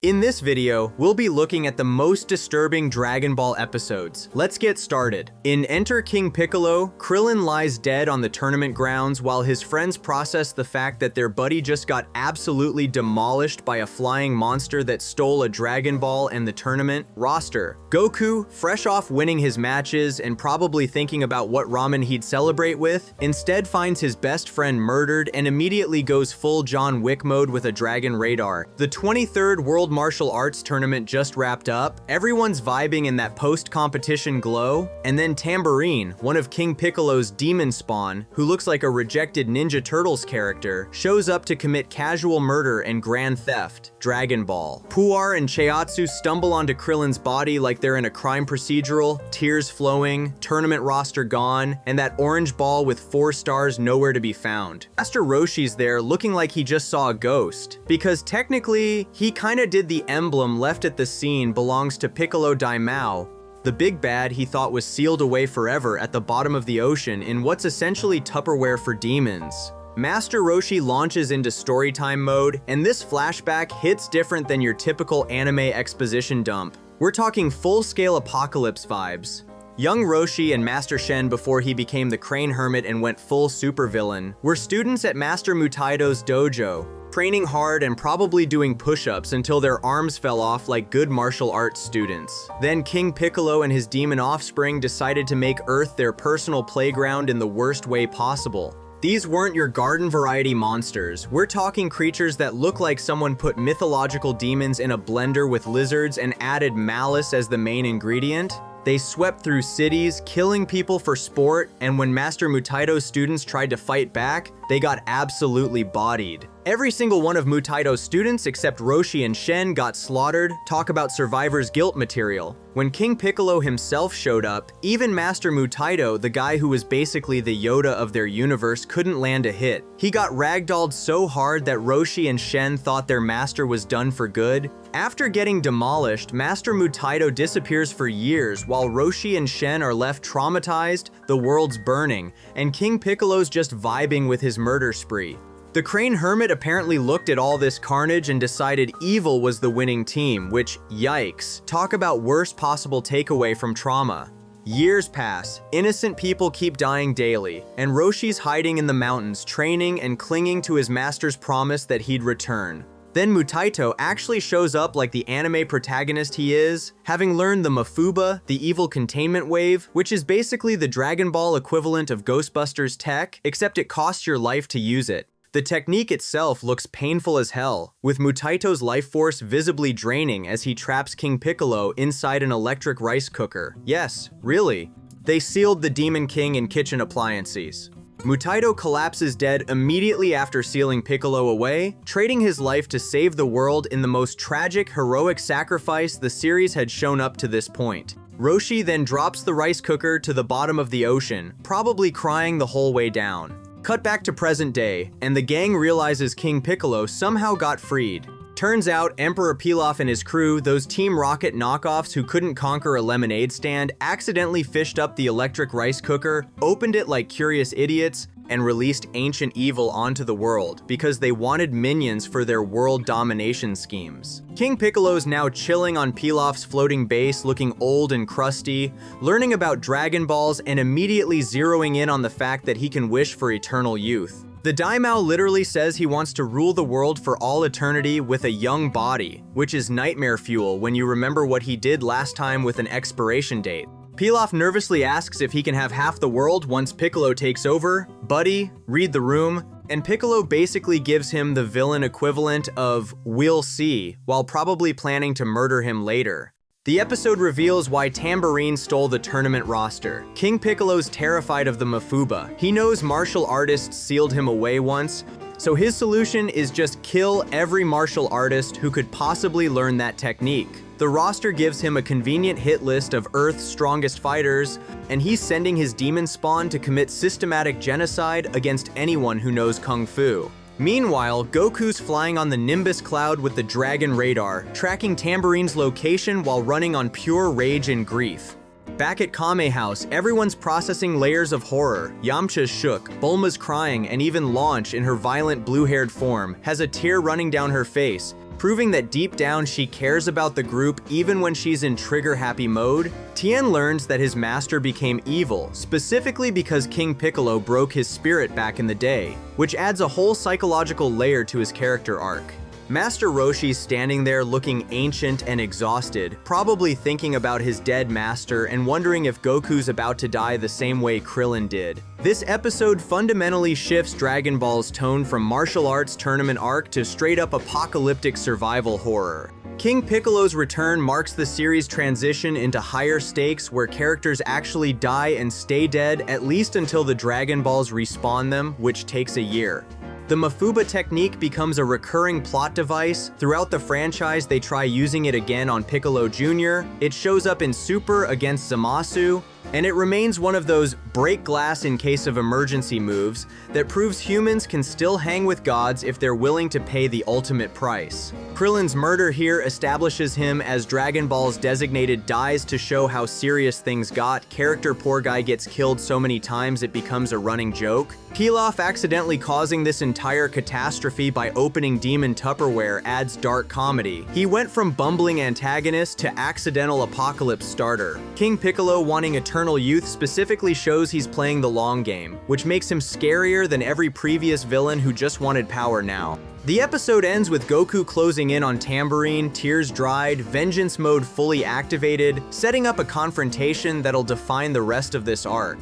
In this video, we'll be looking at the most disturbing Dragon Ball episodes. Let's get started. In Enter King Piccolo, Krillin lies dead on the tournament grounds while his friends process the fact that their buddy just got absolutely demolished by a flying monster that stole a Dragon Ball and the tournament roster. Goku, fresh off winning his matches and probably thinking about what ramen he'd celebrate with, instead finds his best friend murdered and immediately goes full John Wick mode with a Dragon Radar. The 23rd World Martial Arts Tournament just wrapped up, everyone's vibing in that post-competition glow, and then Tambourine, one of King Piccolo's demon spawn, who looks like a rejected Ninja Turtles character, shows up to commit casual murder and grand theft, Dragon Ball. Puar and Chiatsu stumble onto Krillin's body like they're in a crime procedural, tears flowing, tournament roster gone, and that orange ball with 4 stars nowhere to be found. Master Roshi's there looking like he just saw a ghost, because technically, he kinda did the emblem left at the scene belongs to Piccolo Daimao, the big bad he thought was sealed away forever at the bottom of the ocean in what's essentially Tupperware for demons. Master Roshi launches into storytime mode, and this flashback hits different than your typical anime exposition dump. We're talking full-scale apocalypse vibes. Young Roshi and Master Shen before he became the Crane Hermit and went full supervillain were students at Master Mutaido's dojo, training hard and probably doing push-ups until their arms fell off like good martial arts students. Then King Piccolo and his demon offspring decided to make Earth their personal playground in the worst way possible. These weren't your garden variety monsters. We're talking creatures that look like someone put mythological demons in a blender with lizards and added malice as the main ingredient. They swept through cities, killing people for sport, and when Master Mutaido's students tried to fight back, they got absolutely bodied. Every single one of Mutaido's students except Roshi and Shen got slaughtered. Talk about survivor's guilt material. When King Piccolo himself showed up, even Master Mutaido, the guy who was basically the Yoda of their universe, couldn't land a hit. He got ragdolled so hard that Roshi and Shen thought their master was done for good. After getting demolished, Master Mutaido disappears for years while Roshi and Shen are left traumatized, the world's burning, and King Piccolo's just vibing with his murder spree. The Crane Hermit apparently looked at all this carnage and decided evil was the winning team, which, yikes, talk about worst possible takeaway from trauma. Years pass, innocent people keep dying daily, and Roshi's hiding in the mountains, training and clinging to his master's promise that he'd return. Then Mutaito actually shows up like the anime protagonist he is, having learned the Mafuba, the evil containment wave, which is basically the Dragon Ball equivalent of Ghostbusters tech, except it costs your life to use it. The technique itself looks painful as hell, with Mutaito's life force visibly draining as he traps King Piccolo inside an electric rice cooker. Yes, really. They sealed the Demon King in kitchen appliances. Mutaito collapses dead immediately after sealing Piccolo away, trading his life to save the world in the most tragic, heroic sacrifice the series had shown up to this point. Roshi then drops the rice cooker to the bottom of the ocean, probably crying the whole way down. Cut back to present day, and the gang realizes King Piccolo somehow got freed. Turns out Emperor Pilaf and his crew, those Team Rocket knockoffs who couldn't conquer a lemonade stand, accidentally fished up the electric rice cooker, opened it like curious idiots, and released ancient evil onto the world because they wanted minions for their world domination schemes. King Piccolo's now chilling on Pilaf's floating base looking old and crusty, learning about Dragon Balls and immediately zeroing in on the fact that he can wish for eternal youth. The Daimao literally says he wants to rule the world for all eternity with a young body, which is nightmare fuel when you remember what he did last time with an expiration date. Pilaf nervously asks if he can have half the world once Piccolo takes over. Buddy, read the room. And Piccolo basically gives him the villain equivalent of "we'll see," while probably planning to murder him later. The episode reveals why Tambourine stole the tournament roster. King Piccolo's terrified of the Mafuba. He knows martial artists sealed him away once, so his solution is just kill every martial artist who could possibly learn that technique. The roster gives him a convenient hit list of Earth's strongest fighters, and he's sending his demon spawn to commit systematic genocide against anyone who knows Kung Fu. Meanwhile, Goku's flying on the Nimbus cloud with the Dragon Radar, tracking Tambourine's location while running on pure rage and grief. Back at Kame House, everyone's processing layers of horror. Yamcha's shook, Bulma's crying, and even Launch, in her violent blue-haired form, has a tear running down her face, proving that deep down she cares about the group even when she's in trigger-happy mode. Tien learns that his master became evil, specifically because King Piccolo broke his spirit back in the day, which adds a whole psychological layer to his character arc. Master Roshi's standing there looking ancient and exhausted, probably thinking about his dead master and wondering if Goku's about to die the same way Krillin did. This episode fundamentally shifts Dragon Ball's tone from martial arts tournament arc to straight-up apocalyptic survival horror. King Piccolo's return marks the series' transition into higher stakes where characters actually die and stay dead at least until the Dragon Balls respawn them, which takes a year. The Mafuba technique becomes a recurring plot device. Throughout the franchise, they try using it again on Piccolo Jr. It shows up in Super against Zamasu, and it remains one of those break glass in case of emergency moves that proves humans can still hang with gods if they're willing to pay the ultimate price. Krillin's murder here establishes him as Dragon Ball's designated dies to show how serious things got. Character poor guy gets killed so many times it becomes a running joke. Pilaf accidentally causing this entire catastrophe by opening Demon Tupperware adds dark comedy. He went from bumbling antagonist to accidental apocalypse starter. King Piccolo wanting eternal youth specifically shows he's playing the long game, which makes him scarier than every previous villain who just wanted power now. The episode ends with Goku closing in on Tambourine, tears dried, vengeance mode fully activated, setting up a confrontation that'll define the rest of this arc.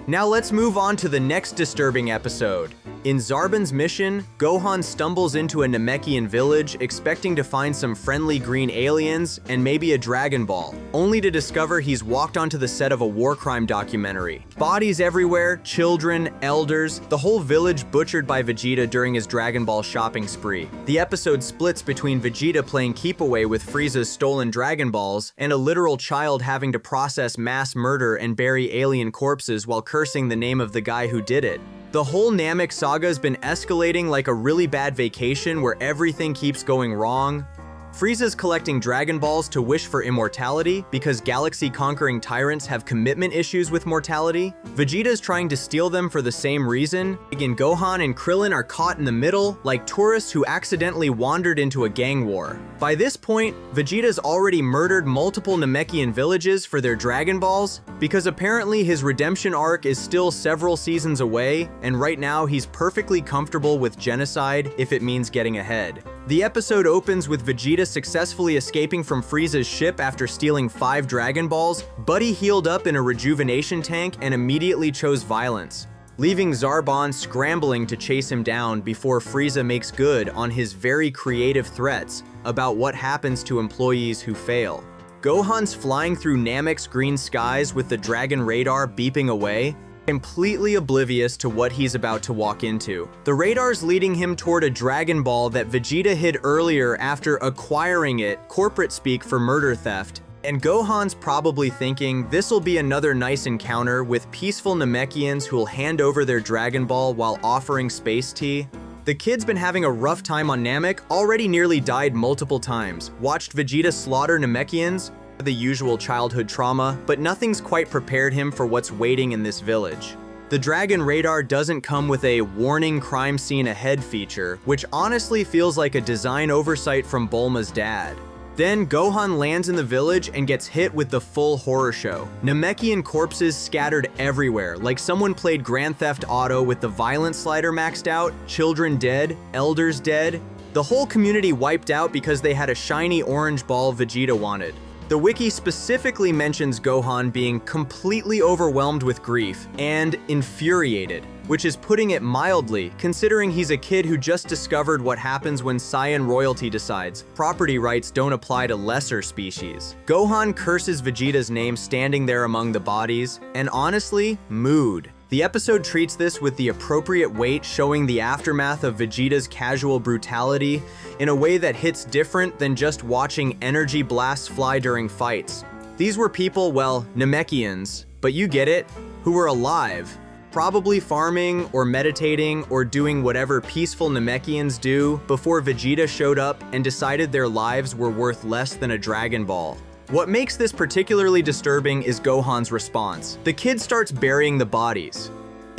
Now let's move on to the next disturbing episode. In Zarbon's mission, Gohan stumbles into a Namekian village expecting to find some friendly green aliens and maybe a Dragon Ball, only to discover he's walked onto the set of a war crime documentary. Bodies everywhere, children, elders, the whole village butchered by Vegeta during his Dragon Ball shopping spree. The episode splits between Vegeta playing keep away with Frieza's stolen Dragon Balls and a literal child having to process mass murder and bury alien corpses while cursing the name of the guy who did it. The whole Namek saga's been escalating like a really bad vacation where everything keeps going wrong. Frieza's collecting Dragon Balls to wish for immortality because galaxy-conquering tyrants have commitment issues with mortality. Vegeta's trying to steal them for the same reason. Again, Gohan and Krillin are caught in the middle, like tourists who accidentally wandered into a gang war. By this point, Vegeta's already murdered multiple Namekian villages for their Dragon Balls, because apparently his redemption arc is still several seasons away, and right now he's perfectly comfortable with genocide if it means getting ahead. The episode opens with Vegeta successfully escaping from Frieza's ship after stealing 5 Dragon Balls, but he healed up in a rejuvenation tank and immediately chose violence, leaving Zarbon scrambling to chase him down before Frieza makes good on his very creative threats about what happens to employees who fail. Gohan's flying through Namek's green skies with the Dragon radar beeping away, completely oblivious to what he's about to walk into. The radar's leading him toward a Dragon Ball that Vegeta hid earlier after acquiring it, corporate speak for murder theft. And Gohan's probably thinking this'll be another nice encounter with peaceful Namekians who'll hand over their Dragon Ball while offering space tea. The kid's been having a rough time on Namek, already nearly died multiple times, watched Vegeta slaughter Namekians, the usual childhood trauma, but nothing's quite prepared him for what's waiting in this village. The Dragon radar doesn't come with a warning crime scene ahead feature, which honestly feels like a design oversight from Bulma's dad. Then Gohan lands in the village and gets hit with the full horror show. Namekian corpses scattered everywhere, like someone played Grand Theft Auto with the violence slider maxed out, children dead, elders dead. The whole community wiped out because they had a shiny orange ball Vegeta wanted. The wiki specifically mentions Gohan being completely overwhelmed with grief and infuriated, which is putting it mildly, considering he's a kid who just discovered what happens when Saiyan royalty decides property rights don't apply to lesser species. Gohan curses Vegeta's name standing there among the bodies, and honestly, mood. The episode treats this with the appropriate weight, showing the aftermath of Vegeta's casual brutality in a way that hits different than just watching energy blasts fly during fights. These were people, well, Namekians, but you get it, who were alive, probably farming or meditating or doing whatever peaceful Namekians do before Vegeta showed up and decided their lives were worth less than a Dragon Ball. What makes this particularly disturbing is Gohan's response. The kid starts burying the bodies.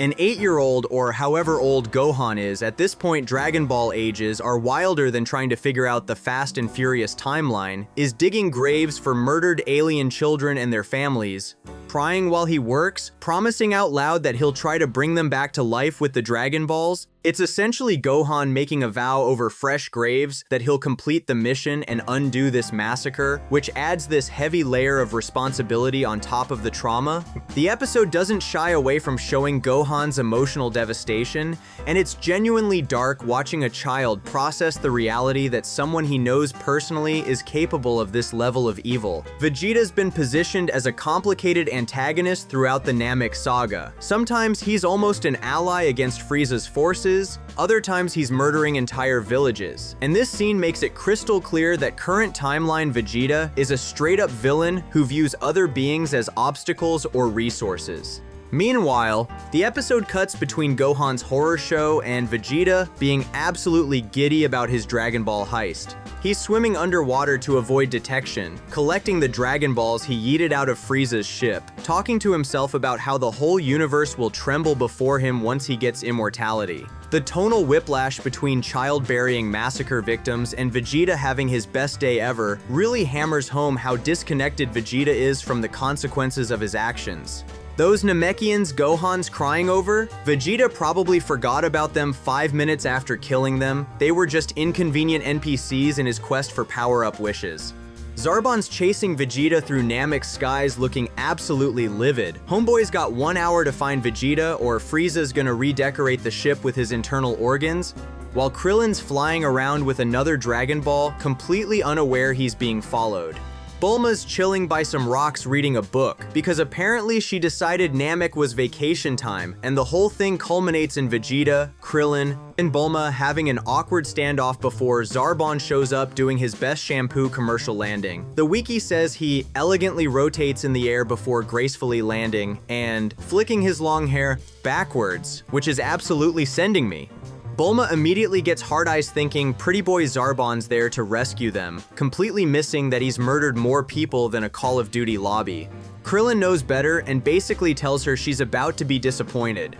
An 8-year-old, or however old Gohan is, at this point Dragon Ball ages are wilder than trying to figure out the Fast and Furious timeline, is digging graves for murdered alien children and their families, crying while he works, promising out loud that he'll try to bring them back to life with the Dragon Balls. It's essentially Gohan making a vow over fresh graves that he'll complete the mission and undo this massacre, which adds this heavy layer of responsibility on top of the trauma. The episode doesn't shy away from showing Gohan's emotional devastation, and it's genuinely dark watching a child process the reality that someone he knows personally is capable of this level of evil. Vegeta's been positioned as a complicated antagonist throughout the Namek saga. Sometimes he's almost an ally against Frieza's forces, other times he's murdering entire villages. And this scene makes it crystal clear that current timeline Vegeta is a straight-up villain who views other beings as obstacles or resources. Meanwhile, the episode cuts between Gohan's horror show and Vegeta being absolutely giddy about his Dragon Ball heist. He's swimming underwater to avoid detection, collecting the Dragon Balls he yeeted out of Frieza's ship, talking to himself about how the whole universe will tremble before him once he gets immortality. The tonal whiplash between child-burying massacre victims and Vegeta having his best day ever really hammers home how disconnected Vegeta is from the consequences of his actions. Those Namekians Gohan's crying over, Vegeta probably forgot about them 5 minutes after killing them. They were just inconvenient NPCs in his quest for power-up wishes. Zarbon's chasing Vegeta through Namek's skies looking absolutely livid. Homeboy's got 1 hour to find Vegeta, or Frieza's gonna redecorate the ship with his internal organs, while Krillin's flying around with another Dragon Ball, completely unaware he's being followed. Bulma's chilling by some rocks reading a book, because apparently she decided Namek was vacation time, and the whole thing culminates in Vegeta, Krillin, and Bulma having an awkward standoff before Zarbon shows up doing his best shampoo commercial landing. The wiki says he elegantly rotates in the air before gracefully landing, and flicking his long hair backwards, which is absolutely sending me. Bulma immediately gets hard eyes thinking Pretty Boy Zarbon's there to rescue them, completely missing that he's murdered more people than a Call of Duty lobby. Krillin knows better and basically tells her she's about to be disappointed.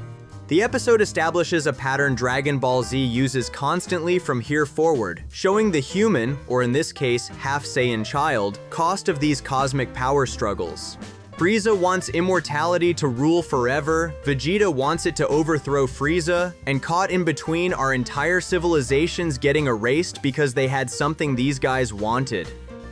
The episode establishes a pattern Dragon Ball Z uses constantly from here forward, showing the human, or in this case, half Saiyan child, cost of these cosmic power struggles. Frieza wants immortality to rule forever, Vegeta wants it to overthrow Frieza, and caught in between are entire civilizations getting erased because they had something these guys wanted.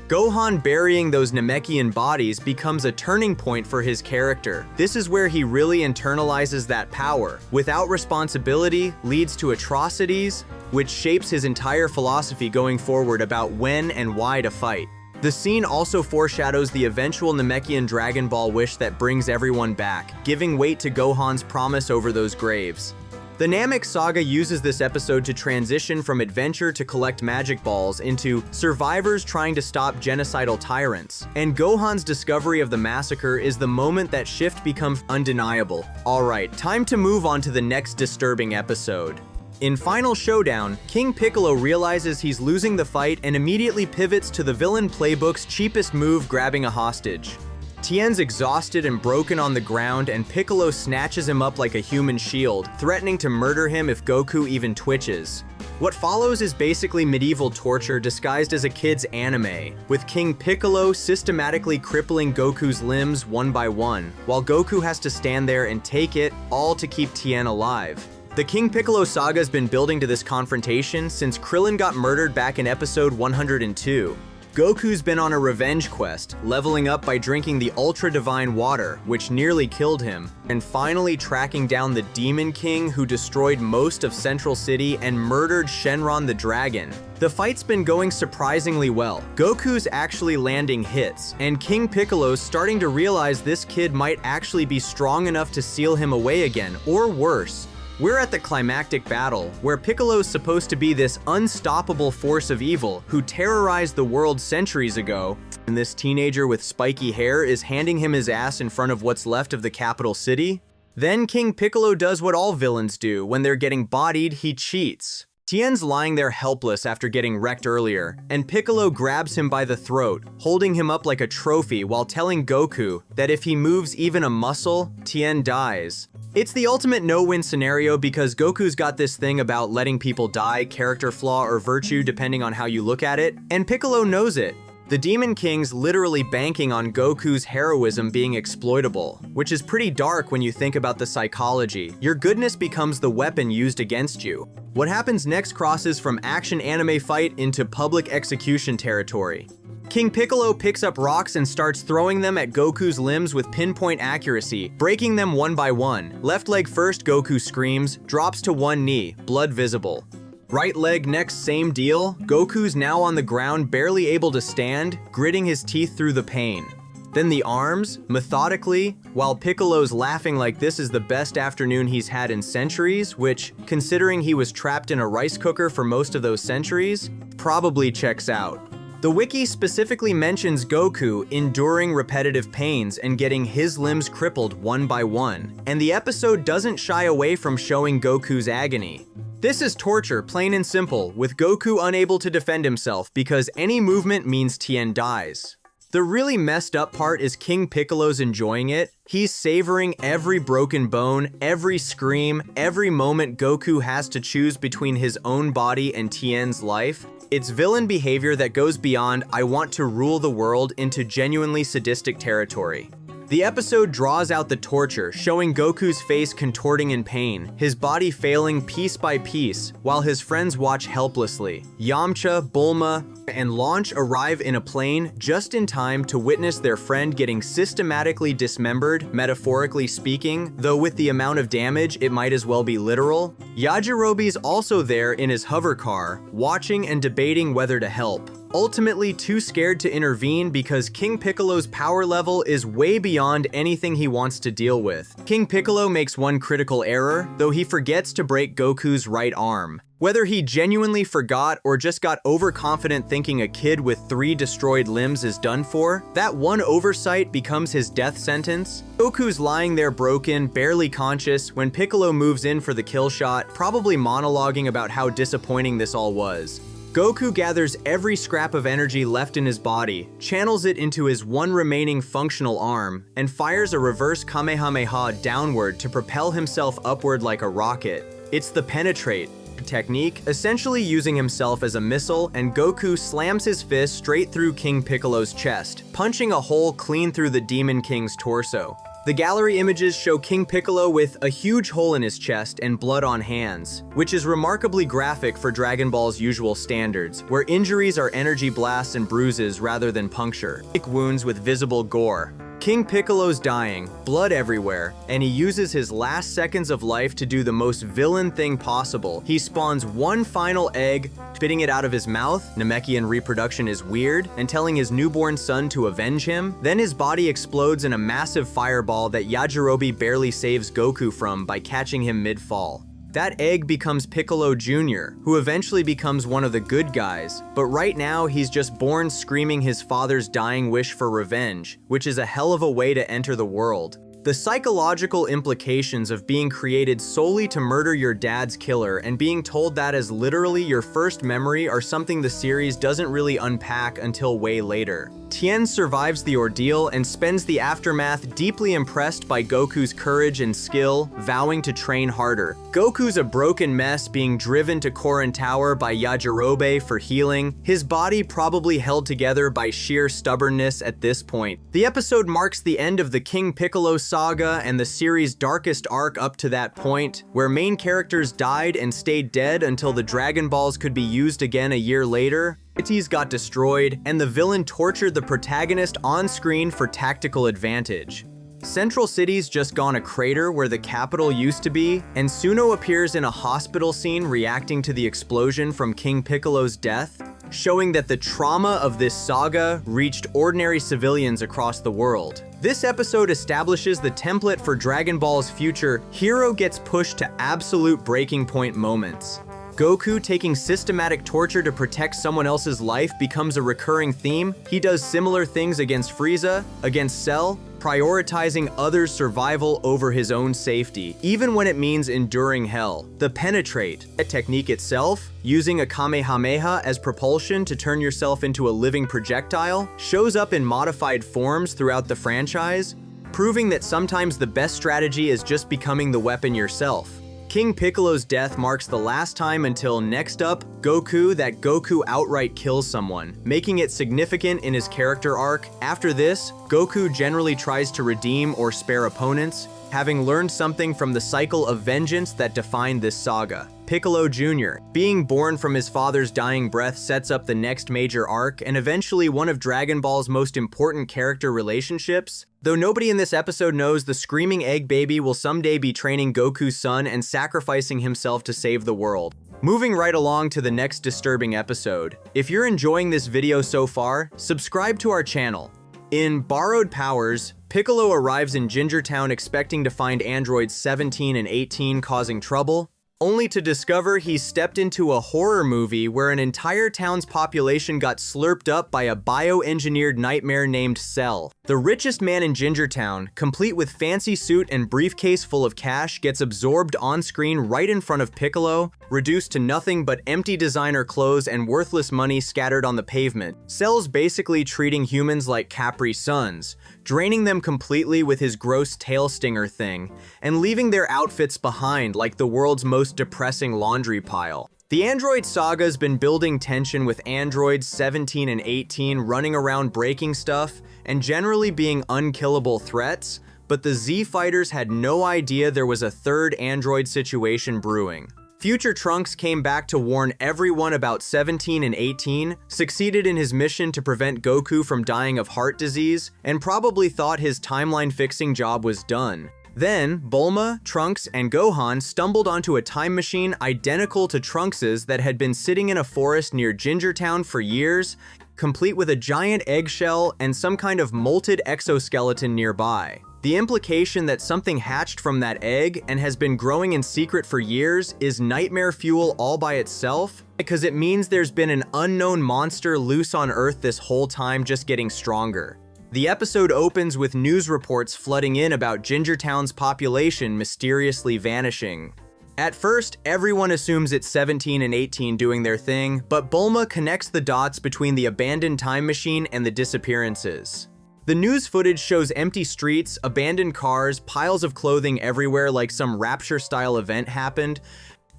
Gohan burying those Namekian bodies becomes a turning point for his character. This is where he really internalizes that power. Without responsibility leads to atrocities, which shapes his entire philosophy going forward about when and why to fight. The scene also foreshadows the eventual Namekian Dragon Ball wish that brings everyone back, giving weight to Gohan's promise over those graves. The Namek saga uses this episode to transition from adventure to collect magic balls into survivors trying to stop genocidal tyrants, and Gohan's discovery of the massacre is the moment that shift becomes undeniable. Alright, time to move on to the next disturbing episode. In Final Showdown, King Piccolo realizes he's losing the fight and immediately pivots to the villain playbook's cheapest move, grabbing a hostage. Tien's exhausted and broken on the ground, and Piccolo snatches him up like a human shield, threatening to murder him if Goku even twitches. What follows is basically medieval torture disguised as a kid's anime, with King Piccolo systematically crippling Goku's limbs one by one, while Goku has to stand there and take it, all to keep Tien alive. The King Piccolo saga has been building to this confrontation since Krillin got murdered back in episode 102. Goku's been on a revenge quest, leveling up by drinking the Ultra Divine Water, which nearly killed him, and finally tracking down the Demon King who destroyed most of Central City and murdered Shenron the Dragon. The fight's been going surprisingly well. Goku's actually landing hits, and King Piccolo's starting to realize this kid might actually be strong enough to seal him away again, or worse. We're at the climactic battle, where Piccolo's supposed to be this unstoppable force of evil who terrorized the world centuries ago, and this teenager with spiky hair is handing him his ass in front of what's left of the capital city. Then King Piccolo does what all villains do: when they're getting bodied, he cheats. Tien's lying there helpless after getting wrecked earlier, and Piccolo grabs him by the throat, holding him up like a trophy while telling Goku that if he moves even a muscle, Tien dies. It's the ultimate no-win scenario because Goku's got this thing about letting people die, character flaw or virtue depending on how you look at it, and Piccolo knows it. The Demon King's literally banking on Goku's heroism being exploitable, which is pretty dark when you think about the psychology. Your goodness becomes the weapon used against you. What happens next crosses from action anime fight into public execution territory. King Piccolo picks up rocks and starts throwing them at Goku's limbs with pinpoint accuracy, breaking them one by one. Left leg first, Goku screams, drops to one knee, blood visible. Right leg next, same deal. Goku's now on the ground, barely able to stand, gritting his teeth through the pain. Then the arms, methodically, while Piccolo's laughing like this is the best afternoon he's had in centuries, which, considering he was trapped in a rice cooker for most of those centuries, probably checks out. The wiki specifically mentions Goku enduring repetitive pains and getting his limbs crippled one by one, and the episode doesn't shy away from showing Goku's agony. This is torture, plain and simple, with Goku unable to defend himself because any movement means Tien dies. The really messed up part is King Piccolo's enjoying it. He's savoring every broken bone, every scream, every moment Goku has to choose between his own body and Tien's life. It's villain behavior that goes beyond "I want to rule the world" into genuinely sadistic territory. The episode draws out the torture, showing Goku's face contorting in pain, his body failing piece by piece, while his friends watch helplessly. Yamcha, Bulma, and Launch arrive in a plane just in time to witness their friend getting systematically dismembered, metaphorically speaking, though with the amount of damage, it might as well be literal. Yajirobe's also there in his hover car, watching and debating whether to help. Ultimately too scared to intervene because King Piccolo's power level is way beyond anything he wants to deal with. King Piccolo makes one critical error, though he forgets to break Goku's right arm. Whether he genuinely forgot or just got overconfident thinking a kid with 3 destroyed limbs is done for, that one oversight becomes his death sentence. Goku's lying there broken, barely conscious, when Piccolo moves in for the kill shot, probably monologuing about how disappointing this all was. Goku gathers every scrap of energy left in his body, channels it into his one remaining functional arm, and fires a reverse Kamehameha downward to propel himself upward like a rocket. It's the penetrate technique, essentially using himself as a missile, and Goku slams his fist straight through King Piccolo's chest, punching a hole clean through the Demon King's torso. The gallery images show King Piccolo with a huge hole in his chest and blood on hands, which is remarkably graphic for Dragon Ball's usual standards, where injuries are energy blasts and bruises rather than puncture. Thick wounds with visible gore. King Piccolo's dying, blood everywhere, and he uses his last seconds of life to do the most villain thing possible. He spawns one final egg, spitting it out of his mouth, Namekian reproduction is weird, and telling his newborn son to avenge him. Then his body explodes in a massive fireball that Yajirobe barely saves Goku from by catching him mid-fall. That egg becomes Piccolo Jr., who eventually becomes one of the good guys, but right now he's just born screaming his father's dying wish for revenge, which is a hell of a way to enter the world. The psychological implications of being created solely to murder your dad's killer and being told that as literally your first memory are something the series doesn't really unpack until way later. Tien survives the ordeal and spends the aftermath deeply impressed by Goku's courage and skill, vowing to train harder. Goku's a broken mess being driven to Korin Tower by Yajirobe for healing, his body probably held together by sheer stubbornness at this point. The episode marks the end of the King Piccolo saga and the series' darkest arc up to that point, where main characters died and stayed dead until the Dragon Balls could be used again a year later. Deities got destroyed, and the villain tortured the protagonist on screen for tactical advantage. Central City's just gone a crater where the capital used to be, and Suno appears in a hospital scene reacting to the explosion from King Piccolo's death, showing that the trauma of this saga reached ordinary civilians across the world. This episode establishes the template for Dragon Ball's future. Hero gets pushed to absolute breaking point moments. Goku taking systematic torture to protect someone else's life becomes a recurring theme. He does similar things against Frieza, against Cell, prioritizing others' survival over his own safety, even when it means enduring hell. The penetrate, a technique itself, using a Kamehameha as propulsion to turn yourself into a living projectile, shows up in modified forms throughout the franchise, proving that sometimes the best strategy is just becoming the weapon yourself. King Piccolo's death marks the last time until next up, Goku, that Goku outright kills someone, making it significant in his character arc. After this, Goku generally tries to redeem or spare opponents, having learned something from the cycle of vengeance that defined this saga. Piccolo Jr., being born from his father's dying breath, sets up the next major arc and eventually one of Dragon Ball's most important character relationships. Though nobody in this episode knows, the Screaming Egg Baby will someday be training Goku's son and sacrificing himself to save the world. Moving right along to the next disturbing episode. If you're enjoying this video so far, subscribe to our channel. In Borrowed Powers, Piccolo arrives in Ginger Town expecting to find androids 17 and 18 causing trouble, only to discover he's stepped into a horror movie where an entire town's population got slurped up by a bioengineered nightmare named Cell. The richest man in Ginger Town, complete with fancy suit and briefcase full of cash, gets absorbed on screen right in front of Piccolo, reduced to nothing but empty designer clothes and worthless money scattered on the pavement. Cell's basically treating humans like Capri Suns, draining them completely with his gross tail stinger thing, and leaving their outfits behind like the world's most depressing laundry pile. The Android saga's been building tension with androids 17 and 18 running around breaking stuff and generally being unkillable threats, but the Z Fighters had no idea there was a third android situation brewing. Future Trunks came back to warn everyone about 17 and 18, succeeded in his mission to prevent Goku from dying of heart disease, and probably thought his timeline-fixing job was done. Then, Bulma, Trunks, and Gohan stumbled onto a time machine identical to Trunks's that had been sitting in a forest near Ginger Town for years, complete with a giant eggshell and some kind of molted exoskeleton nearby. The implication that something hatched from that egg and has been growing in secret for years is nightmare fuel all by itself, because it means there's been an unknown monster loose on Earth this whole time, just getting stronger. The episode opens with news reports flooding in about Ginger Town's population mysteriously vanishing. At first, everyone assumes it's 17 and 18 doing their thing, but Bulma connects the dots between the abandoned time machine and the disappearances. The news footage shows empty streets, abandoned cars, piles of clothing everywhere like some Rapture-style event happened,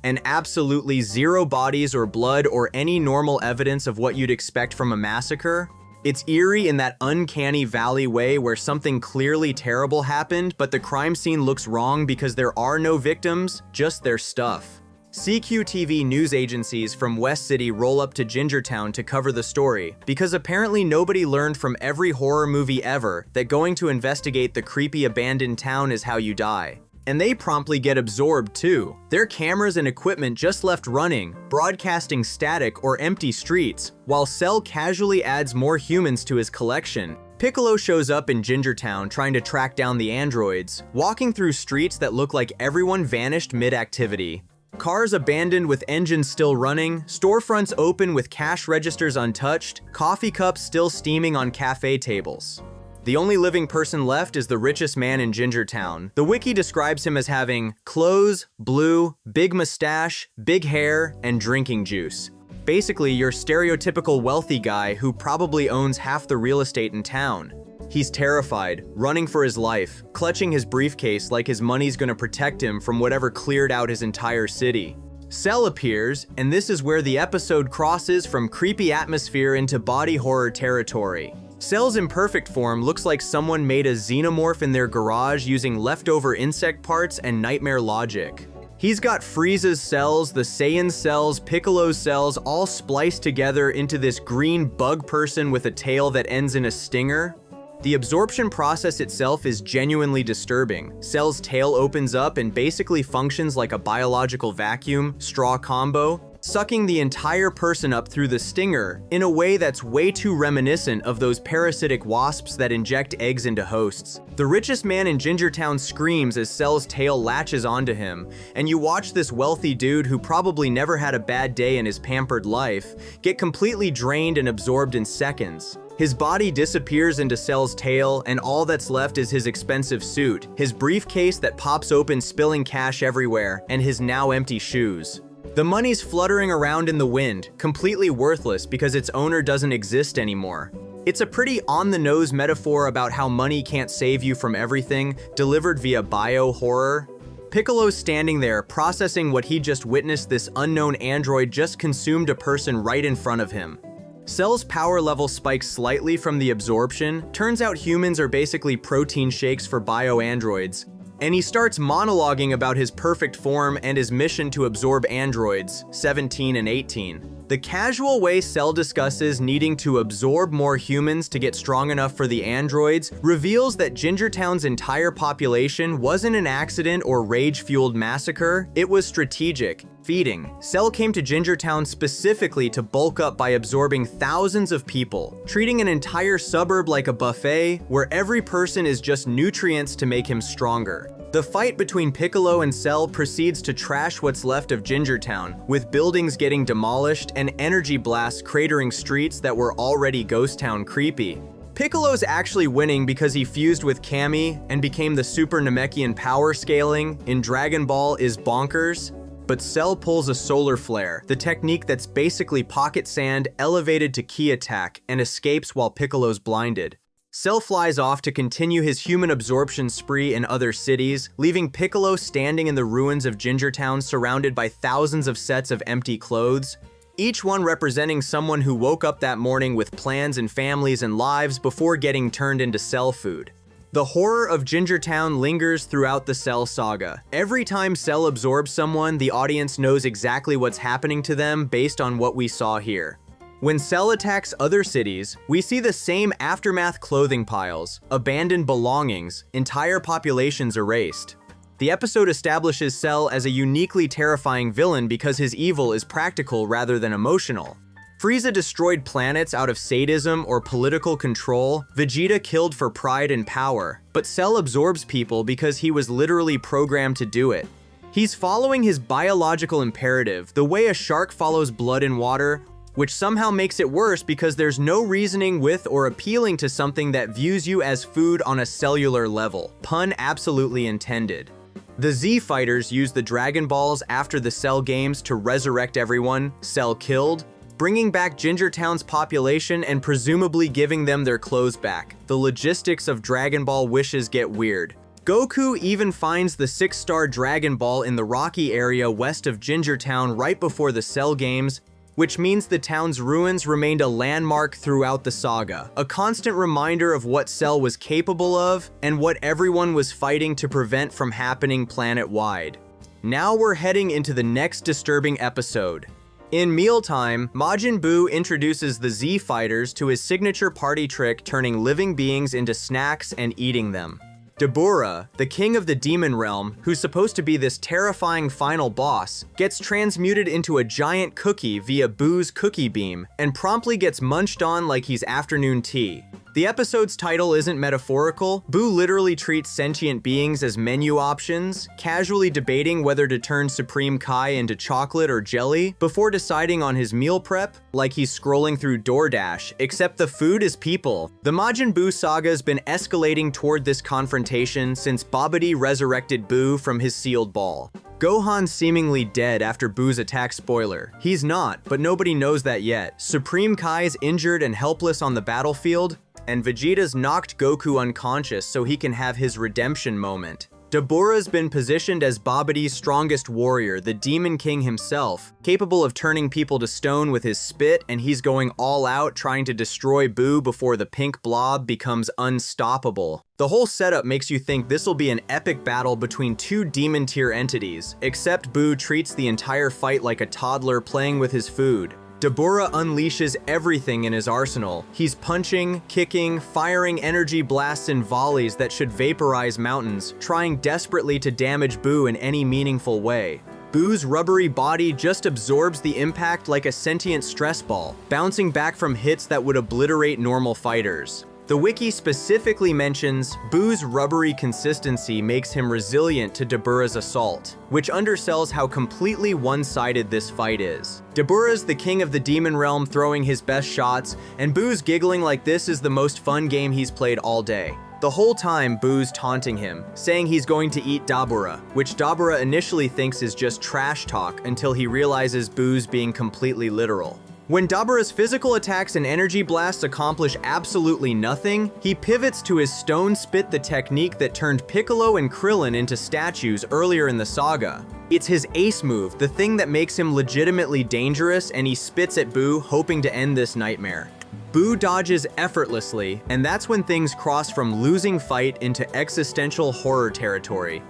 and absolutely zero bodies or blood or any normal evidence of what you'd expect from a massacre. It's eerie in that uncanny valley way where something clearly terrible happened, but the crime scene looks wrong because there are no victims, just their stuff. CQTV news agencies from West City roll up to Ginger Town to cover the story, because apparently nobody learned from every horror movie ever that going to investigate the creepy abandoned town is how you die. And they promptly get absorbed too. Their cameras and equipment just left running, broadcasting static or empty streets, while Cell casually adds more humans to his collection. Piccolo shows up in Ginger Town trying to track down the androids, walking through streets that look like everyone vanished mid-activity. Cars abandoned with engines still running, storefronts open with cash registers untouched, coffee cups still steaming on cafe tables. The only living person left is the richest man in Ginger Town. The wiki describes him as having clothes, blue, big mustache, big hair, and drinking juice. Basically, your stereotypical wealthy guy who probably owns half the real estate in town. He's terrified, running for his life, clutching his briefcase like his money's gonna protect him from whatever cleared out his entire city. Cell appears, and this is where the episode crosses from creepy atmosphere into body horror territory. Cell's imperfect form looks like someone made a xenomorph in their garage using leftover insect parts and nightmare logic. He's got Frieza's cells, the Saiyan cells, Piccolo's cells all spliced together into this green bug person with a tail that ends in a stinger. The absorption process itself is genuinely disturbing. Cell's tail opens up and basically functions like a biological vacuum, straw combo, sucking the entire person up through the stinger in a way that's way too reminiscent of those parasitic wasps that inject eggs into hosts. The richest man in Ginger Town screams as Cell's tail latches onto him, and you watch this wealthy dude who probably never had a bad day in his pampered life get completely drained and absorbed in seconds. His body disappears into Cell's tail, and all that's left is his expensive suit, his briefcase that pops open spilling cash everywhere, and his now empty shoes. The money's fluttering around in the wind, completely worthless because its owner doesn't exist anymore. It's a pretty on-the-nose metaphor about how money can't save you from everything, delivered via bio-horror. Piccolo's standing there, processing what he just witnessed. This unknown android just consumed a person right in front of him. Cell's power level spikes slightly from the absorption. Turns out humans are basically protein shakes for bio-androids. And he starts monologuing about his perfect form and his mission to absorb androids, 17 and 18. The casual way Cell discusses needing to absorb more humans to get strong enough for the androids reveals that Gingertown's entire population wasn't an accident or rage-fueled massacre, it was strategic. Feeding. Cell came to Gingertown specifically to bulk up by absorbing thousands of people, treating an entire suburb like a buffet where every person is just nutrients to make him stronger. The fight between Piccolo and Cell proceeds to trash what's left of Gingertown, with buildings getting demolished and energy blasts cratering streets that were already ghost town creepy. Piccolo's actually winning because he fused with Kami and became the Super Namekian power scaling in Dragon Ball is bonkers. But Cell pulls a solar flare, the technique that's basically pocket sand elevated to ki attack, and escapes while Piccolo's blinded. Cell flies off to continue his human absorption spree in other cities, leaving Piccolo standing in the ruins of Gingertown surrounded by thousands of sets of empty clothes, each one representing someone who woke up that morning with plans and families and lives before getting turned into Cell food. The horror of Gingertown lingers throughout the Cell saga. Every time Cell absorbs someone, the audience knows exactly what's happening to them based on what we saw here. When Cell attacks other cities, we see the same aftermath: clothing piles, abandoned belongings, entire populations erased. The episode establishes Cell as a uniquely terrifying villain because his evil is practical rather than emotional. Frieza destroyed planets out of sadism or political control, Vegeta killed for pride and power, but Cell absorbs people because he was literally programmed to do it. He's following his biological imperative, the way a shark follows blood in water, which somehow makes it worse because there's no reasoning with or appealing to something that views you as food on a cellular level. Pun absolutely intended. The Z Fighters use the Dragon Balls after the Cell games to resurrect everyone Cell killed, bringing back Gingertown's population and presumably giving them their clothes back. The logistics of Dragon Ball wishes get weird. Goku even finds the 6-star Dragon Ball in the rocky area west of Gingertown right before the Cell games, which means the town's ruins remained a landmark throughout the saga, a constant reminder of what Cell was capable of and what everyone was fighting to prevent from happening planet-wide. Now we're heading into the next disturbing episode. In mealtime, Majin Buu introduces the Z Fighters to his signature party trick, turning living beings into snacks and eating them. Dabura, the king of the demon realm, who's supposed to be this terrifying final boss, gets transmuted into a giant cookie via Buu's cookie beam and promptly gets munched on like he's afternoon tea. The episode's title isn't metaphorical. Buu literally treats sentient beings as menu options, casually debating whether to turn Supreme Kai into chocolate or jelly before deciding on his meal prep, like he's scrolling through DoorDash, except the food is people. The Majin Buu saga's been escalating toward this confrontation since Babidi resurrected Buu from his sealed ball. Gohan's seemingly dead after Buu's attack. Spoiler. He's not, but nobody knows that yet. Supreme Kai's injured and helpless on the battlefield, and Vegeta's knocked Goku unconscious so he can have his redemption moment. Dabura's been positioned as Babidi's strongest warrior, the Demon King himself, capable of turning people to stone with his spit, and he's going all out trying to destroy Buu before the pink blob becomes unstoppable. The whole setup makes you think this will be an epic battle between two demon-tier entities, except Buu treats the entire fight like a toddler playing with his food. Dabura unleashes everything in his arsenal. He's punching, kicking, firing energy blasts and volleys that should vaporize mountains, trying desperately to damage Buu in any meaningful way. Buu's rubbery body just absorbs the impact like a sentient stress ball, bouncing back from hits that would obliterate normal fighters. The wiki specifically mentions Buu's rubbery consistency makes him resilient to Dabura's assault, which undersells how completely one-sided this fight is. Dabura's the king of the demon realm throwing his best shots, and Buu's giggling like this is the most fun game he's played all day. The whole time, Buu's taunting him, saying he's going to eat Dabura, which Dabura initially thinks is just trash talk until he realizes Buu's being completely literal. When Dabura's physical attacks and energy blasts accomplish absolutely nothing, he pivots to his Stone Spit, the technique that turned Piccolo and Krillin into statues earlier in the saga. It's his ace move, the thing that makes him legitimately dangerous, and he spits at Boo, hoping to end this nightmare. Boo dodges effortlessly, and that's when things cross from losing fight into existential horror territory.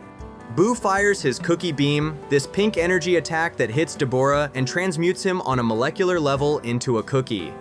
Boo fires his Cookie Beam, this pink energy attack that hits Dabura and transmutes him on a molecular level into a cookie.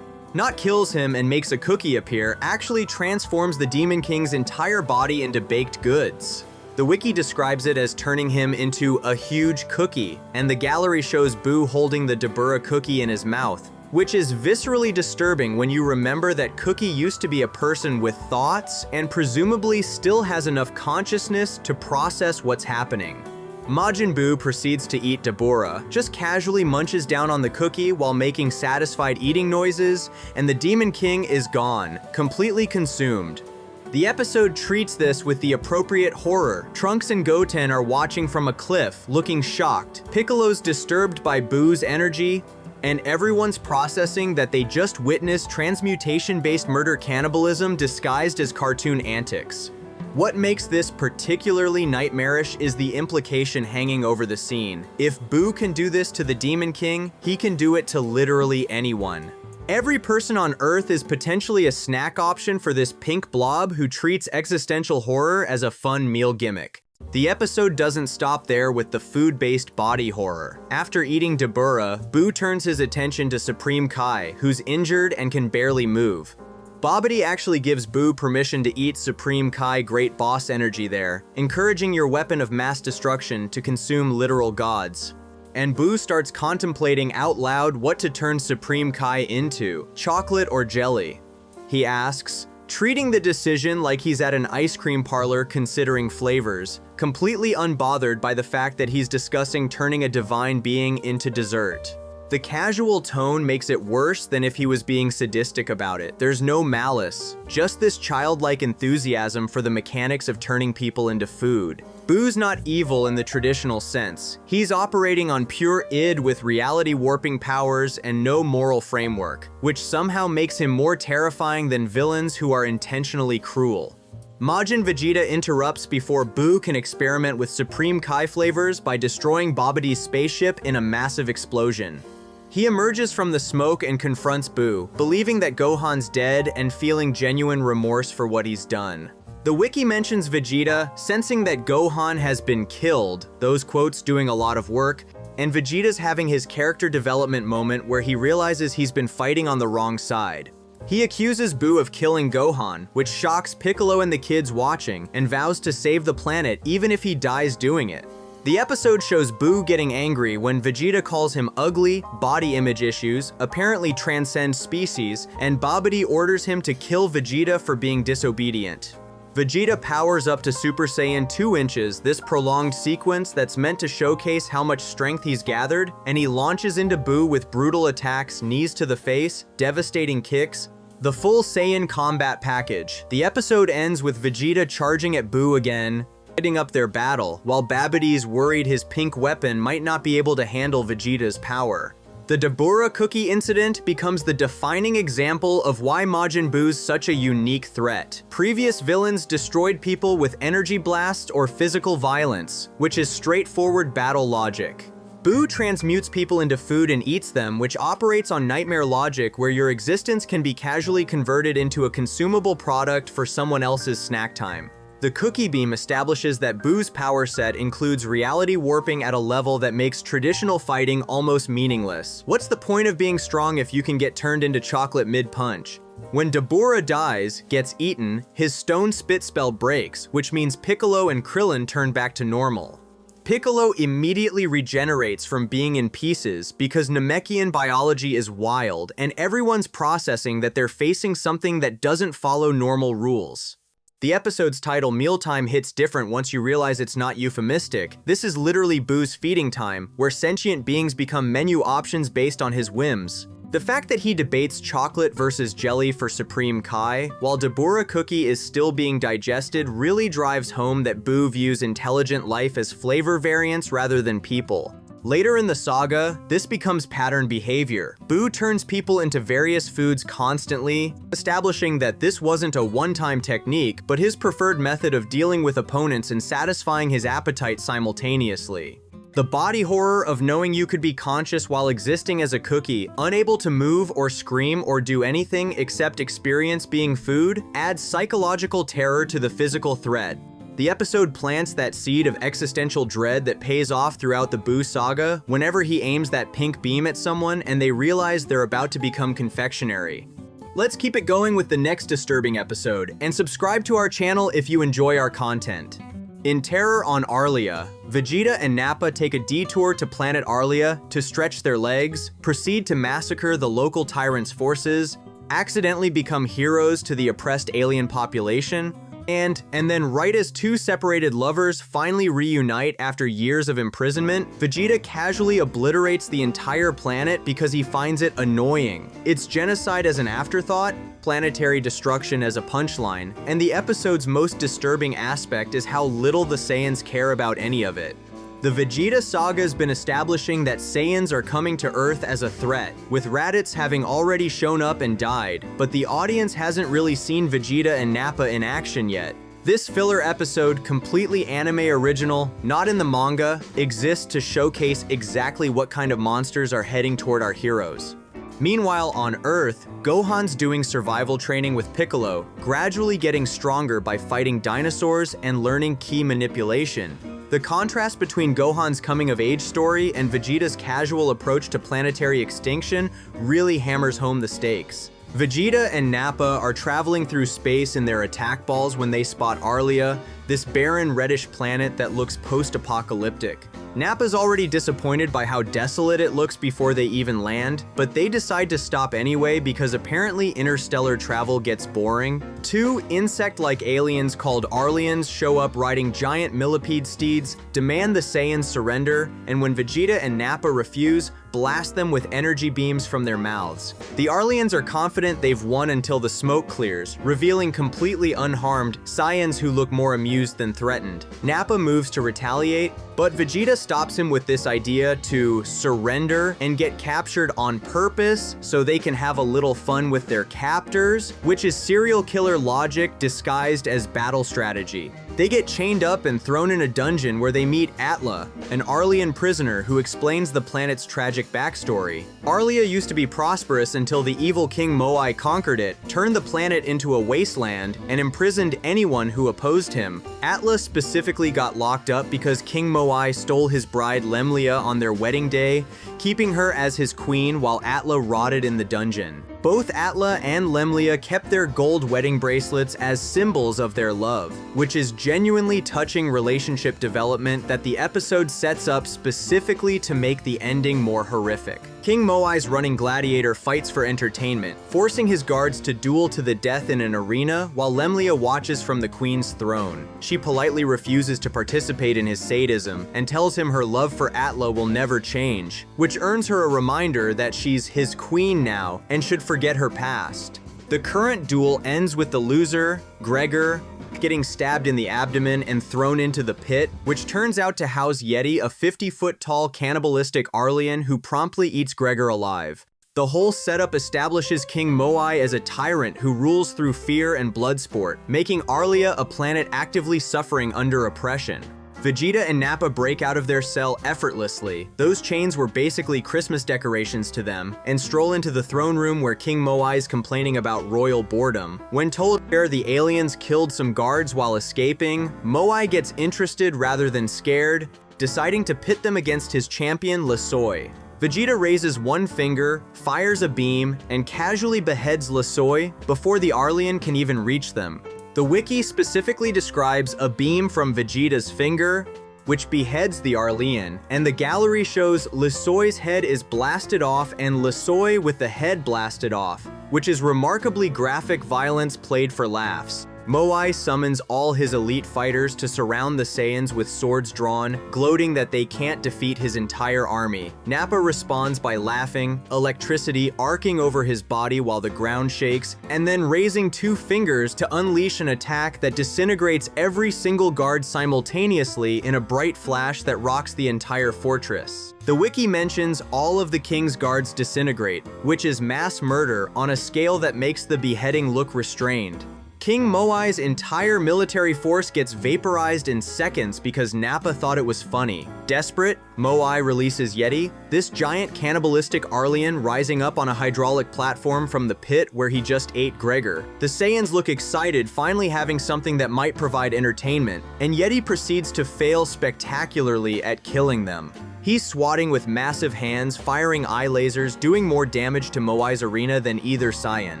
Not kills him and makes a cookie appear, actually transforms the Demon King's entire body into baked goods. The wiki describes it as turning him into a huge cookie, and the gallery shows Boo holding the Dabura cookie in his mouth, which is viscerally disturbing when you remember that Cookie used to be a person with thoughts and presumably still has enough consciousness to process what's happening. Majin Buu proceeds to eat Dabura, just casually munches down on the cookie while making satisfied eating noises, and the Demon King is gone, completely consumed. The episode treats this with the appropriate horror. Trunks and Goten are watching from a cliff, looking shocked. Piccolo's disturbed by Boo's energy, and everyone's processing that they just witnessed transmutation-based murder cannibalism disguised as cartoon antics. What makes this particularly nightmarish is the implication hanging over the scene. If Boo can do this to the Demon King, he can do it to literally anyone. Every person on Earth is potentially a snack option for this pink blob who treats existential horror as a fun meal gimmick. The episode doesn't stop there with the food-based body horror. After eating Dabura, Boo turns his attention to Supreme Kai, who's injured and can barely move. Babidi actually gives Boo permission to eat Supreme Kai Great Boss energy there, encouraging your weapon of mass destruction to consume literal gods. And Boo starts contemplating out loud what to turn Supreme Kai into, chocolate or jelly. He asks, treating the decision like he's at an ice cream parlor considering flavors, completely unbothered by the fact that he's discussing turning a divine being into dessert. The casual tone makes it worse than if he was being sadistic about it. There's no malice, just this childlike enthusiasm for the mechanics of turning people into food. Boo's not evil in the traditional sense. He's operating on pure id with reality warping powers and no moral framework, which somehow makes him more terrifying than villains who are intentionally cruel. Majin Vegeta interrupts before Boo can experiment with Supreme Kai flavors by destroying Babidi's spaceship in a massive explosion. He emerges from the smoke and confronts Boo, believing that Gohan's dead and feeling genuine remorse for what he's done. The wiki mentions Vegeta, sensing that Gohan has been killed, those quotes doing a lot of work, and Vegeta's having his character development moment where he realizes he's been fighting on the wrong side. He accuses Boo of killing Gohan, which shocks Piccolo and the kids watching, and vows to save the planet even if he dies doing it. The episode shows Boo getting angry when Vegeta calls him ugly, body image issues apparently transcend species, and Babidi orders him to kill Vegeta for being disobedient. Vegeta powers up to Super Saiyan 2 inches, this prolonged sequence that's meant to showcase how much strength he's gathered, and he launches into Boo with brutal attacks, knees to the face, devastating kicks, the full Saiyan combat package. The episode ends with Vegeta charging at Boo again, lighting up their battle, while Babidi's worried his pink weapon might not be able to handle Vegeta's power. The Dabura cookie incident becomes the defining example of why Majin Buu's such a unique threat. Previous villains destroyed people with energy blasts or physical violence, which is straightforward battle logic. Boo transmutes people into food and eats them, which operates on nightmare logic where your existence can be casually converted into a consumable product for someone else's snack time. The Cookie Beam establishes that Boo's power set includes reality warping at a level that makes traditional fighting almost meaningless. What's the point of being strong if you can get turned into chocolate mid-punch? When Dabura dies, gets eaten, his Stone Spit spell breaks, which means Piccolo and Krillin turn back to normal. Piccolo immediately regenerates from being in pieces because Namekian biology is wild, and everyone's processing that they're facing something that doesn't follow normal rules. The episode's title, Mealtime, hits different once you realize it's not euphemistic. This is literally Boo's feeding time, where sentient beings become menu options based on his whims. The fact that he debates chocolate versus jelly for Supreme Kai, while Dabura cookie is still being digested, really drives home that Boo views intelligent life as flavor variants rather than people. Later in the saga, this becomes pattern behavior. Boo turns people into various foods constantly, establishing that this wasn't a one-time technique, but his preferred method of dealing with opponents and satisfying his appetite simultaneously. The body horror of knowing you could be conscious while existing as a cookie, unable to move or scream or do anything except experience being food, adds psychological terror to the physical threat. The episode plants that seed of existential dread that pays off throughout the Boo saga whenever he aims that pink beam at someone and they realize they're about to become confectionery. Let's keep it going with the next disturbing episode, and subscribe to our channel if you enjoy our content. In Terror on Arlia, Vegeta and Nappa take a detour to planet Arlia to stretch their legs, proceed to massacre the local tyrant's forces, accidentally become heroes to the oppressed alien population, and then right as two separated lovers finally reunite after years of imprisonment, Vegeta casually obliterates the entire planet because he finds it annoying. It's genocide as an afterthought, planetary destruction as a punchline, and the episode's most disturbing aspect is how little the Saiyans care about any of it. The Vegeta saga's been establishing that Saiyans are coming to Earth as a threat, with Raditz having already shown up and died, but the audience hasn't really seen Vegeta and Nappa in action yet. This filler episode, completely anime original, not in the manga, exists to showcase exactly what kind of monsters are heading toward our heroes. Meanwhile, on Earth, Gohan's doing survival training with Piccolo, gradually getting stronger by fighting dinosaurs and learning ki manipulation. The contrast between Gohan's coming-of-age story and Vegeta's casual approach to planetary extinction really hammers home the stakes. Vegeta and Nappa are traveling through space in their attack balls when they spot Arlia, this barren reddish planet that looks post-apocalyptic. Nappa's already disappointed by how desolate it looks before they even land, but they decide to stop anyway because apparently interstellar travel gets boring. Two insect-like aliens called Arlians show up riding giant millipede steeds, demand the Saiyans surrender, and when Vegeta and Nappa refuse, blast them with energy beams from their mouths. The Arlians are confident they've won until the smoke clears, revealing completely unharmed Saiyans who look more amused than threatened. Nappa moves to retaliate, but Vegeta stops him with this idea to surrender and get captured on purpose so they can have a little fun with their captors, which is serial killer logic disguised as battle strategy. They get chained up and thrown in a dungeon where they meet Atla, an Arlian prisoner who explains the planet's tragic backstory. Arlia used to be prosperous until the evil King Moai conquered it, turned the planet into a wasteland, and imprisoned anyone who opposed him. Atla specifically got locked up because King Moai stole his bride Lemlia on their wedding day, keeping her as his queen while Atla rotted in the dungeon. Both Atla and Lemlia kept their gold wedding bracelets as symbols of their love, which is genuinely touching relationship development that the episode sets up specifically to make the ending more horrific. King Moai's running gladiator fights for entertainment, forcing his guards to duel to the death in an arena while Lemlia watches from the queen's throne. She politely refuses to participate in his sadism and tells him her love for Atla will never change, which earns her a reminder that she's his queen now and should forget her past. The current duel ends with the loser, Gregor, getting stabbed in the abdomen and thrown into the pit, which turns out to house Yeti, a 50-foot-tall cannibalistic Arlian who promptly eats Gregor alive. The whole setup establishes King Moai as a tyrant who rules through fear and bloodsport, making Arlia a planet actively suffering under oppression. Vegeta and Nappa break out of their cell effortlessly. Those chains were basically Christmas decorations to them, and stroll into the throne room where King Moai is complaining about royal boredom. When told where the aliens killed some guards while escaping, Moai gets interested rather than scared, deciding to pit them against his champion Lesoi. Vegeta raises one finger, fires a beam, and casually beheads Lesoi before the Arlian can even reach them. The wiki specifically describes a beam from Vegeta's finger, which beheads the Arlian, and the gallery shows Lesoi's head is blasted off and Lesoi with the head blasted off, which is remarkably graphic violence played for laughs. Moai summons all his elite fighters to surround the Saiyans with swords drawn, gloating that they can't defeat his entire army. Nappa responds by laughing, electricity arcing over his body while the ground shakes, and then raising two fingers to unleash an attack that disintegrates every single guard simultaneously in a bright flash that rocks the entire fortress. The wiki mentions all of the king's guards disintegrate, which is mass murder on a scale that makes the beheading look restrained. King Moai's entire military force gets vaporized in seconds because Nappa thought it was funny. Desperate, Moai releases Yeti, this giant cannibalistic Arlean rising up on a hydraulic platform from the pit where he just ate Gregor. The Saiyans look excited, finally having something that might provide entertainment, and Yeti proceeds to fail spectacularly at killing them. He's swatting with massive hands, firing eye lasers, doing more damage to Moai's arena than either Saiyan.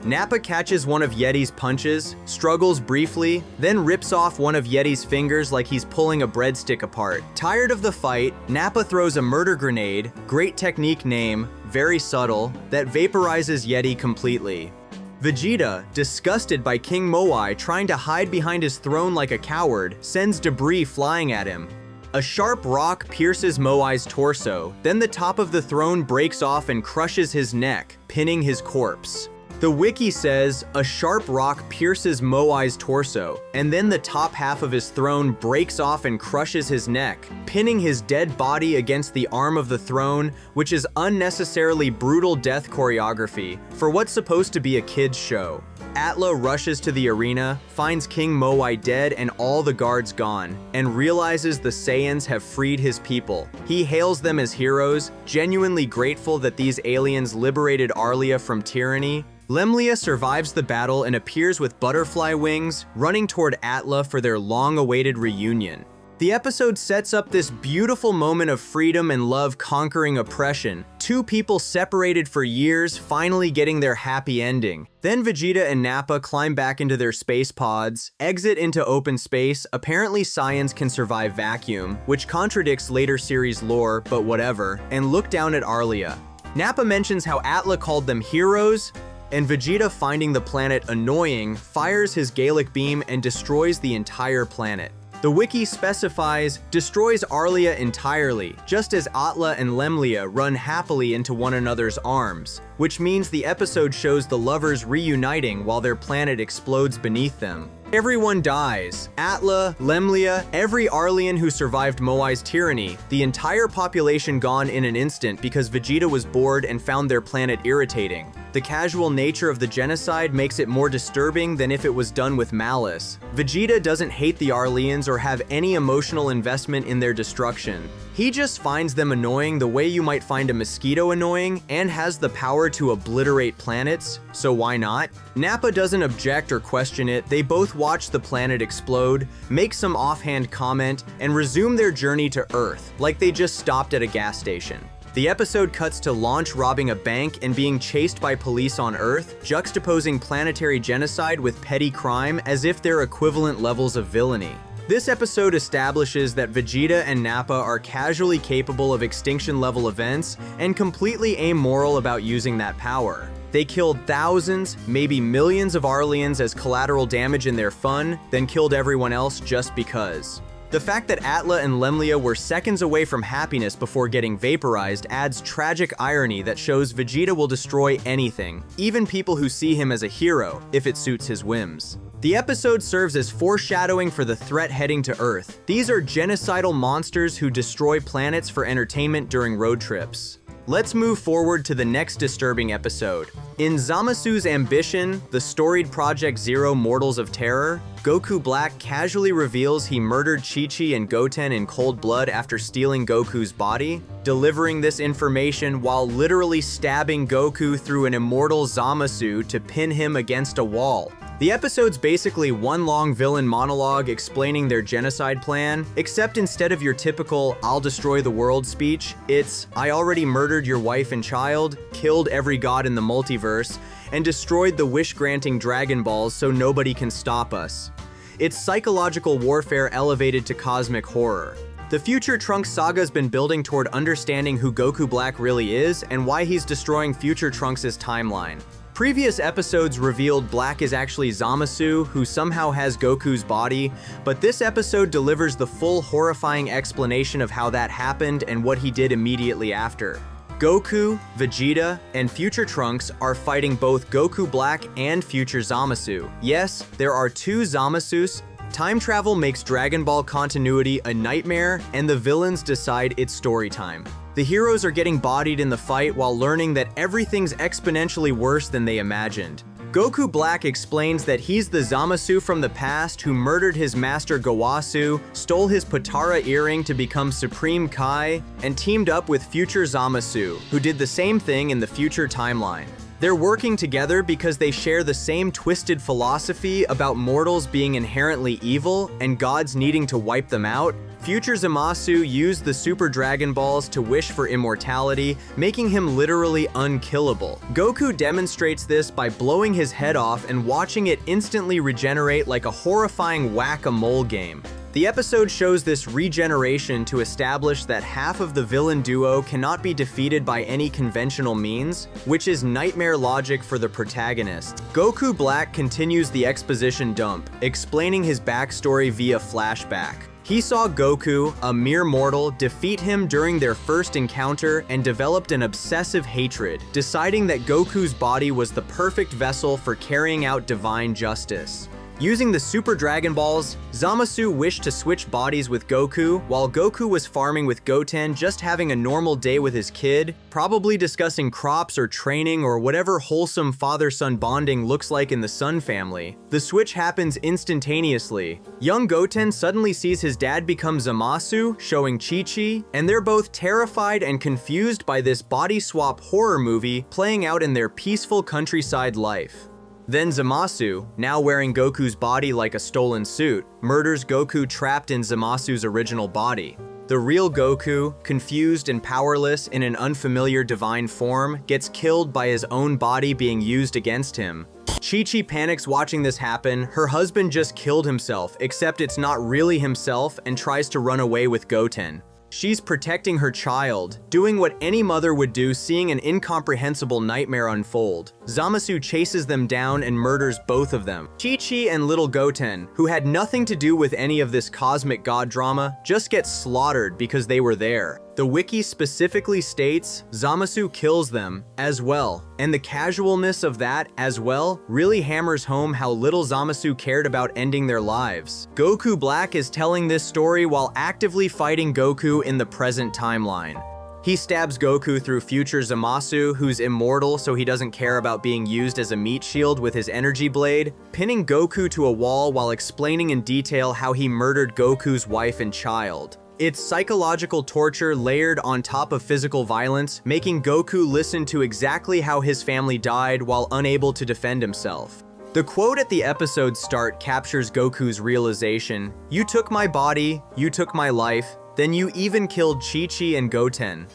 Nappa catches one of Yeti's punches, struggles briefly, then rips off one of Yeti's fingers like he's pulling a breadstick apart. Tired of the fight, Nappa throws a murder grenade, great technique name, very subtle, that vaporizes Yeti completely. Vegeta, disgusted by King Moai trying to hide behind his throne like a coward, sends debris flying at him. A sharp rock pierces Moai's torso, then the top of the throne breaks off and crushes his neck, pinning his corpse. The wiki says, a sharp rock pierces Moai's torso, and then the top half of his throne breaks off and crushes his neck, pinning his dead body against the arm of the throne, which is unnecessarily brutal death choreography for what's supposed to be a kid's show. Atla rushes to the arena, finds King Moai dead and all the guards gone, and realizes the Saiyans have freed his people. He hails them as heroes, genuinely grateful that these aliens liberated Arlia from tyranny. Lemlia survives the battle and appears with butterfly wings, running toward Atla for their long-awaited reunion. The episode sets up this beautiful moment of freedom and love conquering oppression, two people separated for years finally getting their happy ending. Then Vegeta and Nappa climb back into their space pods, exit into open space. Apparently Saiyans can survive vacuum, which contradicts later series lore, but whatever, and look down at Arlia. Nappa mentions how Atla called them heroes, and Vegeta, finding the planet annoying, fires his Gallic beam and destroys the entire planet. The wiki specifies, destroys Arlia entirely, just as Atla and Lemlia run happily into one another's arms, which means the episode shows the lovers reuniting while their planet explodes beneath them. Everyone dies. Atla, Lemlia, every Arlean who survived Moai's tyranny, the entire population gone in an instant because Vegeta was bored and found their planet irritating. The casual nature of the genocide makes it more disturbing than if it was done with malice. Vegeta doesn't hate the Arleans or have any emotional investment in their destruction. He just finds them annoying the way you might find a mosquito annoying, and has the power to obliterate planets, so why not? Nappa doesn't object or question it. They both watch the planet explode, make some offhand comment, and resume their journey to Earth, like they just stopped at a gas station. The episode cuts to Launch robbing a bank and being chased by police on Earth, juxtaposing planetary genocide with petty crime as if they're equivalent levels of villainy. This episode establishes that Vegeta and Nappa are casually capable of extinction-level events and completely amoral about using that power. They killed thousands, maybe millions of Arleans as collateral damage in their fun, then killed everyone else just because. The fact that Atla and Lemlia were seconds away from happiness before getting vaporized adds tragic irony that shows Vegeta will destroy anything, even people who see him as a hero, if it suits his whims. The episode serves as foreshadowing for the threat heading to Earth. These are genocidal monsters who destroy planets for entertainment during road trips. Let's move forward to the next disturbing episode. In Zamasu's ambition, the storied Project Zero Mortals of Terror, Goku Black casually reveals he murdered Chi-Chi and Goten in cold blood after stealing Goku's body, delivering this information while literally stabbing Goku through an immortal Zamasu to pin him against a wall. The episode's basically one long villain monologue explaining their genocide plan, except instead of your typical "I'll destroy the world" speech, it's "I already murdered your wife and child, killed every god in the multiverse, and destroyed the wish-granting Dragon Balls so nobody can stop us." It's psychological warfare elevated to cosmic horror. The future Trunks saga's been building toward understanding who Goku Black really is and why he's destroying future Trunks' timeline. Previous episodes revealed Black is actually Zamasu, who somehow has Goku's body, but this episode delivers the full horrifying explanation of how that happened and what he did immediately after. Goku, Vegeta, and future Trunks are fighting both Goku Black and future Zamasu. Yes, there are two Zamasus. Time travel makes Dragon Ball continuity a nightmare, and the villains decide it's story time. The heroes are getting bodied in the fight while learning that everything's exponentially worse than they imagined. Goku Black explains that he's the Zamasu from the past who murdered his master Gowasu, stole his Potara earring to become Supreme Kai, and teamed up with future Zamasu, who did the same thing in the future timeline. They're working together because they share the same twisted philosophy about mortals being inherently evil and gods needing to wipe them out. Future Zamasu used the Super Dragon Balls to wish for immortality, making him literally unkillable. Goku demonstrates this by blowing his head off and watching it instantly regenerate like a horrifying whack-a-mole game. The episode shows this regeneration to establish that half of the villain duo cannot be defeated by any conventional means, which is nightmare logic for the protagonist. Goku Black continues the exposition dump, explaining his backstory via flashback. He saw Goku, a mere mortal, defeat him during their first encounter and developed an obsessive hatred, deciding that Goku's body was the perfect vessel for carrying out divine justice. Using the Super Dragon Balls, Zamasu wished to switch bodies with Goku, while Goku was farming with Goten, just having a normal day with his kid, probably discussing crops or training or whatever wholesome father-son bonding looks like in the Sun family. The switch happens instantaneously. Young Goten suddenly sees his dad become Zamasu, showing Chi-Chi, and they're both terrified and confused by this body swap horror movie playing out in their peaceful countryside life. Then Zamasu, now wearing Goku's body like a stolen suit, murders Goku trapped in Zamasu's original body. The real Goku, confused and powerless in an unfamiliar divine form, gets killed by his own body being used against him. Chi-Chi panics watching this happen. Her husband just killed himself, except it's not really himself, and tries to run away with Goten. She's protecting her child, doing what any mother would do seeing an incomprehensible nightmare unfold. Zamasu chases them down and murders both of them. Chi-Chi and little Goten, who had nothing to do with any of this cosmic god drama, just get slaughtered because they were there. The wiki specifically states Zamasu kills them as well, and the casualness of that as well really hammers home how little Zamasu cared about ending their lives. Goku Black is telling this story while actively fighting Goku in the present timeline. He stabs Goku through future Zamasu, who's immortal so he doesn't care about being used as a meat shield with his energy blade, pinning Goku to a wall while explaining in detail how he murdered Goku's wife and child. It's psychological torture layered on top of physical violence, making Goku listen to exactly how his family died while unable to defend himself. The quote at the episode's start captures Goku's realization: "You took my body, you took my life, then you even killed Chi-Chi and Goten.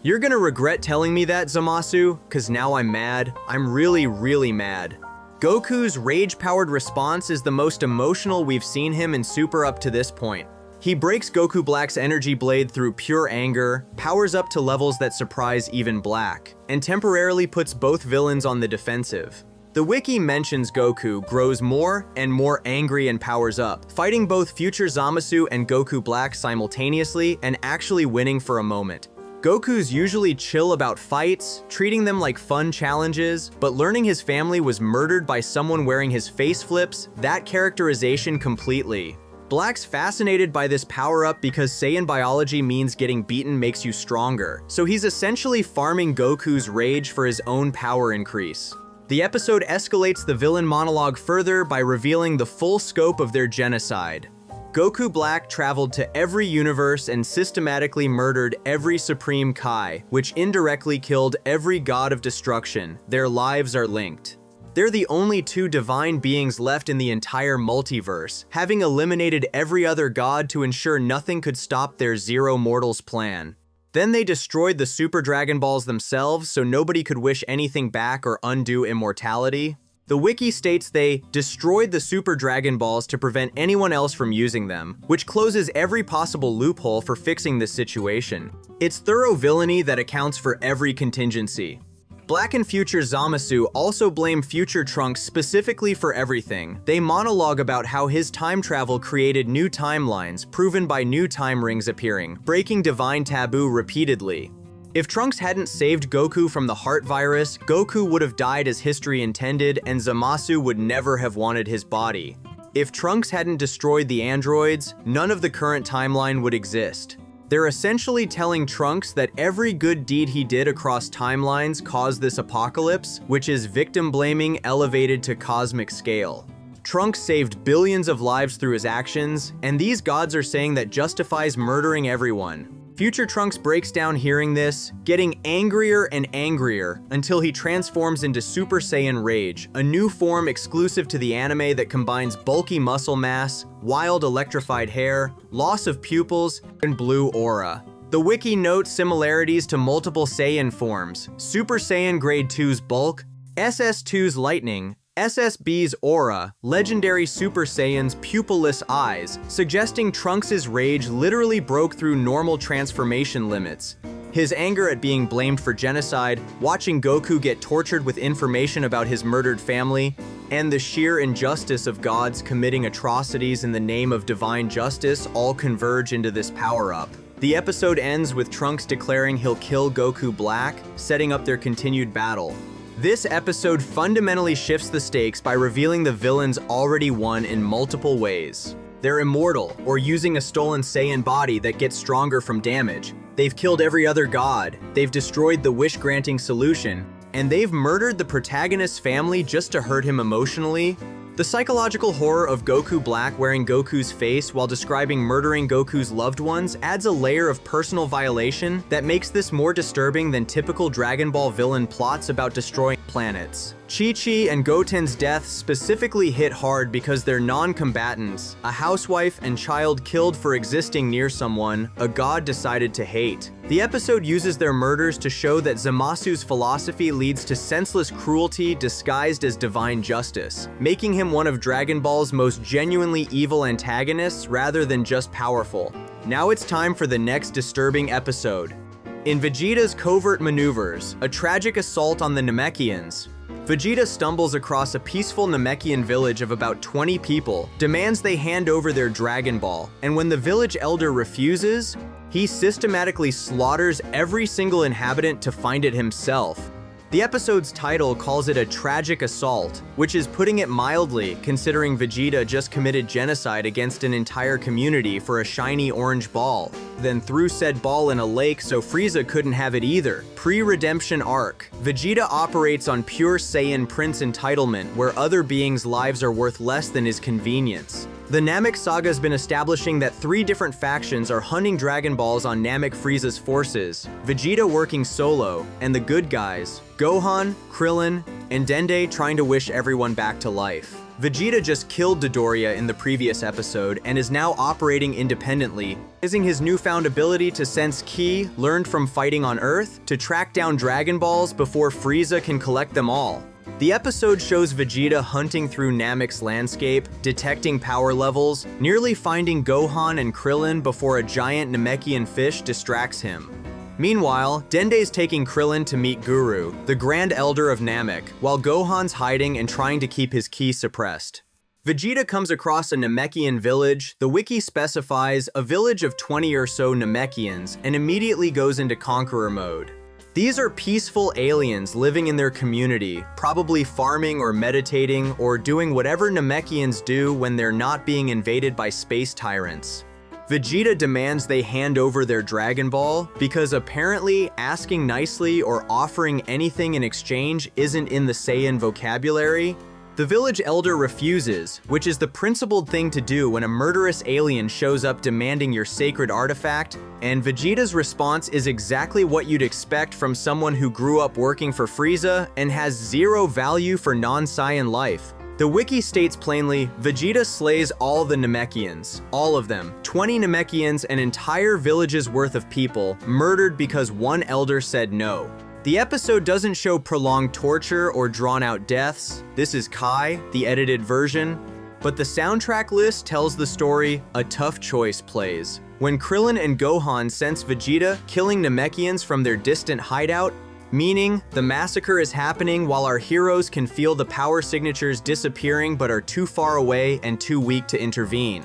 You're gonna regret telling me that, Zamasu, cause now I'm mad. I'm really mad." Goku's rage-powered response is the most emotional we've seen him in Super up to this point. He breaks Goku Black's energy blade through pure anger, powers up to levels that surprise even Black, and temporarily puts both villains on the defensive. The wiki mentions Goku grows more and more angry and powers up, fighting both future Zamasu and Goku Black simultaneously and actually winning for a moment. Goku's usually chill about fights, treating them like fun challenges, but learning his family was murdered by someone wearing his face flips that characterization completely. Black's fascinated by this power-up because Saiyan biology means getting beaten makes you stronger, so he's essentially farming Goku's rage for his own power increase. The episode escalates the villain monologue further by revealing the full scope of their genocide. Goku Black traveled to every universe and systematically murdered every Supreme Kai, which indirectly killed every god of destruction. Their lives are linked. They're the only two divine beings left in the entire multiverse, having eliminated every other god to ensure nothing could stop their Zero Mortals plan. Then they destroyed the Super Dragon Balls themselves so nobody could wish anything back or undo immortality. The wiki states they destroyed the Super Dragon Balls to prevent anyone else from using them, which closes every possible loophole for fixing this situation. It's thorough villainy that accounts for every contingency. Black and future Zamasu also blame future Trunks specifically for everything. They monologue about how his time travel created new timelines, proven by new time rings appearing, breaking divine taboo repeatedly. If Trunks hadn't saved Goku from the heart virus, Goku would have died as history intended, and Zamasu would never have wanted his body. If Trunks hadn't destroyed the androids, none of the current timeline would exist. They're essentially telling Trunks that every good deed he did across timelines caused this apocalypse, which is victim blaming elevated to cosmic scale. Trunks saved billions of lives through his actions, and these gods are saying that justifies murdering everyone. Future Trunks breaks down hearing this, getting angrier and angrier until he transforms into Super Saiyan Rage, a new form exclusive to the anime that combines bulky muscle mass, wild electrified hair, loss of pupils, and blue aura. The wiki notes similarities to multiple Saiyan forms: Super Saiyan Grade 2's bulk, SS2's lightning, SSB's aura, legendary Super Saiyan's pupilless eyes, suggesting Trunks' rage literally broke through normal transformation limits. His anger at being blamed for genocide, watching Goku get tortured with information about his murdered family, and the sheer injustice of gods committing atrocities in the name of divine justice all converge into this power-up. The episode ends with Trunks declaring he'll kill Goku Black, setting up their continued battle. This episode fundamentally shifts the stakes by revealing the villains already won in multiple ways. They're immortal, or using a stolen Saiyan body that gets stronger from damage. They've killed every other god, they've destroyed the wish-granting solution, and they've murdered the protagonist's family just to hurt him emotionally. The psychological horror of Goku Black wearing Goku's face while describing murdering Goku's loved ones adds a layer of personal violation that makes this more disturbing than typical Dragon Ball villain plots about destroying planets. Chi-Chi and Goten's deaths specifically hit hard because they're non-combatants, a housewife and child killed for existing near someone a god decided to hate. The episode uses their murders to show that Zamasu's philosophy leads to senseless cruelty disguised as divine justice, making him one of Dragon Ball's most genuinely evil antagonists rather than just powerful. Now it's time for the next disturbing episode. In Vegeta's covert maneuvers, a tragic assault on the Namekians, Vegeta stumbles across a peaceful Namekian village of about 20 people, demands they hand over their Dragon Ball, and when the village elder refuses, he systematically slaughters every single inhabitant to find it himself. The episode's title calls it a tragic assault, which is putting it mildly considering Vegeta just committed genocide against an entire community for a shiny orange ball, then threw said ball in a lake so Frieza couldn't have it either. Pre-redemption arc. Vegeta operates on pure Saiyan Prince entitlement where other beings' lives are worth less than his convenience. The Namek Saga's been establishing that 3 different factions are hunting Dragon Balls on Namek Frieza's forces, Vegeta working solo, and the good guys, Gohan, Krillin, and Dende trying to wish everyone back to life. Vegeta just killed Dodoria in the previous episode and is now operating independently, using his newfound ability to sense ki learned from fighting on Earth to track down Dragon Balls before Frieza can collect them all. The episode shows Vegeta hunting through Namek's landscape, detecting power levels, nearly finding Gohan and Krillin before a giant Namekian fish distracts him. Meanwhile, Dende's taking Krillin to meet Guru, the Grand Elder of Namek, while Gohan's hiding and trying to keep his ki suppressed. Vegeta comes across a Namekian village. The wiki specifies a village of 20 or so Namekians and immediately goes into conqueror mode. These are peaceful aliens living in their community, probably farming or meditating or doing whatever Namekians do when they're not being invaded by space tyrants. Vegeta demands they hand over their Dragon Ball because apparently asking nicely or offering anything in exchange isn't in the Saiyan vocabulary. The village elder refuses, which is the principled thing to do when a murderous alien shows up demanding your sacred artifact, and Vegeta's response is exactly what you'd expect from someone who grew up working for Frieza and has zero value for non-Saiyan life. The wiki states plainly, Vegeta slays all the Namekians, all of them, 20 Namekians, an entire village's worth of people, murdered because one elder said no. The episode doesn't show prolonged torture or drawn-out deaths. This is Kai, the edited version. But the soundtrack list tells the story A Tough Choice plays. When Krillin and Gohan sense Vegeta killing Namekians from their distant hideout, meaning the massacre is happening while our heroes can feel the power signatures disappearing but are too far away and too weak to intervene.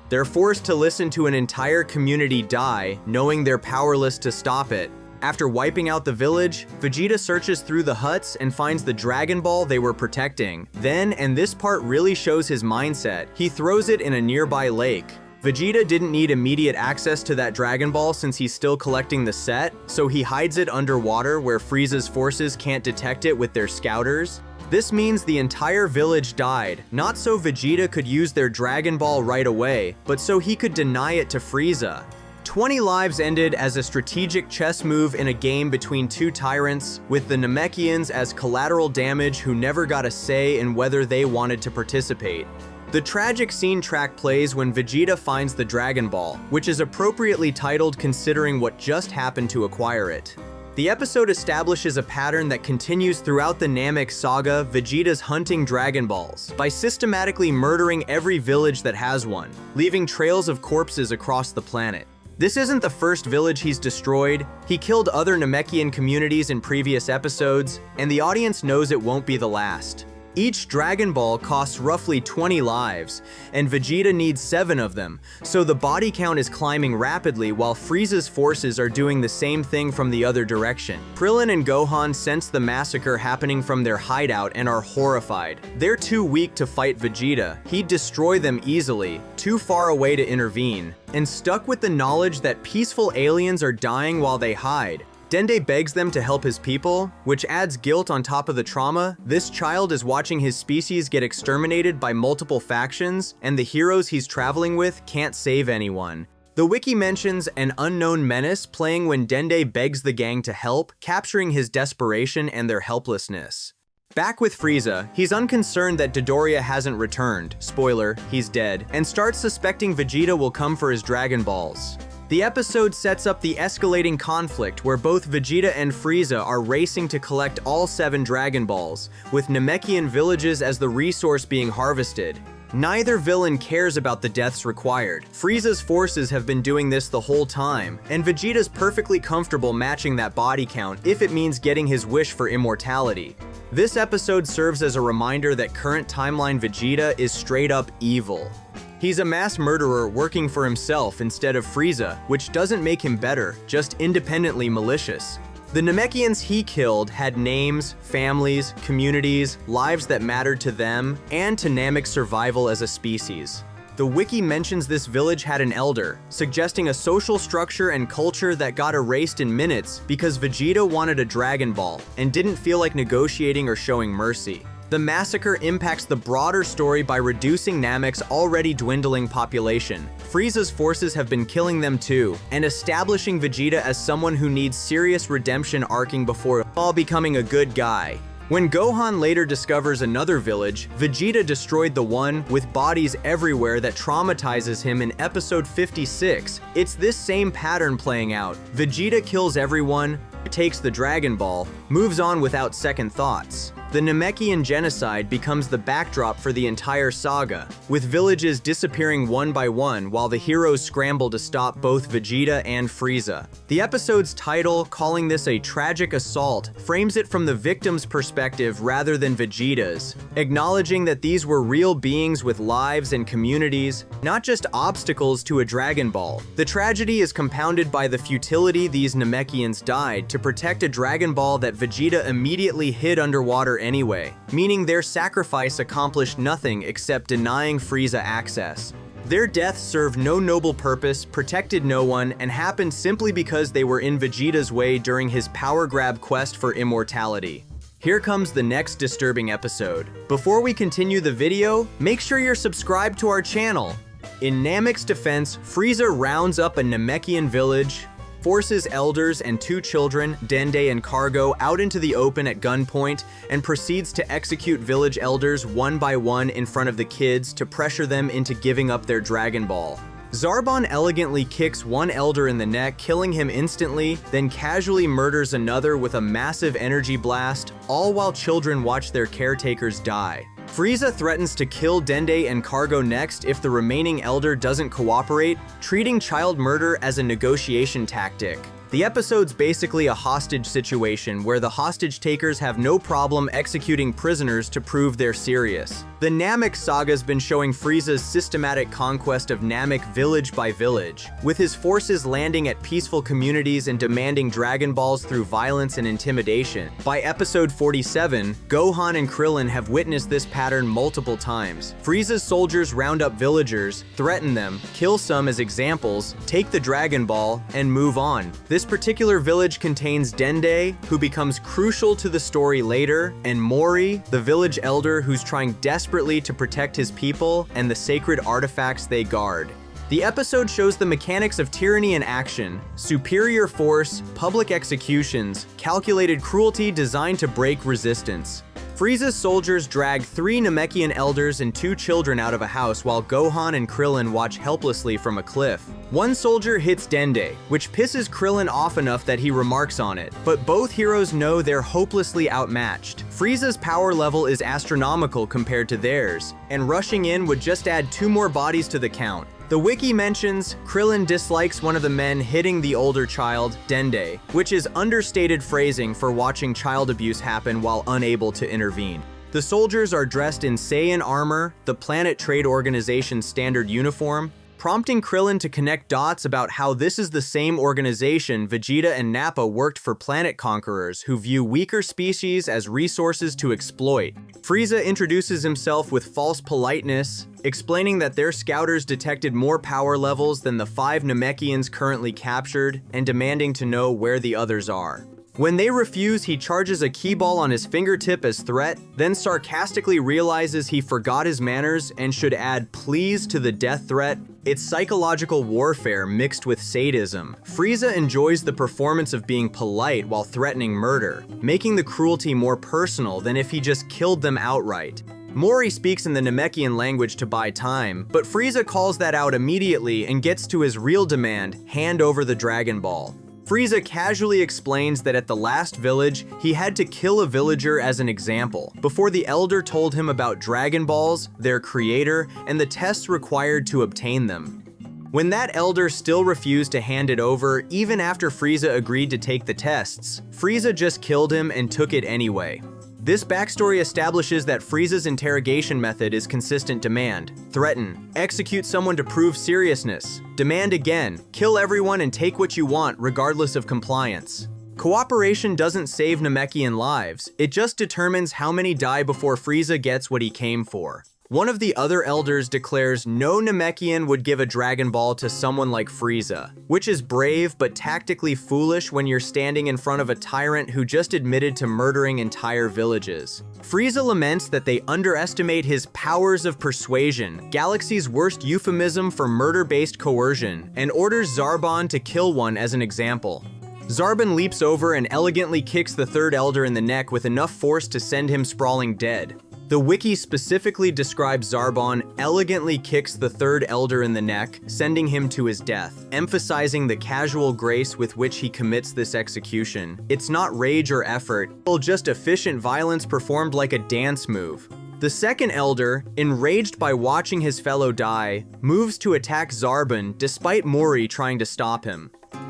They're forced to listen to an entire community die, knowing they're powerless to stop it. After wiping out the village, Vegeta searches through the huts and finds the Dragon Ball they were protecting. Then, and this part really shows his mindset, he throws it in a nearby lake. Vegeta didn't need immediate access to that Dragon Ball since he's still collecting the set, so he hides it underwater where Frieza's forces can't detect it with their scouters. This means the entire village died, not so Vegeta could use their Dragon Ball right away, but so he could deny it to Frieza. 20 lives ended as a strategic chess move in a game between two tyrants, with the Namekians as collateral damage who never got a say in whether they wanted to participate. The tragic scene track plays when Vegeta finds the Dragon Ball, which is appropriately titled considering what just happened to acquire it. The episode establishes a pattern that continues throughout the Namek saga, Vegeta's hunting Dragon Balls, by systematically murdering every village that has one, leaving trails of corpses across the planet. This isn't the first village he's destroyed. He killed other Namekian communities in previous episodes, and the audience knows it won't be the last. Each Dragon Ball costs roughly 20 lives, and Vegeta needs 7 of them, so the body count is climbing rapidly while Frieza's forces are doing the same thing from the other direction. Krillin and Gohan sense the massacre happening from their hideout and are horrified. They're too weak to fight Vegeta. He'd destroy them easily, too far away to intervene, and stuck with the knowledge that peaceful aliens are dying while they hide. Dende begs them to help his people, which adds guilt on top of the trauma. This child is watching his species get exterminated by multiple factions, and the heroes he's traveling with can't save anyone. The wiki mentions an unknown menace playing when Dende begs the gang to help, capturing his desperation and their helplessness. Back with Frieza, he's unconcerned that Dodoria hasn't returned, spoiler, he's dead, and starts suspecting Vegeta will come for his Dragon Balls. The episode sets up the escalating conflict where both Vegeta and Frieza are racing to collect all 7 Dragon Balls, with Namekian villages as the resource being harvested. Neither villain cares about the deaths required. Frieza's forces have been doing this the whole time, and Vegeta's perfectly comfortable matching that body count if it means getting his wish for immortality. This episode serves as a reminder that current timeline Vegeta is straight up evil. He's a mass murderer working for himself instead of Frieza, which doesn't make him better, just independently malicious. The Namekians he killed had names, families, communities, lives that mattered to them, and to Namek's survival as a species. The wiki mentions this village had an elder, suggesting a social structure and culture that got erased in minutes because Vegeta wanted a Dragon Ball and didn't feel like negotiating or showing mercy. The massacre impacts the broader story by reducing Namek's already dwindling population. Frieza's forces have been killing them too, and establishing Vegeta as someone who needs serious redemption arcing before all becoming a good guy. When Gohan later discovers another village, Vegeta destroyed the one with bodies everywhere that traumatizes him in episode 56. It's this same pattern playing out. Vegeta kills everyone, takes the Dragon Ball, moves on without second thoughts. The Namekian genocide becomes the backdrop for the entire saga, with villages disappearing one by one while the heroes scramble to stop both Vegeta and Frieza. The episode's title, calling this a tragic assault, frames it from the victim's perspective rather than Vegeta's, acknowledging that these were real beings with lives and communities, not just obstacles to a Dragon Ball. The tragedy is compounded by the futility these Namekians died to protect a Dragon Ball that Vegeta immediately hid underwater anyway, meaning their sacrifice accomplished nothing except denying Frieza access. Their deaths served no noble purpose, protected no one, and happened simply because they were in Vegeta's way during his power grab quest for immortality. Here comes the next disturbing episode. Before we continue the video, make sure you're subscribed to our channel. In Namek's defense, Frieza rounds up a Namekian village, forces elders and 2 children, Dende and Cargo, out into the open at gunpoint, and proceeds to execute village elders one by one in front of the kids to pressure them into giving up their Dragon Ball. Zarbon elegantly kicks one elder in the neck, killing him instantly, then casually murders another with a massive energy blast, all while children watch their caretakers die. Frieza threatens to kill Dende and Cargo next if the remaining elder doesn't cooperate, treating child murder as a negotiation tactic. The episode's basically a hostage situation where the hostage takers have no problem executing prisoners to prove they're serious. The Namek saga's been showing Frieza's systematic conquest of Namek village by village, with his forces landing at peaceful communities and demanding Dragon Balls through violence and intimidation. By episode 47, Gohan and Krillin have witnessed this pattern multiple times. Frieza's soldiers round up villagers, threaten them, kill some as examples, take the Dragon Ball, and move on. This particular village contains Dende, who becomes crucial to the story later, and Mori, the village elder who's trying desperately to protect his people and the sacred artifacts they guard. The episode shows the mechanics of tyranny in action: superior force, public executions, calculated cruelty designed to break resistance. Frieza's soldiers drag 3 Namekian elders and 2 children out of a house while Gohan and Krillin watch helplessly from a cliff. One soldier hits Dende, which pisses Krillin off enough that he remarks on it, but both heroes know they're hopelessly outmatched. Frieza's power level is astronomical compared to theirs, and rushing in would just add 2 more bodies to the count. The wiki mentions Krillin dislikes one of the men hitting the older child, Dende, which is understated phrasing for watching child abuse happen while unable to intervene. The soldiers are dressed in Saiyan armor, the Planet Trade Organization's standard uniform, prompting Krillin to connect dots about how this is the same organization Vegeta and Nappa worked for planet conquerors who view weaker species as resources to exploit. Frieza introduces himself with false politeness, explaining that their scouters detected more power levels than the 5 Namekians currently captured, and demanding to know where the others are. When they refuse, he charges a key ball on his fingertip as threat, then sarcastically realizes he forgot his manners and should add please to the death threat. It's psychological warfare mixed with sadism. Frieza enjoys the performance of being polite while threatening murder, making the cruelty more personal than if he just killed them outright. Mori speaks in the Namekian language to buy time, but Frieza calls that out immediately and gets to his real demand: hand over the Dragon Ball. Frieza casually explains that at the last village, he had to kill a villager as an example, before the Elder told him about Dragon Balls, their creator, and the tests required to obtain them. When that Elder still refused to hand it over, even after Frieza agreed to take the tests, Frieza just killed him and took it anyway. This backstory establishes that Frieza's interrogation method is consistent: demand, threaten, execute someone to prove seriousness, demand again, kill everyone and take what you want regardless of compliance. Cooperation doesn't save Namekian lives, it just determines how many die before Frieza gets what he came for. One of the other elders declares no Namekian would give a Dragon Ball to someone like Frieza, which is brave but tactically foolish when you're standing in front of a tyrant who just admitted to murdering entire villages. Frieza laments that they underestimate his powers of persuasion, Galaxy's worst euphemism for murder-based coercion, and orders Zarbon to kill one as an example. Zarbon leaps over and elegantly kicks the third elder in the neck with enough force to send him sprawling dead. The wiki specifically describes Zarbon elegantly kicks the third elder in the neck, sending him to his death, emphasizing the casual grace with which he commits this execution. It's not rage or effort, just efficient violence performed like a dance move. The second elder, enraged by watching his fellow die, moves to attack Zarbon despite Mori trying to stop him.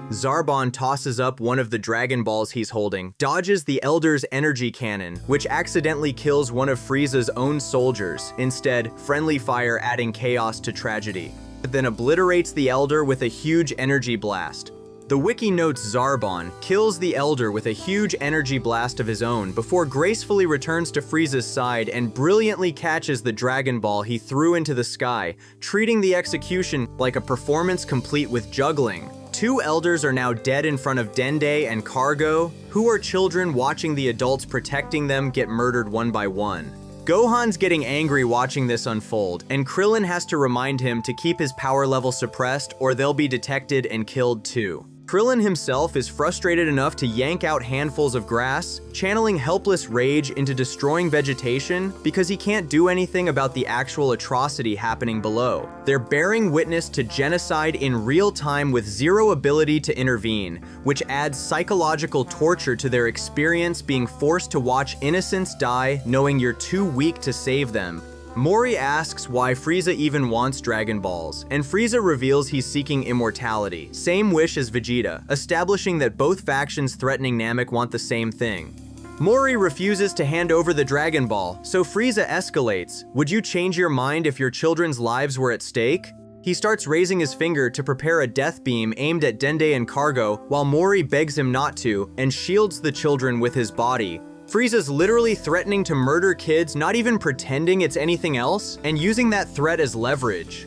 Zarbon tosses up one of the Dragon Balls he's holding, dodges the Elder's energy cannon, which accidentally kills one of Frieza's own soldiers, instead friendly fire adding chaos to tragedy, then obliterates the Elder with a huge energy blast. The wiki notes Zarbon kills the Elder with a huge energy blast of his own before gracefully returns to Frieza's side and brilliantly catches the Dragon Ball he threw into the sky, treating the execution like a performance complete with juggling. 2 elders are now dead in front of Dende and Cargo, who are children watching the adults protecting them get murdered one by one. Gohan's getting angry watching this unfold, and Krillin has to remind him to keep his power level suppressed or they'll be detected and killed too. Krillin himself is frustrated enough to yank out handfuls of grass, channeling helpless rage into destroying vegetation because he can't do anything about the actual atrocity happening below. They're bearing witness to genocide in real time with zero ability to intervene, which adds psychological torture to their experience being forced to watch innocents die knowing you're too weak to save them. Mori asks why Frieza even wants Dragon Balls, and Frieza reveals he's seeking immortality, same wish as Vegeta, establishing that both factions threatening Namek want the same thing. Mori refuses to hand over the Dragon Ball, so Frieza escalates. Would you change your mind if your children's lives were at stake? He starts raising his finger to prepare a death beam aimed at Dende and Cargo, while Mori begs him not to and shields the children with his body. Frieza's literally threatening to murder kids, not even pretending it's anything else, and using that threat as leverage.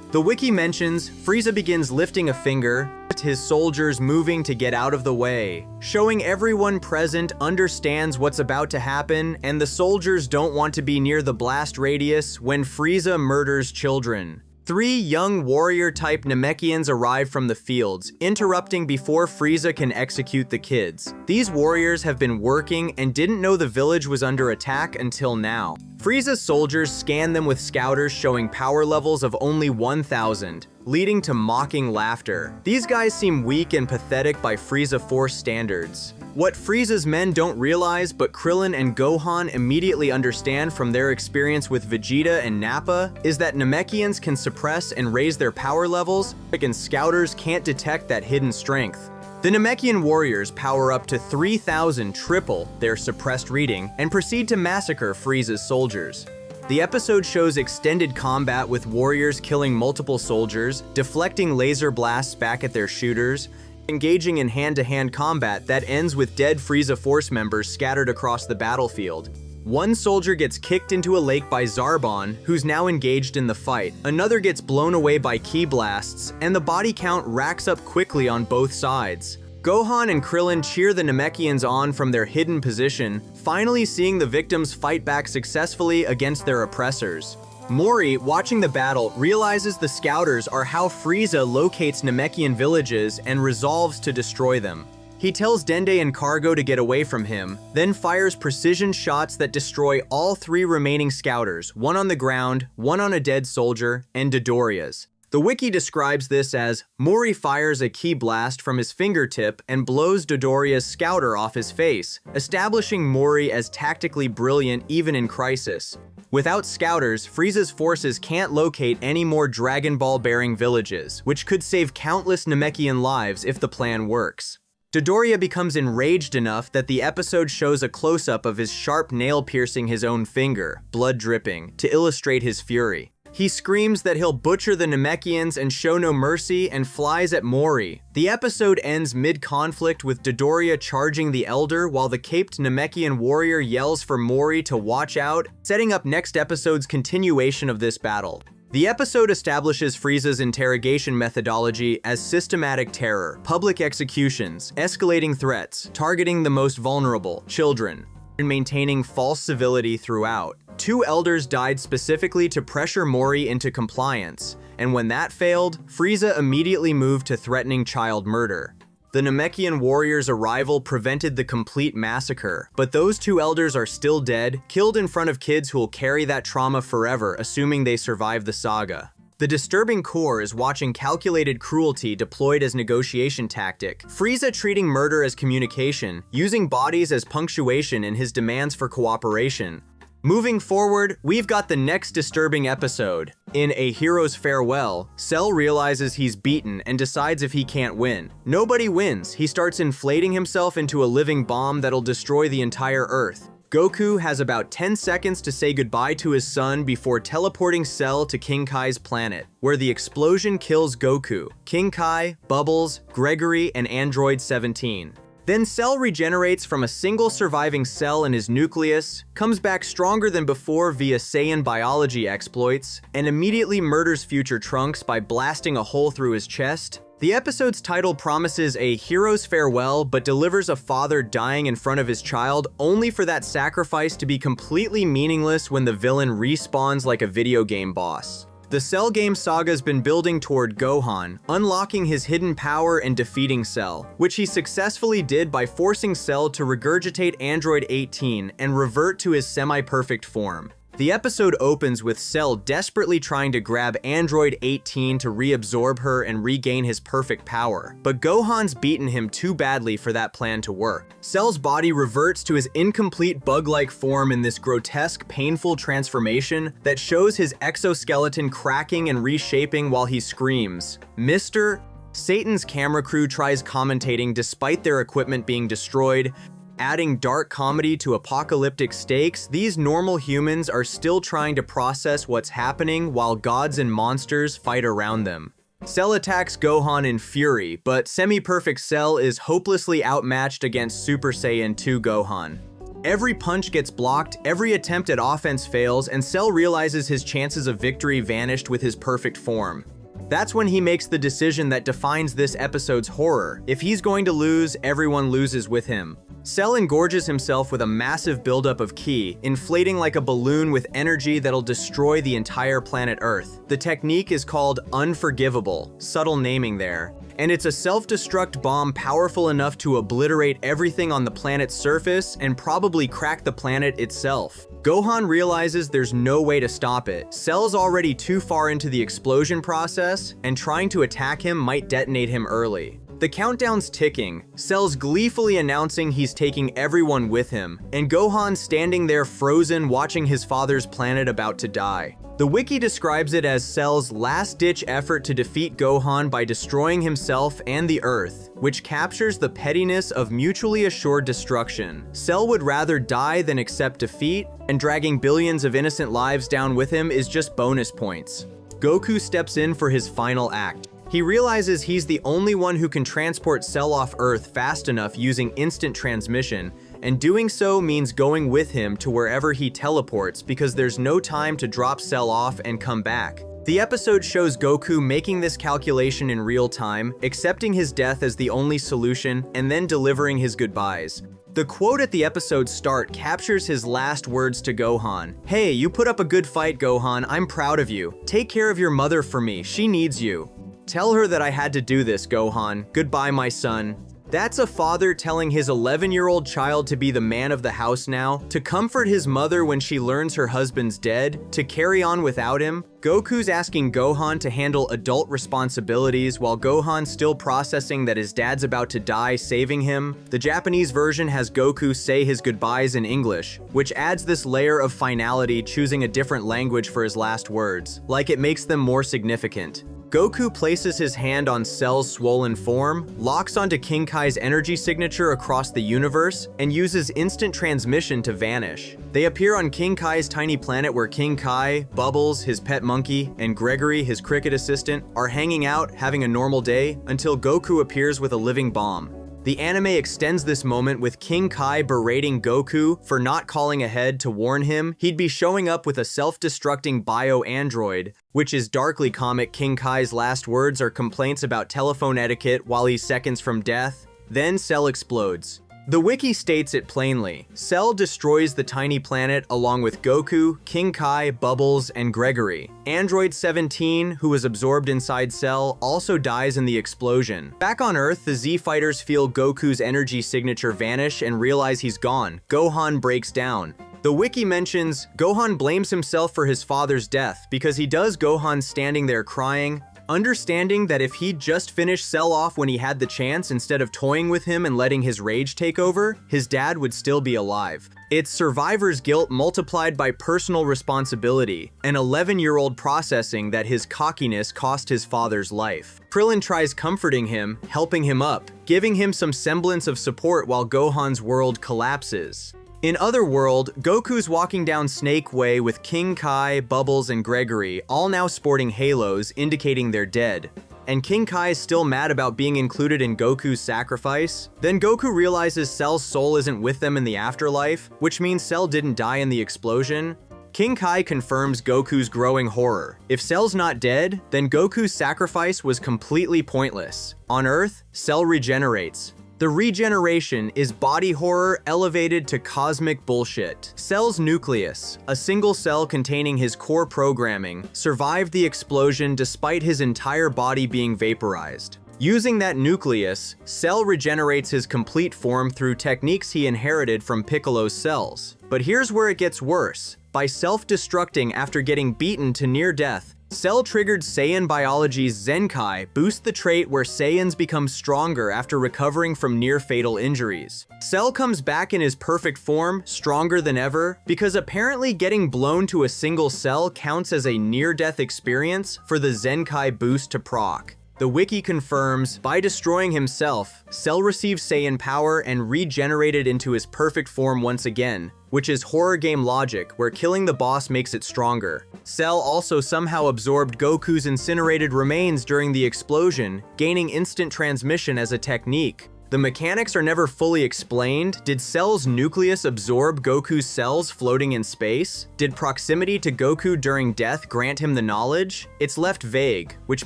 The wiki mentions Frieza begins lifting a finger, his soldiers moving to get out of the way, showing everyone present understands what's about to happen, and the soldiers don't want to be near the blast radius when Frieza murders children. 3 young warrior-type Namekians arrive from the fields, interrupting before Frieza can execute the kids. These warriors have been working and didn't know the village was under attack until now. Frieza's soldiers scan them with scouters showing power levels of only 1,000, leading to mocking laughter. These guys seem weak and pathetic by Frieza Force standards. What Frieza's men don't realize, but Krillin and Gohan immediately understand from their experience with Vegeta and Nappa, is that Namekians can suppress and raise their power levels, and scouters can't detect that hidden strength. The Namekian warriors power up to 3,000, triple their suppressed reading, and proceed to massacre Frieza's soldiers. The episode shows extended combat with warriors killing multiple soldiers, deflecting laser blasts back at their shooters, engaging in hand-to-hand combat that ends with dead Frieza Force members scattered across the battlefield. One soldier gets kicked into a lake by Zarbon, who's now engaged in the fight. Another gets blown away by ki blasts, and the body count racks up quickly on both sides. Gohan and Krillin cheer the Namekians on from their hidden position, finally seeing the victims fight back successfully against their oppressors. Mori, watching the battle, realizes the scouters are how Frieza locates Namekian villages and resolves to destroy them. He tells Dende and Cargo to get away from him, then fires precision shots that destroy all 3 remaining scouters, one on the ground, one on a dead soldier, and Dodoria's. The wiki describes this as, Mori fires a ki blast from his fingertip and blows Dodoria's scouter off his face, establishing Mori as tactically brilliant even in crisis. Without scouters, Frieza's forces can't locate any more Dragon Ball-bearing villages, which could save countless Namekian lives if the plan works. Dodoria becomes enraged enough that the episode shows a close-up of his sharp nail piercing his own finger, blood dripping, to illustrate his fury. He screams that he'll butcher the Namekians and show no mercy and flies at Mori. The episode ends mid-conflict with Dodoria charging the Elder while the caped Namekian warrior yells for Mori to watch out, setting up next episode's continuation of this battle. The episode establishes Frieza's interrogation methodology as systematic terror, public executions, escalating threats, targeting the most vulnerable, children, and maintaining false civility throughout. 2 elders died specifically to pressure Mori into compliance, and when that failed, Frieza immediately moved to threatening child murder. The Namekian warriors' arrival prevented the complete massacre, but those 2 elders are still dead, killed in front of kids who'll carry that trauma forever, assuming they survive the saga. The disturbing core is watching calculated cruelty deployed as negotiation tactic, Frieza treating murder as communication, using bodies as punctuation in his demands for cooperation. Moving forward, we've got the next disturbing episode. In A Hero's Farewell, Cell realizes he's beaten and decides if he can't win. Nobody wins. He starts inflating himself into a living bomb that'll destroy the entire Earth. Goku has about 10 seconds to say goodbye to his son before teleporting Cell to King Kai's planet, where the explosion kills Goku, King Kai, Bubbles, Gregory, and Android 17. Then Cell regenerates from a single surviving cell in his nucleus, comes back stronger than before via Saiyan biology exploits, and immediately murders future Trunks by blasting a hole through his chest. The episode's title promises a hero's farewell, but delivers a father dying in front of his child, only for that sacrifice to be completely meaningless when the villain respawns like a video game boss. The Cell game saga's been building toward Gohan, unlocking his hidden power and defeating Cell, which he successfully did by forcing Cell to regurgitate Android 18 and revert to his semi-perfect form. The episode opens with Cell desperately trying to grab Android 18 to reabsorb her and regain his perfect power, but Gohan's beaten him too badly for that plan to work. Cell's body reverts to his incomplete bug-like form in this grotesque, painful transformation that shows his exoskeleton cracking and reshaping while he screams, "Mr." Satan's camera crew tries commentating despite their equipment being destroyed. Adding dark comedy to apocalyptic stakes, these normal humans are still trying to process what's happening while gods and monsters fight around them. Cell attacks Gohan in fury, but semi-perfect Cell is hopelessly outmatched against Super Saiyan 2 Gohan. Every punch gets blocked, every attempt at offense fails, and Cell realizes his chances of victory vanished with his perfect form. That's when he makes the decision that defines this episode's horror. If he's going to lose, everyone loses with him. Cell engorges himself with a massive buildup of ki, inflating like a balloon with energy that'll destroy the entire planet Earth. The technique is called Unforgivable, subtle naming there, and it's a self-destruct bomb powerful enough to obliterate everything on the planet's surface and probably crack the planet itself. Gohan realizes there's no way to stop it. Cell's already too far into the explosion process, and trying to attack him might detonate him early. The countdown's ticking, Cell's gleefully announcing he's taking everyone with him, and Gohan standing there frozen watching his father's planet about to die. The wiki describes it as Cell's last-ditch effort to defeat Gohan by destroying himself and the Earth, which captures the pettiness of mutually assured destruction. Cell would rather die than accept defeat, and dragging billions of innocent lives down with him is just bonus points. Goku steps in for his final act. He realizes he's the only one who can transport Cell off Earth fast enough using instant transmission, and doing so means going with him to wherever he teleports because there's no time to drop Cell off and come back. The episode shows Goku making this calculation in real time, accepting his death as the only solution, and then delivering his goodbyes. The quote at the episode's start captures his last words to Gohan. "Hey, you put up a good fight, Gohan. I'm proud of you. Take care of your mother for me. She needs you. Tell her that I had to do this, Gohan. Goodbye, my son." That's a father telling his 11-year-old child to be the man of the house now, to comfort his mother when she learns her husband's dead, to carry on without him. Goku's asking Gohan to handle adult responsibilities while Gohan's still processing that his dad's about to die, saving him. The Japanese version has Goku say his goodbyes in English, which adds this layer of finality, choosing a different language for his last words, like it makes them more significant. Goku places his hand on Cell's swollen form, locks onto King Kai's energy signature across the universe, and uses instant transmission to vanish. They appear on King Kai's tiny planet where King Kai, Bubbles, his pet monkey, and Gregory, his cricket assistant, are hanging out, having a normal day, until Goku appears with a living bomb. The anime extends this moment with King Kai berating Goku for not calling ahead to warn him he'd be showing up with a self-destructing bio-android, which is darkly comic. King Kai's last words are complaints about telephone etiquette while he's seconds from death. Then Cell explodes. The wiki states it plainly. Cell destroys the tiny planet along with Goku, King Kai, Bubbles, and Gregory. Android 17, who was absorbed inside Cell, also dies in the explosion. Back on Earth, the Z fighters feel Goku's energy signature vanish and realize he's gone. Gohan breaks down. The wiki mentions Gohan blames himself for his father's death because he does Gohan standing there crying, understanding that if he'd just finished Cell off when he had the chance instead of toying with him and letting his rage take over, his dad would still be alive. It's survivor's guilt multiplied by personal responsibility, an 11-year-old processing that his cockiness cost his father's life. Krillin tries comforting him, helping him up, giving him some semblance of support while Gohan's world collapses. In Otherworld, Goku's walking down Snake Way with King Kai, Bubbles, and Gregory, all now sporting halos, indicating they're dead. And King Kai is still mad about being included in Goku's sacrifice. Then Goku realizes Cell's soul isn't with them in the afterlife, which means Cell didn't die in the explosion. King Kai confirms Goku's growing horror. If Cell's not dead, then Goku's sacrifice was completely pointless. On Earth, Cell regenerates. The regeneration is body horror elevated to cosmic bullshit. Cell's nucleus, a single cell containing his core programming, survived the explosion despite his entire body being vaporized. Using that nucleus, Cell regenerates his complete form through techniques he inherited from Piccolo's cells. But here's where it gets worse. by self-destructing after getting beaten to near death. Cell-triggered Saiyan biology's Zenkai boosts the trait where Saiyans become stronger after recovering from near-fatal injuries. Cell comes back in his perfect form, stronger than ever, because apparently getting blown to a single cell counts as a near-death experience for the Zenkai boost to proc. The wiki confirms, by destroying himself, Cell receives Saiyan power and regenerated into his perfect form once again, which is horror game logic where killing the boss makes it stronger. Cell also somehow absorbed Goku's incinerated remains during the explosion, gaining instant transmission as a technique. The mechanics are never fully explained. Did Cell's nucleus absorb Goku's cells floating in space? Did proximity to Goku during death grant him the knowledge? It's left vague, which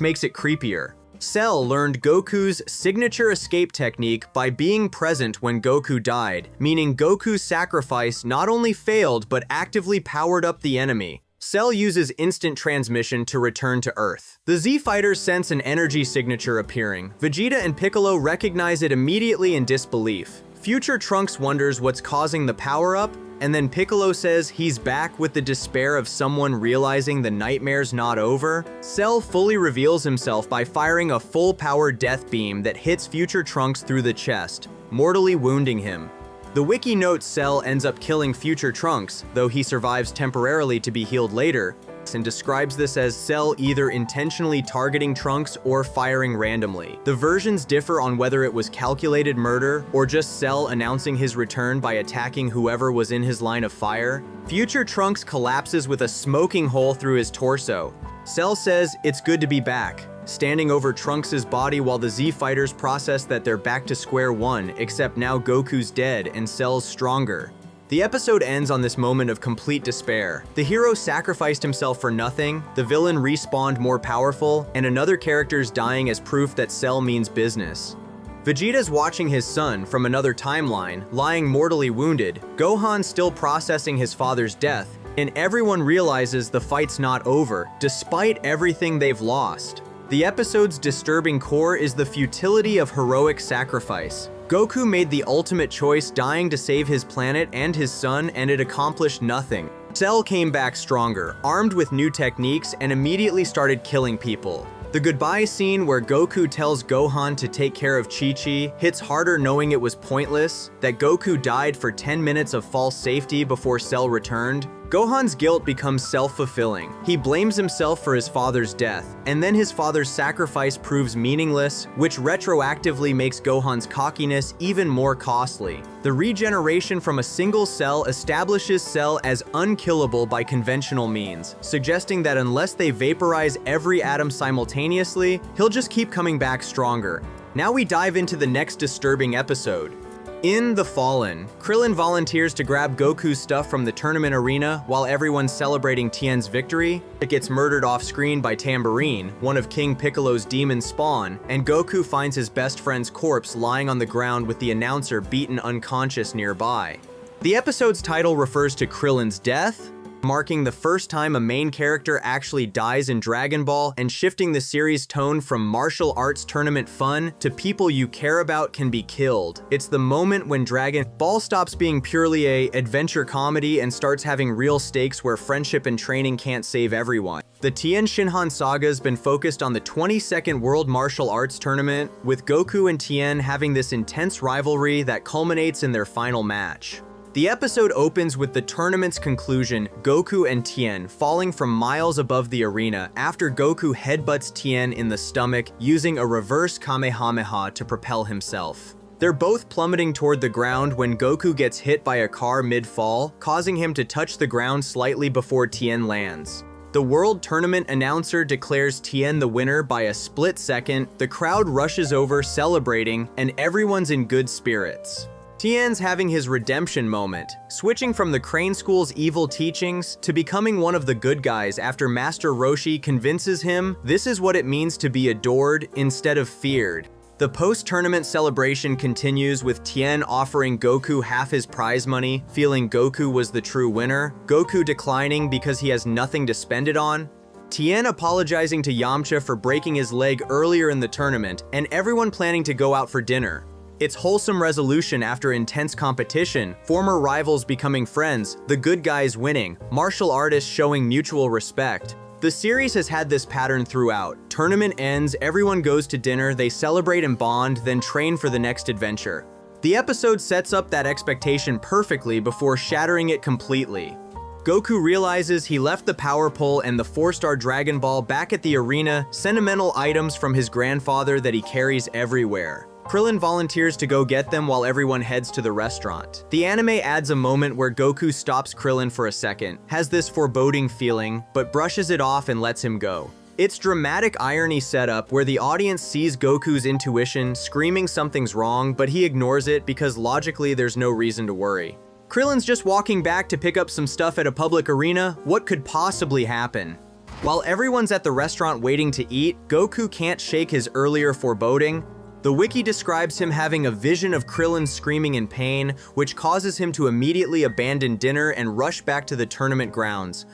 makes it creepier. Cell learned Goku's signature escape technique by being present when Goku died, meaning Goku's sacrifice not only failed but actively powered up the enemy. Cell uses instant transmission to return to Earth. The Z-Fighters sense an energy signature appearing. Vegeta and Piccolo recognize it immediately in disbelief. Future Trunks wonders what's causing the power-up, and then Piccolo says he's back with the despair of someone realizing the nightmare's not over. Cell fully reveals himself by firing a full-power death beam that hits Future Trunks through the chest, mortally wounding him. The wiki notes Cell ends up killing Future Trunks, though he survives temporarily to be healed later, and describes this as Cell either intentionally targeting Trunks or firing randomly. The versions differ on whether it was calculated murder or just Cell announcing his return by attacking whoever was in his line of fire. Future Trunks collapses with a smoking hole through his torso. Cell says it's good to be back, standing over Trunks' body while the Z-Fighters process that they're back to square one, except now Goku's dead and Cell's stronger. The episode ends on this moment of complete despair. The hero sacrificed himself for nothing, the villain respawned more powerful, and another character's dying as proof that Cell means business. Vegeta's watching his son from another timeline, lying mortally wounded, Gohan still processing his father's death, and everyone realizes the fight's not over, despite everything they've lost. The episode's disturbing core is the futility of heroic sacrifice. Goku made the ultimate choice, dying to save his planet and his son, and it accomplished nothing. Cell came back stronger, armed with new techniques, and immediately started killing people. The goodbye scene where Goku tells Gohan to take care of Chi-Chi hits harder knowing it was pointless, that Goku died for 10 minutes of false safety before Cell returned. Gohan's guilt becomes self-fulfilling. He blames himself for his father's death, and then his father's sacrifice proves meaningless, which retroactively makes Gohan's cockiness even more costly. The regeneration from a single cell establishes Cell as unkillable by conventional means, suggesting that unless they vaporize every atom simultaneously, he'll just keep coming back stronger. Now we dive into the next disturbing episode. In The Fallen, Krillin volunteers to grab Goku's stuff from the tournament arena while everyone's celebrating Tien's victory. It gets murdered off-screen by Tambourine, one of King Piccolo's demon spawn, and Goku finds his best friend's corpse lying on the ground with the announcer beaten unconscious nearby. The episode's title refers to Krillin's death, marking the first time a main character actually dies in Dragon Ball and shifting the series' tone from martial arts tournament fun to people you care about can be killed. It's the moment when Dragon Ball stops being purely a adventure comedy and starts having real stakes where friendship and training can't save everyone. The Tien Shinhan saga's been focused on the 22nd World Martial Arts Tournament, with Goku and Tien having this intense rivalry that culminates in their final match. The episode opens with the tournament's conclusion, Goku and Tien falling from miles above the arena after Goku headbutts Tien in the stomach using a reverse Kamehameha to propel himself. They're both plummeting toward the ground when Goku gets hit by a car mid-fall, causing him to touch the ground slightly before Tien lands. The World Tournament announcer declares Tien the winner by a split second, the crowd rushes over celebrating, and everyone's in good spirits. Tien's having his redemption moment, switching from the Crane School's evil teachings to becoming one of the good guys after Master Roshi convinces him this is what it means to be adored instead of feared. The post-tournament celebration continues with Tien offering Goku half his prize money, feeling Goku was the true winner, Goku declining because he has nothing to spend it on, Tien apologizing to Yamcha for breaking his leg earlier in the tournament, and everyone planning to go out for dinner. It's wholesome resolution after intense competition, former rivals becoming friends, the good guys winning, martial artists showing mutual respect. The series has had this pattern throughout. Tournament ends, everyone goes to dinner, they celebrate and bond, then train for the next adventure. The episode sets up that expectation perfectly before shattering it completely. Goku realizes he left the power pole and the 4-star Dragon Ball back at the arena, sentimental items from his grandfather that he carries everywhere. Krillin volunteers to go get them while everyone heads to the restaurant. The anime adds a moment where Goku stops Krillin for a second, has this foreboding feeling, but brushes it off and lets him go. It's dramatic irony setup where the audience sees Goku's intuition, screaming something's wrong, but he ignores it because logically there's no reason to worry. Krillin's just walking back to pick up some stuff at a public arena. What could possibly happen? While everyone's at the restaurant waiting to eat, Goku can't shake his earlier foreboding. The wiki describes him having a vision of Krillin screaming in pain, which causes him to immediately abandon dinner and rush back to the tournament grounds.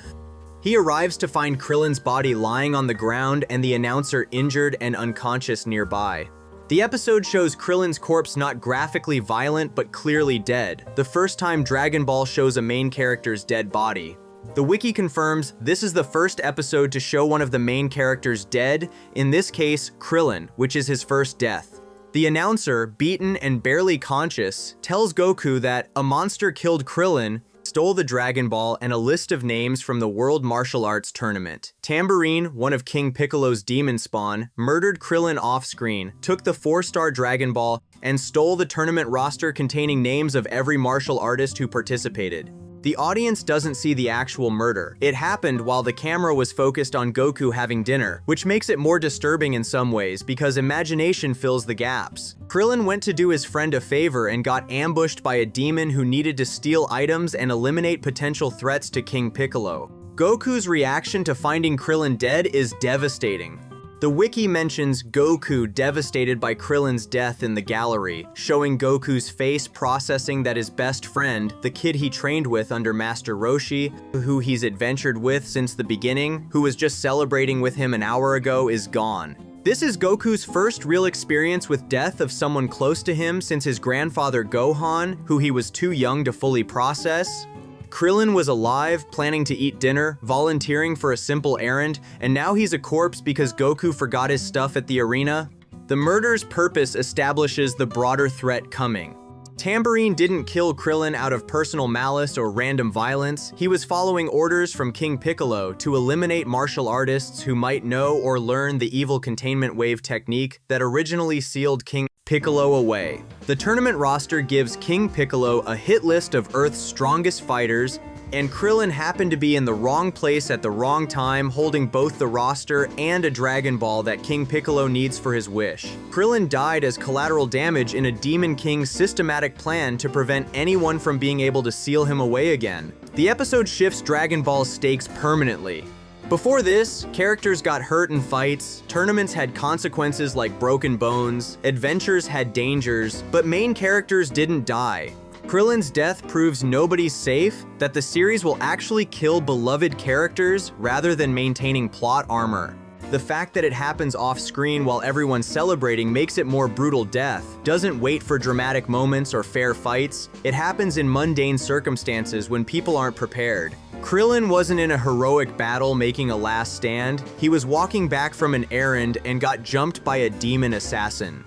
He arrives to find Krillin's body lying on the ground and the announcer injured and unconscious nearby. The episode shows Krillin's corpse not graphically violent but clearly dead, the first time Dragon Ball shows a main character's dead body. The wiki confirms this is the first episode to show one of the main characters dead, in this case Krillin, which is his first death. The announcer, beaten and barely conscious, tells Goku that a monster killed Krillin, stole the Dragon Ball, and a list of names from the World Martial Arts Tournament. Tambourine, one of King Piccolo's demon spawn, murdered Krillin off-screen, took the 4-star Dragon Ball, and stole the tournament roster containing names of every martial artist who participated. The audience doesn't see the actual murder. It happened while the camera was focused on Goku having dinner, which makes it more disturbing in some ways because imagination fills the gaps. Krillin went to do his friend a favor and got ambushed by a demon who needed to steal items and eliminate potential threats to King Piccolo. Goku's reaction to finding Krillin dead is devastating. The wiki mentions Goku devastated by Krillin's death in the gallery, showing Goku's face processing that his best friend, the kid he trained with under Master Roshi, who he's adventured with since the beginning, who was just celebrating with him an hour ago, is gone. This is Goku's first real experience with death of someone close to him since his grandfather Gohan, who he was too young to fully process. Krillin was alive, planning to eat dinner, volunteering for a simple errand, and now he's a corpse because Goku forgot his stuff at the arena. The murder's purpose establishes the broader threat coming. Tambourine didn't kill Krillin out of personal malice or random violence. He was following orders from King Piccolo to eliminate martial artists who might know or learn the evil containment wave technique that originally sealed King Piccolo away. The tournament roster gives King Piccolo a hit list of Earth's strongest fighters, and Krillin happened to be in the wrong place at the wrong time, holding both the roster and a Dragon Ball that King Piccolo needs for his wish. Krillin died as collateral damage in a Demon King's systematic plan to prevent anyone from being able to seal him away again. The episode shifts Dragon Ball's stakes permanently. Before this, characters got hurt in fights, tournaments had consequences like broken bones, adventures had dangers, but main characters didn't die. Krillin's death proves nobody's safe, that the series will actually kill beloved characters rather than maintaining plot armor. The fact that it happens off-screen while everyone's celebrating makes it more brutal death, doesn't wait for dramatic moments or fair fights. It happens in mundane circumstances when people aren't prepared. Krillin wasn't in a heroic battle making a last stand. He was walking back from an errand and got jumped by a demon assassin.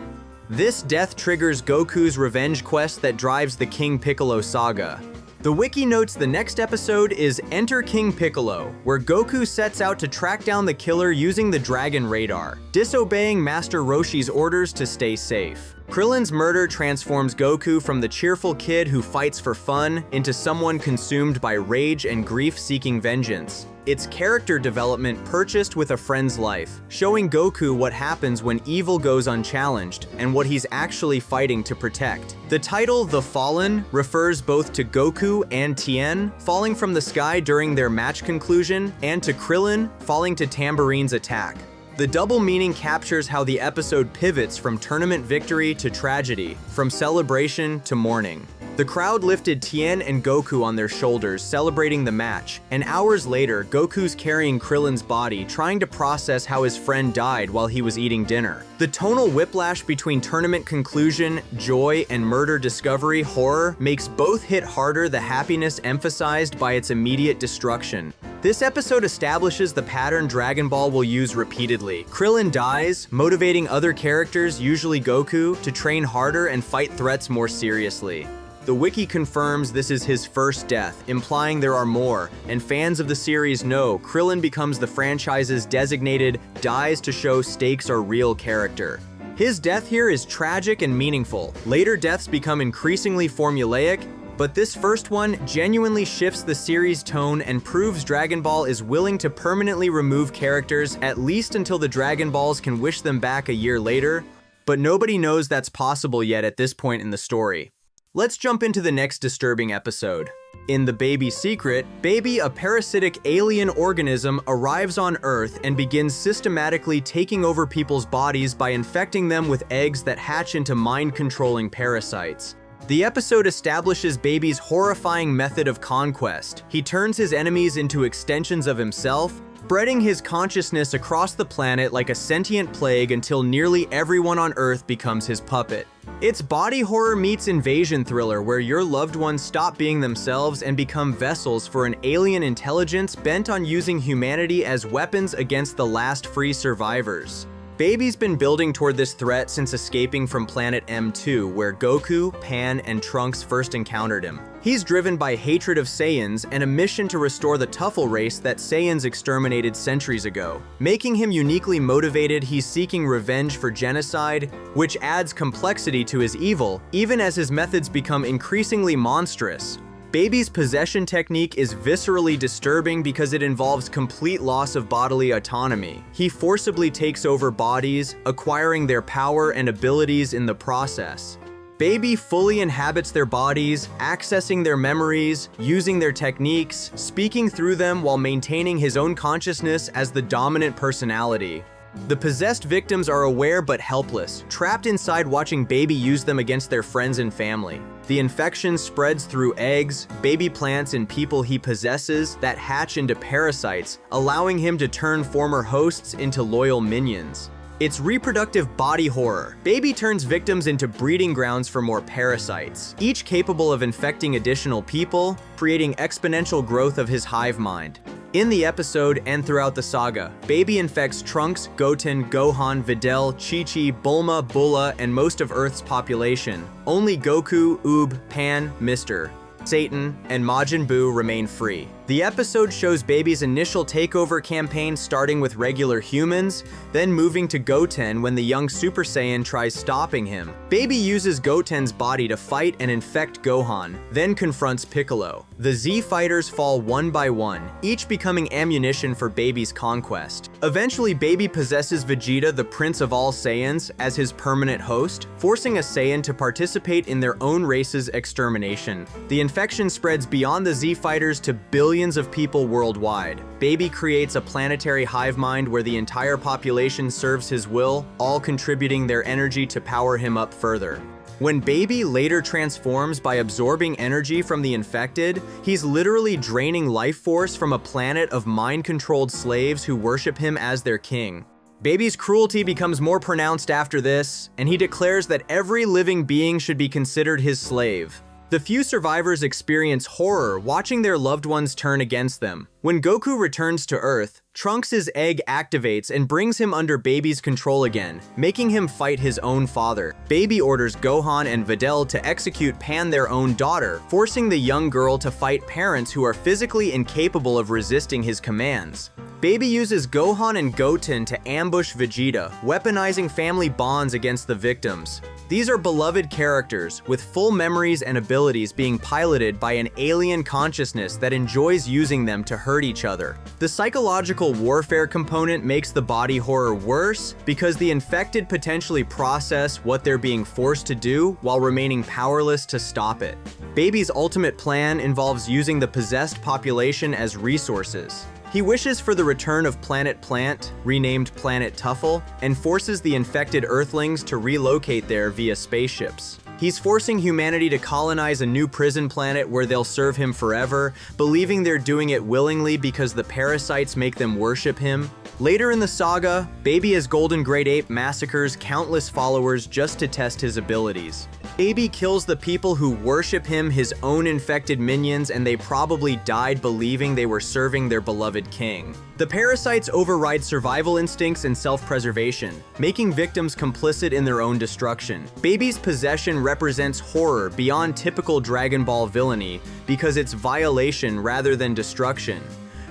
This death triggers Goku's revenge quest that drives the King Piccolo saga. The wiki notes the next episode is Enter King Piccolo, where Goku sets out to track down the killer using the Dragon Radar, disobeying Master Roshi's orders to stay safe. Krillin's murder transforms Goku from the cheerful kid who fights for fun into someone consumed by rage and grief seeking vengeance. It's character development purchased with a friend's life, showing Goku what happens when evil goes unchallenged and what he's actually fighting to protect. The title The Fallen refers both to Goku and Tien falling from the sky during their match conclusion and to Krillin falling to Tambourine's attack. The double meaning captures how the episode pivots from tournament victory to tragedy, from celebration to mourning. The crowd lifted Tien and Goku on their shoulders, celebrating the match, and hours later, Goku's carrying Krillin's body, trying to process how his friend died while he was eating dinner. The tonal whiplash between tournament conclusion, joy, and murder discovery horror makes both hit harder, the happiness emphasized by its immediate destruction. This episode establishes the pattern Dragon Ball will use repeatedly. Krillin dies, motivating other characters, usually Goku, to train harder and fight threats more seriously. The wiki confirms this is his first death, implying there are more, and fans of the series know Krillin becomes the franchise's designated dies to show stakes are real character. His death here is tragic and meaningful. Later deaths become increasingly formulaic, but this first one genuinely shifts the series' tone and proves Dragon Ball is willing to permanently remove characters at least until the Dragon Balls can wish them back a year later, but nobody knows that's possible yet at this point in the story. Let's jump into the next disturbing episode. In The Baby Secret, Baby, a parasitic alien organism, arrives on Earth and begins systematically taking over people's bodies by infecting them with eggs that hatch into mind-controlling parasites. The episode establishes Baby's horrifying method of conquest. He turns his enemies into extensions of himself, spreading his consciousness across the planet like a sentient plague until nearly everyone on Earth becomes his puppet. It's body horror meets invasion thriller, where your loved ones stop being themselves and become vessels for an alien intelligence bent on using humanity as weapons against the last free survivors. Baby's been building toward this threat since escaping from planet M2, where Goku, Pan, and Trunks first encountered him. He's driven by hatred of Saiyans and a mission to restore the Tuffle race that Saiyans exterminated centuries ago. Making him uniquely motivated, he's seeking revenge for genocide, which adds complexity to his evil, even as his methods become increasingly monstrous. Baby's possession technique is viscerally disturbing because it involves complete loss of bodily autonomy. He forcibly takes over bodies, acquiring their power and abilities in the process. Baby fully inhabits their bodies, accessing their memories, using their techniques, speaking through them while maintaining his own consciousness as the dominant personality. The possessed victims are aware but helpless, trapped inside watching Baby use them against their friends and family. The infection spreads through eggs, baby plants, and people he possesses that hatch into parasites, allowing him to turn former hosts into loyal minions. It's reproductive body horror. Baby turns victims into breeding grounds for more parasites, each capable of infecting additional people, creating exponential growth of his hive mind. In the episode and throughout the saga, Baby infects Trunks, Goten, Gohan, Videl, Chi-Chi, Bulma, Bulla, and most of Earth's population. Only Goku, Oob, Pan, Mr. Satan, and Majin Buu remain free. The episode shows Baby's initial takeover campaign starting with regular humans, then moving to Goten when the young Super Saiyan tries stopping him. Baby uses Goten's body to fight and infect Gohan, then confronts Piccolo. The Z fighters fall one by one, each becoming ammunition for Baby's conquest. Eventually, Baby possesses Vegeta, the Prince of all Saiyans, as his permanent host, forcing a Saiyan to participate in their own race's extermination. The infection spreads beyond the Z fighters to billions of people worldwide. Baby creates a planetary hive mind where the entire population serves his will, all contributing their energy to power him up further. When Baby later transforms by absorbing energy from the infected, he's literally draining life force from a planet of mind-controlled slaves who worship him as their king. Baby's cruelty becomes more pronounced after this, and he declares that every living being should be considered his slave. The few survivors experience horror watching their loved ones turn against them. When Goku returns to Earth, Trunks' egg activates and brings him under Baby's control again, making him fight his own father. Baby orders Gohan and Videl to execute Pan, their own daughter, forcing the young girl to fight parents who are physically incapable of resisting his commands. Baby uses Gohan and Goten to ambush Vegeta, weaponizing family bonds against the victims. These are beloved characters, with full memories and abilities being piloted by an alien consciousness that enjoys using them to hurt each other. The psychological warfare component makes the body horror worse because the infected potentially process what they're being forced to do while remaining powerless to stop it. Baby's ultimate plan involves using the possessed population as resources. He wishes for the return of Planet Plant, renamed Planet Tuffle, and forces the infected Earthlings to relocate there via spaceships. He's forcing humanity to colonize a new prison planet where they'll serve him forever, believing they're doing it willingly because the parasites make them worship him. Later in the saga, Baby as Golden Great Ape massacres countless followers just to test his abilities. Baby kills the people who worship him, his own infected minions, and they probably died believing they were serving their beloved king. The parasites override survival instincts and self-preservation, making victims complicit in their own destruction. Baby's possession represents horror beyond typical Dragon Ball villainy because it's violation rather than destruction.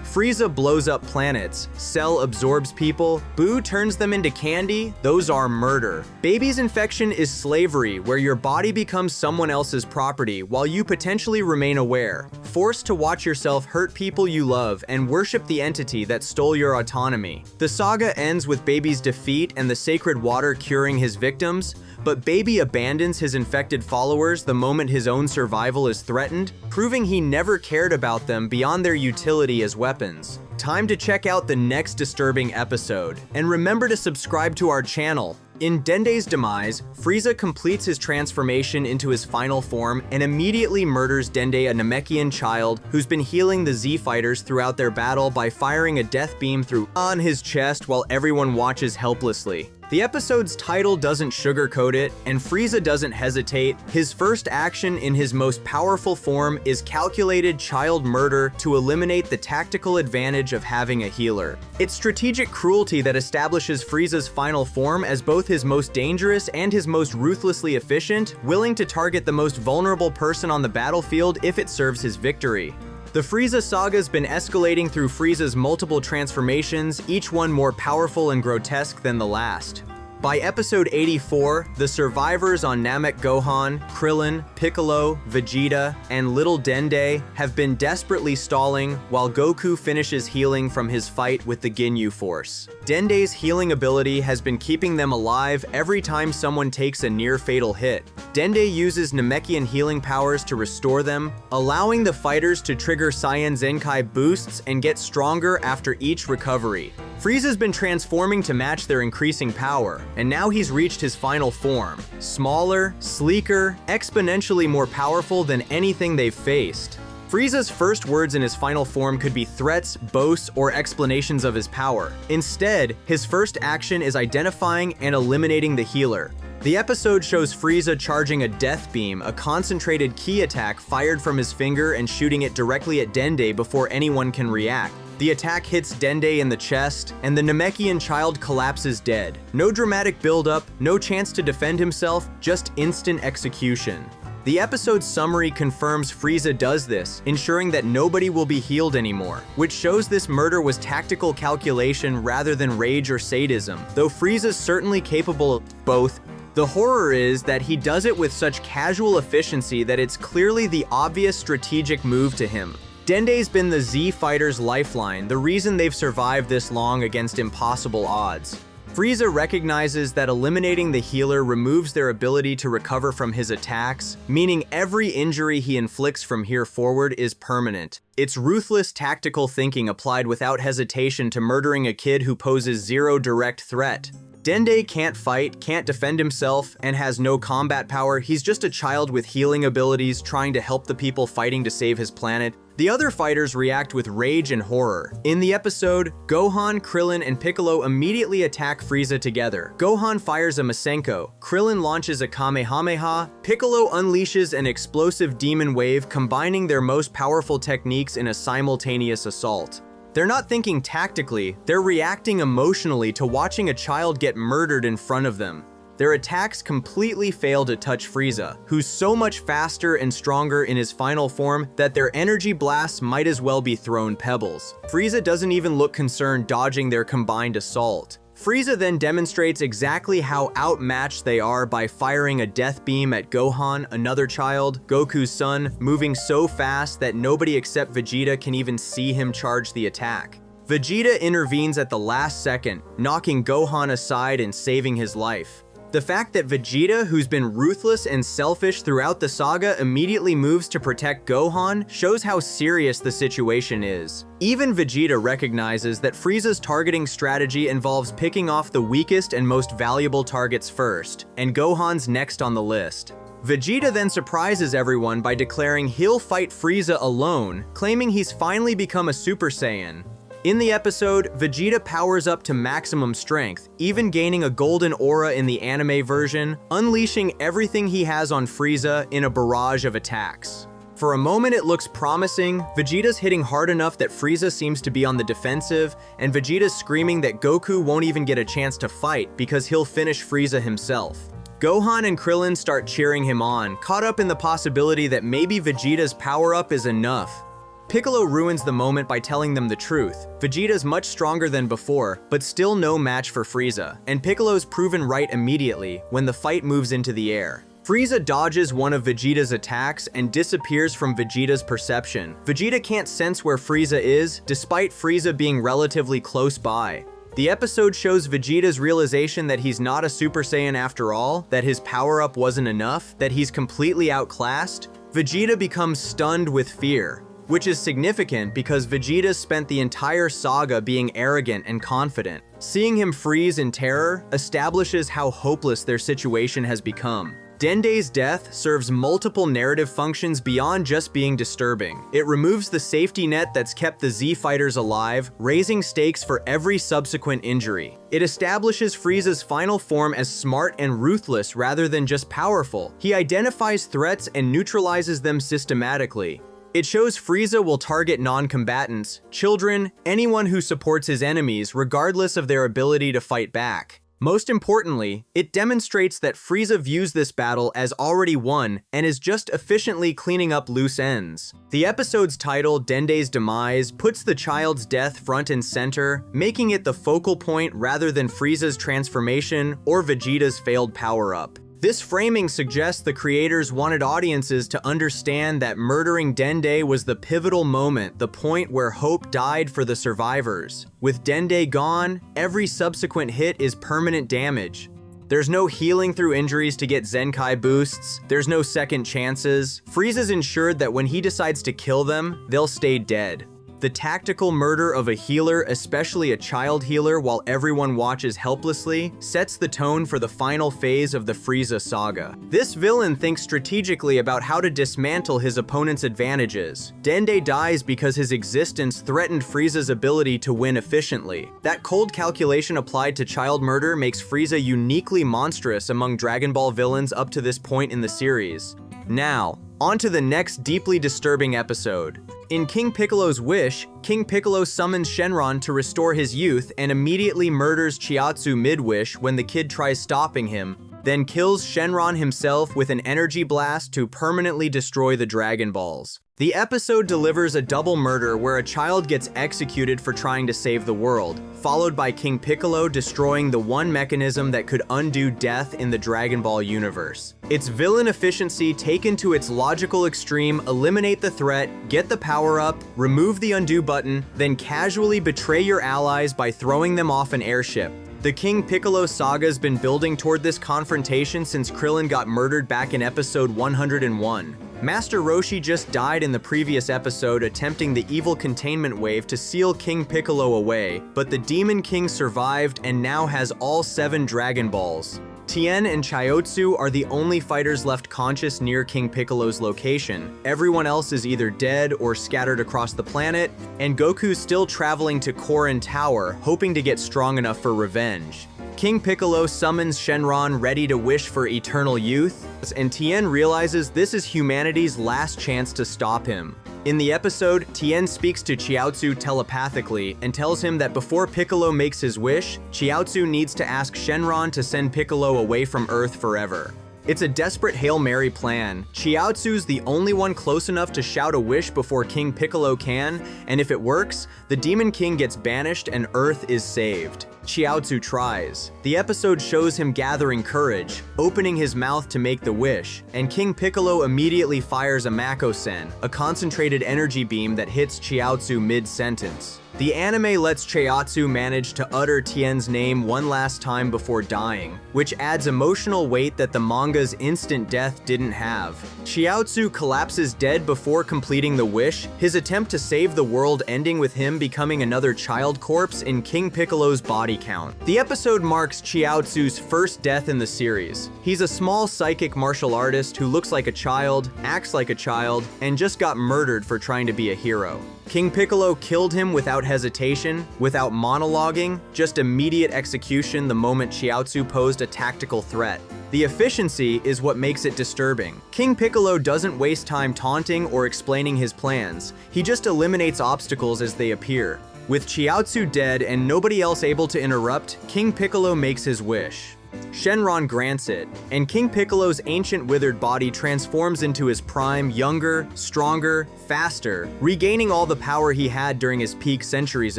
Frieza blows up planets, Cell absorbs people, Buu turns them into candy, those are murder. Baby's infection is slavery, where your body becomes someone else's property while you potentially remain aware, forced to watch yourself hurt people you love and worship the entity that stole your autonomy. The saga ends with Baby's defeat and the sacred water curing his victims, but Baby abandons his infected followers the moment his own survival is threatened, proving he never cared about them beyond their utility as weapons. Time to check out the next disturbing episode, and remember to subscribe to our channel. In Dende's demise, Frieza completes his transformation into his final form and immediately murders Dende, a Namekian child who's been healing the Z fighters throughout their battle by firing a death beam through on his chest while everyone watches helplessly. The episode's title doesn't sugarcoat it, and Frieza doesn't hesitate. His first action in his most powerful form is calculated child murder to eliminate the tactical advantage of having a healer. It's strategic cruelty that establishes Frieza's final form as both his most dangerous and his most ruthlessly efficient, willing to target the most vulnerable person on the battlefield if it serves his victory. The Frieza saga's been escalating through Frieza's multiple transformations, each one more powerful and grotesque than the last. By episode 84, the survivors on Namek Gohan, Krillin, Piccolo, Vegeta, and Little Dende have been desperately stalling while Goku finishes healing from his fight with the Ginyu Force. Dende's healing ability has been keeping them alive every time someone takes a near-fatal hit. Dende uses Namekian healing powers to restore them, allowing the fighters to trigger Saiyan Zenkai boosts and get stronger after each recovery. Frieza's been transforming to match their increasing power, and now he's reached his final form. Smaller, sleeker, exponentially more powerful than anything they've faced. Frieza's first words in his final form could be threats, boasts, or explanations of his power. Instead, his first action is identifying and eliminating the healer. The episode shows Frieza charging a death beam, a concentrated ki attack fired from his finger and shooting it directly at Dende before anyone can react. The attack hits Dende in the chest, and the Namekian child collapses dead. No dramatic build-up, no chance to defend himself, just instant execution. The episode's summary confirms Frieza does this, ensuring that nobody will be healed anymore, which shows this murder was tactical calculation rather than rage or sadism, though Frieza's certainly capable of both. The horror is that he does it with such casual efficiency that it's clearly the obvious strategic move to him. Dende's been the Z fighters' lifeline, the reason they've survived this long against impossible odds. Frieza recognizes that eliminating the healer removes their ability to recover from his attacks, meaning every injury he inflicts from here forward is permanent. It's ruthless tactical thinking applied without hesitation to murdering a kid who poses zero direct threat. Dende can't fight, can't defend himself, and has no combat power. He's just a child with healing abilities trying to help the people fighting to save his planet. The other fighters react with rage and horror. In the episode, Gohan, Krillin, and Piccolo immediately attack Frieza together. Gohan fires a Masenko, Krillin launches a Kamehameha, Piccolo unleashes an explosive demon wave, combining their most powerful techniques in a simultaneous assault. They're not thinking tactically, they're reacting emotionally to watching a child get murdered in front of them. Their attacks completely fail to touch Frieza, who's so much faster and stronger in his final form that their energy blasts might as well be thrown pebbles. Frieza doesn't even look concerned dodging their combined assault. Frieza then demonstrates exactly how outmatched they are by firing a death beam at Gohan, another child, Goku's son, moving so fast that nobody except Vegeta can even see him charge the attack. Vegeta intervenes at the last second, knocking Gohan aside and saving his life. The fact that Vegeta, who's been ruthless and selfish throughout the saga, immediately moves to protect Gohan shows how serious the situation is. Even Vegeta recognizes that Frieza's targeting strategy involves picking off the weakest and most valuable targets first, and Gohan's next on the list. Vegeta then surprises everyone by declaring he'll fight Frieza alone, claiming he's finally become a Super Saiyan. In the episode, Vegeta powers up to maximum strength, even gaining a golden aura in the anime version, unleashing everything he has on Frieza in a barrage of attacks. For a moment it looks promising, Vegeta's hitting hard enough that Frieza seems to be on the defensive, and Vegeta's screaming that Goku won't even get a chance to fight because he'll finish Frieza himself. Gohan and Krillin start cheering him on, caught up in the possibility that maybe Vegeta's power-up is enough. Piccolo ruins the moment by telling them the truth. Vegeta's much stronger than before, but still no match for Frieza, and Piccolo's proven right immediately when the fight moves into the air. Frieza dodges one of Vegeta's attacks and disappears from Vegeta's perception. Vegeta can't sense where Frieza is, despite Frieza being relatively close by. The episode shows Vegeta's realization that he's not a Super Saiyan after all, that his power-up wasn't enough, that he's completely outclassed. Vegeta becomes stunned with fear, which is significant because Vegeta spent the entire saga being arrogant and confident. Seeing him freeze in terror establishes how hopeless their situation has become. Dende's death serves multiple narrative functions beyond just being disturbing. It removes the safety net that's kept the Z fighters alive, raising stakes for every subsequent injury. It establishes Frieza's final form as smart and ruthless rather than just powerful. He identifies threats and neutralizes them systematically. It shows Frieza will target non-combatants, children, anyone who supports his enemies regardless of their ability to fight back. Most importantly, it demonstrates that Frieza views this battle as already won and is just efficiently cleaning up loose ends. The episode's title, Dende's Demise, puts the child's death front and center, making it the focal point rather than Frieza's transformation or Vegeta's failed power-up. This framing suggests the creators wanted audiences to understand that murdering Dende was the pivotal moment, the point where hope died for the survivors. With Dende gone, every subsequent hit is permanent damage. There's no healing through injuries to get Zenkai boosts, there's no second chances. Frieza's ensured that when he decides to kill them, they'll stay dead. The tactical murder of a healer, especially a child healer, while everyone watches helplessly, sets the tone for the final phase of the Frieza saga. This villain thinks strategically about how to dismantle his opponent's advantages. Dende dies because his existence threatened Frieza's ability to win efficiently. That cold calculation applied to child murder makes Frieza uniquely monstrous among Dragon Ball villains up to this point in the series. Now, on to the next deeply disturbing episode. In King Piccolo's wish, King Piccolo summons Shenron to restore his youth and immediately murders Chiaotzu mid-wish when the kid tries stopping him, then kills Shenron himself with an energy blast to permanently destroy the Dragon Balls. The episode delivers a double murder where a child gets executed for trying to save the world, followed by King Piccolo destroying the one mechanism that could undo death in the Dragon Ball universe. Its villain efficiency taken to its logical extreme, eliminate the threat, get the power-up, remove the undo button, then casually betray your allies by throwing them off an airship. The King Piccolo saga's been building toward this confrontation since Krillin got murdered back in episode 101. Master Roshi just died in the previous episode attempting the evil containment wave to seal King Piccolo away, but the Demon King survived and now has all 7 Dragon Balls. Tien and Chiaotzu are the only fighters left conscious near King Piccolo's location. Everyone else is either dead or scattered across the planet, and Goku's still traveling to Korin Tower, hoping to get strong enough for revenge. King Piccolo summons Shenron ready to wish for eternal youth, and Tien realizes this is humanity's last chance to stop him. In the episode, Tien speaks to Chiaotzu telepathically and tells him that before Piccolo makes his wish, Chiaotzu needs to ask Shenron to send Piccolo away from Earth forever. It's a desperate Hail Mary plan. Chiaotzu's the only one close enough to shout a wish before King Piccolo can, and if it works, the Demon King gets banished and Earth is saved. Chiaotzu tries. The episode shows him gathering courage, opening his mouth to make the wish, and King Piccolo immediately fires a Makosen, a concentrated energy beam that hits Chiaotzu mid-sentence. The anime lets Chiaotzu manage to utter Tien's name one last time before dying, which adds emotional weight that the manga's instant death didn't have. Chiaotzu collapses dead before completing the wish, his attempt to save the world ending with him becoming another child corpse in King Piccolo's body count. The episode marks Chiaotzu's first death in the series. He's a small psychic martial artist who looks like a child, acts like a child, and just got murdered for trying to be a hero. King Piccolo killed him without hesitation, without monologuing, just immediate execution the moment Chiaotzu posed a tactical threat. The efficiency is what makes it disturbing. King Piccolo doesn't waste time taunting or explaining his plans, he just eliminates obstacles as they appear. With Chiaotzu dead and nobody else able to interrupt, King Piccolo makes his wish. Shenron grants it, and King Piccolo's ancient withered body transforms into his prime, younger, stronger, faster, regaining all the power he had during his peak centuries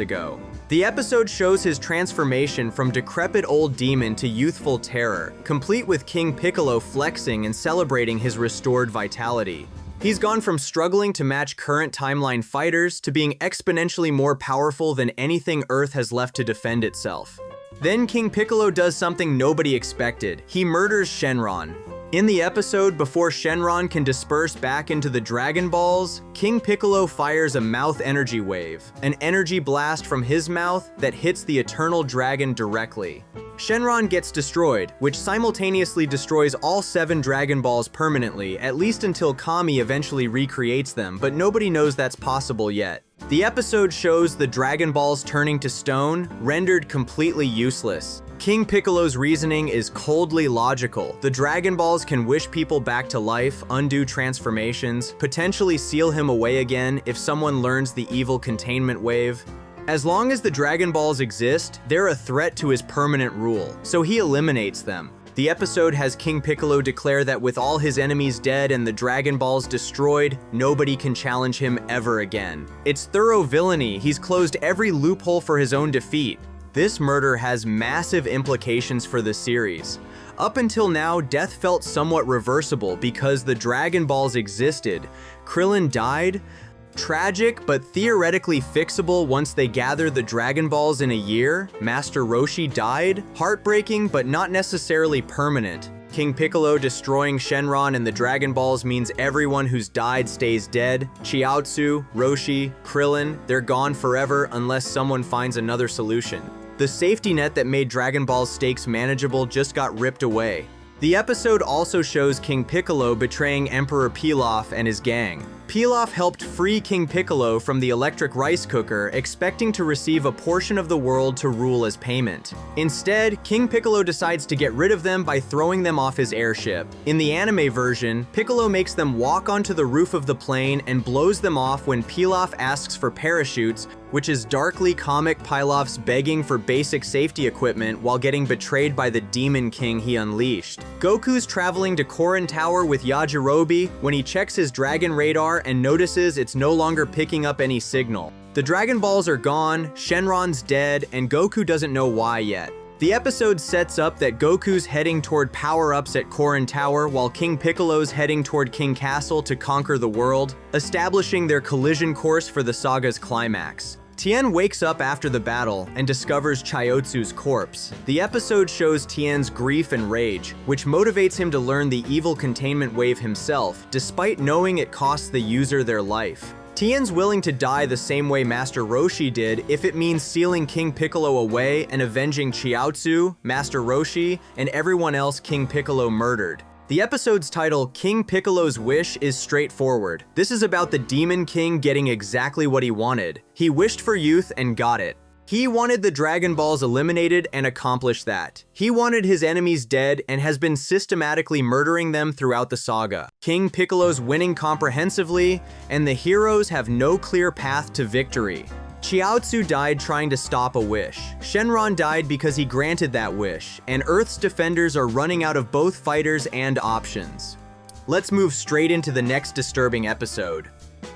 ago. The episode shows his transformation from decrepit old demon to youthful terror, complete with King Piccolo flexing and celebrating his restored vitality. He's gone from struggling to match current timeline fighters to being exponentially more powerful than anything Earth has left to defend itself. Then King Piccolo does something nobody expected. He murders Shenron. In the episode, before Shenron can disperse back into the Dragon Balls, King Piccolo fires a mouth energy wave, an energy blast from his mouth that hits the Eternal Dragon directly. Shenron gets destroyed, which simultaneously destroys all 7 Dragon Balls permanently, at least until Kami eventually recreates them, but nobody knows that's possible yet. The episode shows the Dragon Balls turning to stone, rendered completely useless. King Piccolo's reasoning is coldly logical. The Dragon Balls can wish people back to life, undo transformations, potentially seal him away again if someone learns the evil containment wave. As long as the Dragon Balls exist, they're a threat to his permanent rule, so he eliminates them. The episode has King Piccolo declare that with all his enemies dead and the Dragon Balls destroyed, nobody can challenge him ever again. It's thorough villainy. He's closed every loophole for his own defeat. This murder has massive implications for the series. Up until now, death felt somewhat reversible because the Dragon Balls existed. Krillin died. Tragic, but theoretically fixable once they gather the Dragon Balls in a year. Master Roshi died. Heartbreaking, but not necessarily permanent. King Piccolo destroying Shenron and the Dragon Balls means everyone who's died stays dead. Chiaotzu, Roshi, Krillin, they're gone forever unless someone finds another solution. The safety net that made Dragon Ball's stakes manageable just got ripped away. The episode also shows King Piccolo betraying Emperor Pilaf and his gang. Pilaf helped free King Piccolo from the electric rice cooker, expecting to receive a portion of the world to rule as payment. Instead, King Piccolo decides to get rid of them by throwing them off his airship. In the anime version, Piccolo makes them walk onto the roof of the plane and blows them off when Pilaf asks for parachutes, which is darkly comic Pilaf's begging for basic safety equipment while getting betrayed by the Demon King he unleashed. Goku's traveling to Korin Tower with Yajirobe when he checks his dragon radar and notices it's no longer picking up any signal. The Dragon Balls are gone, Shenron's dead, and Goku doesn't know why yet. The episode sets up that Goku's heading toward power-ups at Korin Tower while King Piccolo's heading toward King Castle to conquer the world, establishing their collision course for the saga's climax. Tien wakes up after the battle and discovers Chiaotzu's corpse. The episode shows Tien's grief and rage, which motivates him to learn the evil containment wave himself, despite knowing it costs the user their life. Tien's willing to die the same way Master Roshi did if it means sealing King Piccolo away and avenging Chiaotzu, Master Roshi, and everyone else King Piccolo murdered. The episode's title, King Piccolo's Wish, is straightforward. This is about the Demon King getting exactly what he wanted. He wished for youth and got it. He wanted the Dragon Balls eliminated and accomplished that. He wanted his enemies dead and has been systematically murdering them throughout the saga. King Piccolo's winning comprehensively, and the heroes have no clear path to victory. Chiaotzu died trying to stop a wish. Shenron died because he granted that wish, and Earth's defenders are running out of both fighters and options. Let's move straight into the next disturbing episode.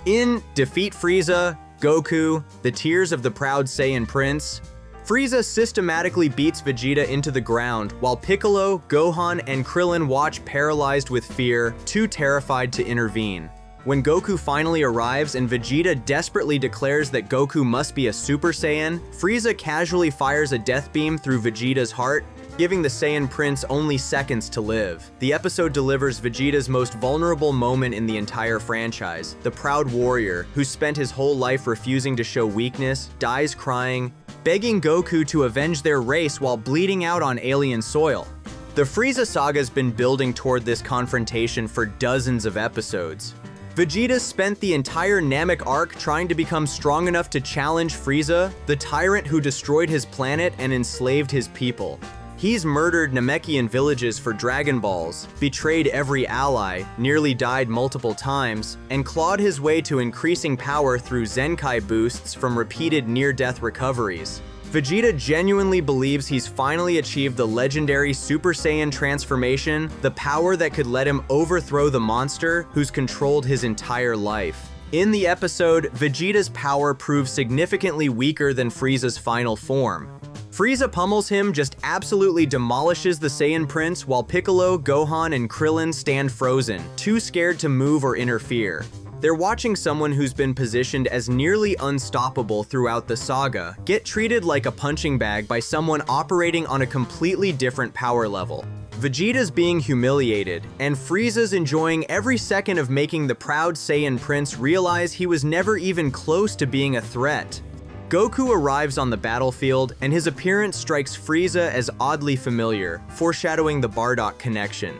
In Defeat Frieza, Goku, The Tears of the Proud Saiyan Prince, Frieza systematically beats Vegeta into the ground while Piccolo, Gohan, and Krillin watch paralyzed with fear, too terrified to intervene. When Goku finally arrives and Vegeta desperately declares that Goku must be a Super Saiyan, Frieza casually fires a death beam through Vegeta's heart, giving the Saiyan Prince only seconds to live. The episode delivers Vegeta's most vulnerable moment in the entire franchise. The proud warrior, who spent his whole life refusing to show weakness, dies crying, begging Goku to avenge their race while bleeding out on alien soil. The Frieza saga's been building toward this confrontation for dozens of episodes. Vegeta spent the entire Namek arc trying to become strong enough to challenge Frieza, the tyrant who destroyed his planet and enslaved his people. He's murdered Namekian villages for Dragon Balls, betrayed every ally, nearly died multiple times, and clawed his way to increasing power through Zenkai boosts from repeated near-death recoveries. Vegeta genuinely believes he's finally achieved the legendary Super Saiyan transformation, the power that could let him overthrow the monster who's controlled his entire life. In the episode, Vegeta's power proves significantly weaker than Frieza's final form. Frieza pummels him, just absolutely demolishes the Saiyan Prince, while Piccolo, Gohan, and Krillin stand frozen, too scared to move or interfere. They're watching someone who's been positioned as nearly unstoppable throughout the saga get treated like a punching bag by someone operating on a completely different power level. Vegeta's being humiliated, and Frieza's enjoying every second of making the proud Saiyan Prince realize he was never even close to being a threat. Goku arrives on the battlefield, and his appearance strikes Frieza as oddly familiar, foreshadowing the Bardock connection.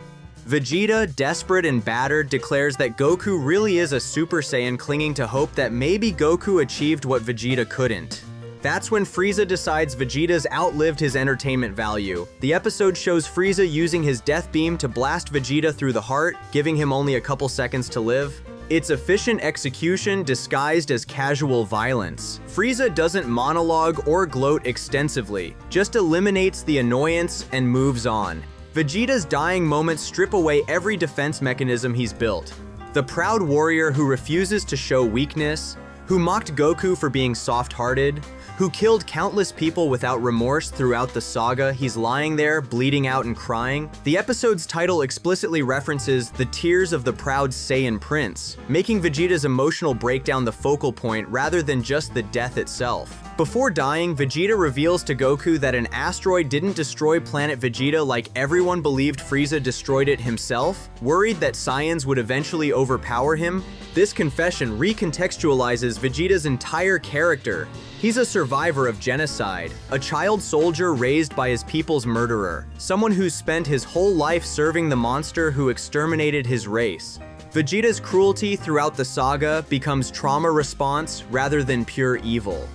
Vegeta, desperate and battered, declares that Goku really is a Super Saiyan clinging to hope that maybe Goku achieved what Vegeta couldn't. That's when Frieza decides Vegeta's outlived his entertainment value. The episode shows Frieza using his death beam to blast Vegeta through the heart, giving him only a couple seconds to live. It's efficient execution disguised as casual violence. Frieza doesn't monologue or gloat extensively, just eliminates the annoyance and moves on. Vegeta's dying moments strip away every defense mechanism he's built. The proud warrior who refuses to show weakness, who mocked Goku for being soft-hearted, who killed countless people without remorse throughout the saga, he's lying there, bleeding out and crying. The episode's title explicitly references the tears of the proud Saiyan Prince, making Vegeta's emotional breakdown the focal point rather than just the death itself. Before dying, Vegeta reveals to Goku that an asteroid didn't destroy planet Vegeta like everyone believed Frieza destroyed it himself, worried that Saiyans would eventually overpower him. This confession recontextualizes Vegeta's entire character. He's a survivor of genocide, a child soldier raised by his people's murderer, someone who's spent his whole life serving the monster who exterminated his race. Vegeta's cruelty throughout the saga becomes trauma response rather than pure evil.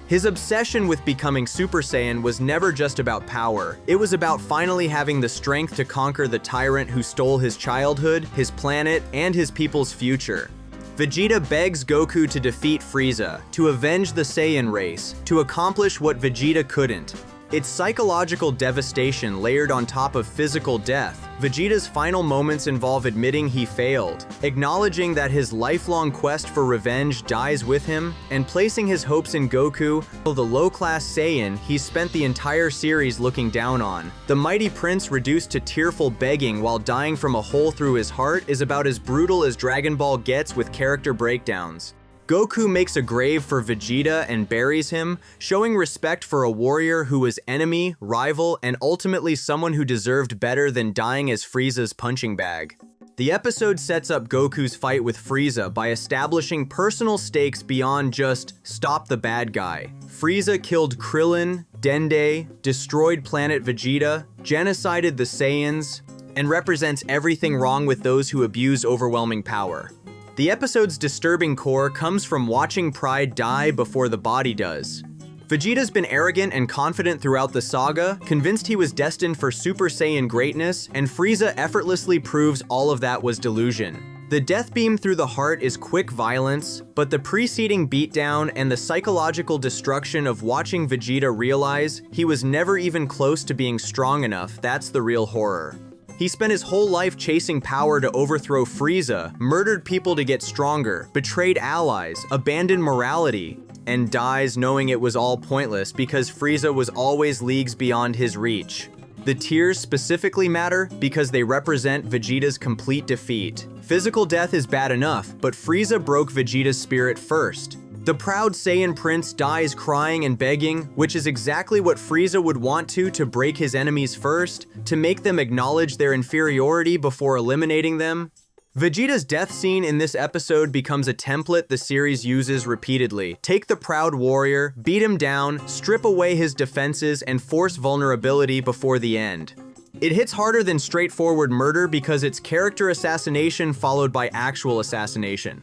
His obsession with becoming Super Saiyan was never just about power. It was about finally having the strength to conquer the tyrant who stole his childhood, his planet, and his people's future. Vegeta begs Goku to defeat Frieza, to avenge the Saiyan race, to accomplish what Vegeta couldn't. It's psychological devastation layered on top of physical death. Vegeta's final moments involve admitting he failed, acknowledging that his lifelong quest for revenge dies with him, and placing his hopes in Goku, the low-class Saiyan he's spent the entire series looking down on. The mighty prince reduced to tearful begging while dying from a hole through his heart is about as brutal as Dragon Ball gets with character breakdowns. Goku makes a grave for Vegeta and buries him, showing respect for a warrior who was enemy, rival, and ultimately someone who deserved better than dying as Frieza's punching bag. The episode sets up Goku's fight with Frieza by establishing personal stakes beyond just stop the bad guy. Frieza killed Krillin, Dende, destroyed planet Vegeta, genocided the Saiyans, and represents everything wrong with those who abuse overwhelming power. The episode's disturbing core comes from watching pride die before the body does. Vegeta's been arrogant and confident throughout the saga, convinced he was destined for Super Saiyan greatness, and Frieza effortlessly proves all of that was delusion. The death beam through the heart is quick violence, but the preceding beatdown and the psychological destruction of watching Vegeta realize he was never even close to being strong enough, that's the real horror. He spent his whole life chasing power to overthrow Frieza, murdered people to get stronger, betrayed allies, abandoned morality, and dies knowing it was all pointless because Frieza was always leagues beyond his reach. The tears specifically matter because they represent Vegeta's complete defeat. Physical death is bad enough, but Frieza broke Vegeta's spirit first. The proud Saiyan prince dies crying and begging, which is exactly what Frieza would want to break his enemies first, to make them acknowledge their inferiority before eliminating them. Vegeta's death scene in this episode becomes a template the series uses repeatedly. Take the proud warrior, beat him down, strip away his defenses, and force vulnerability before the end. It hits harder than straightforward murder because it's character assassination followed by actual assassination.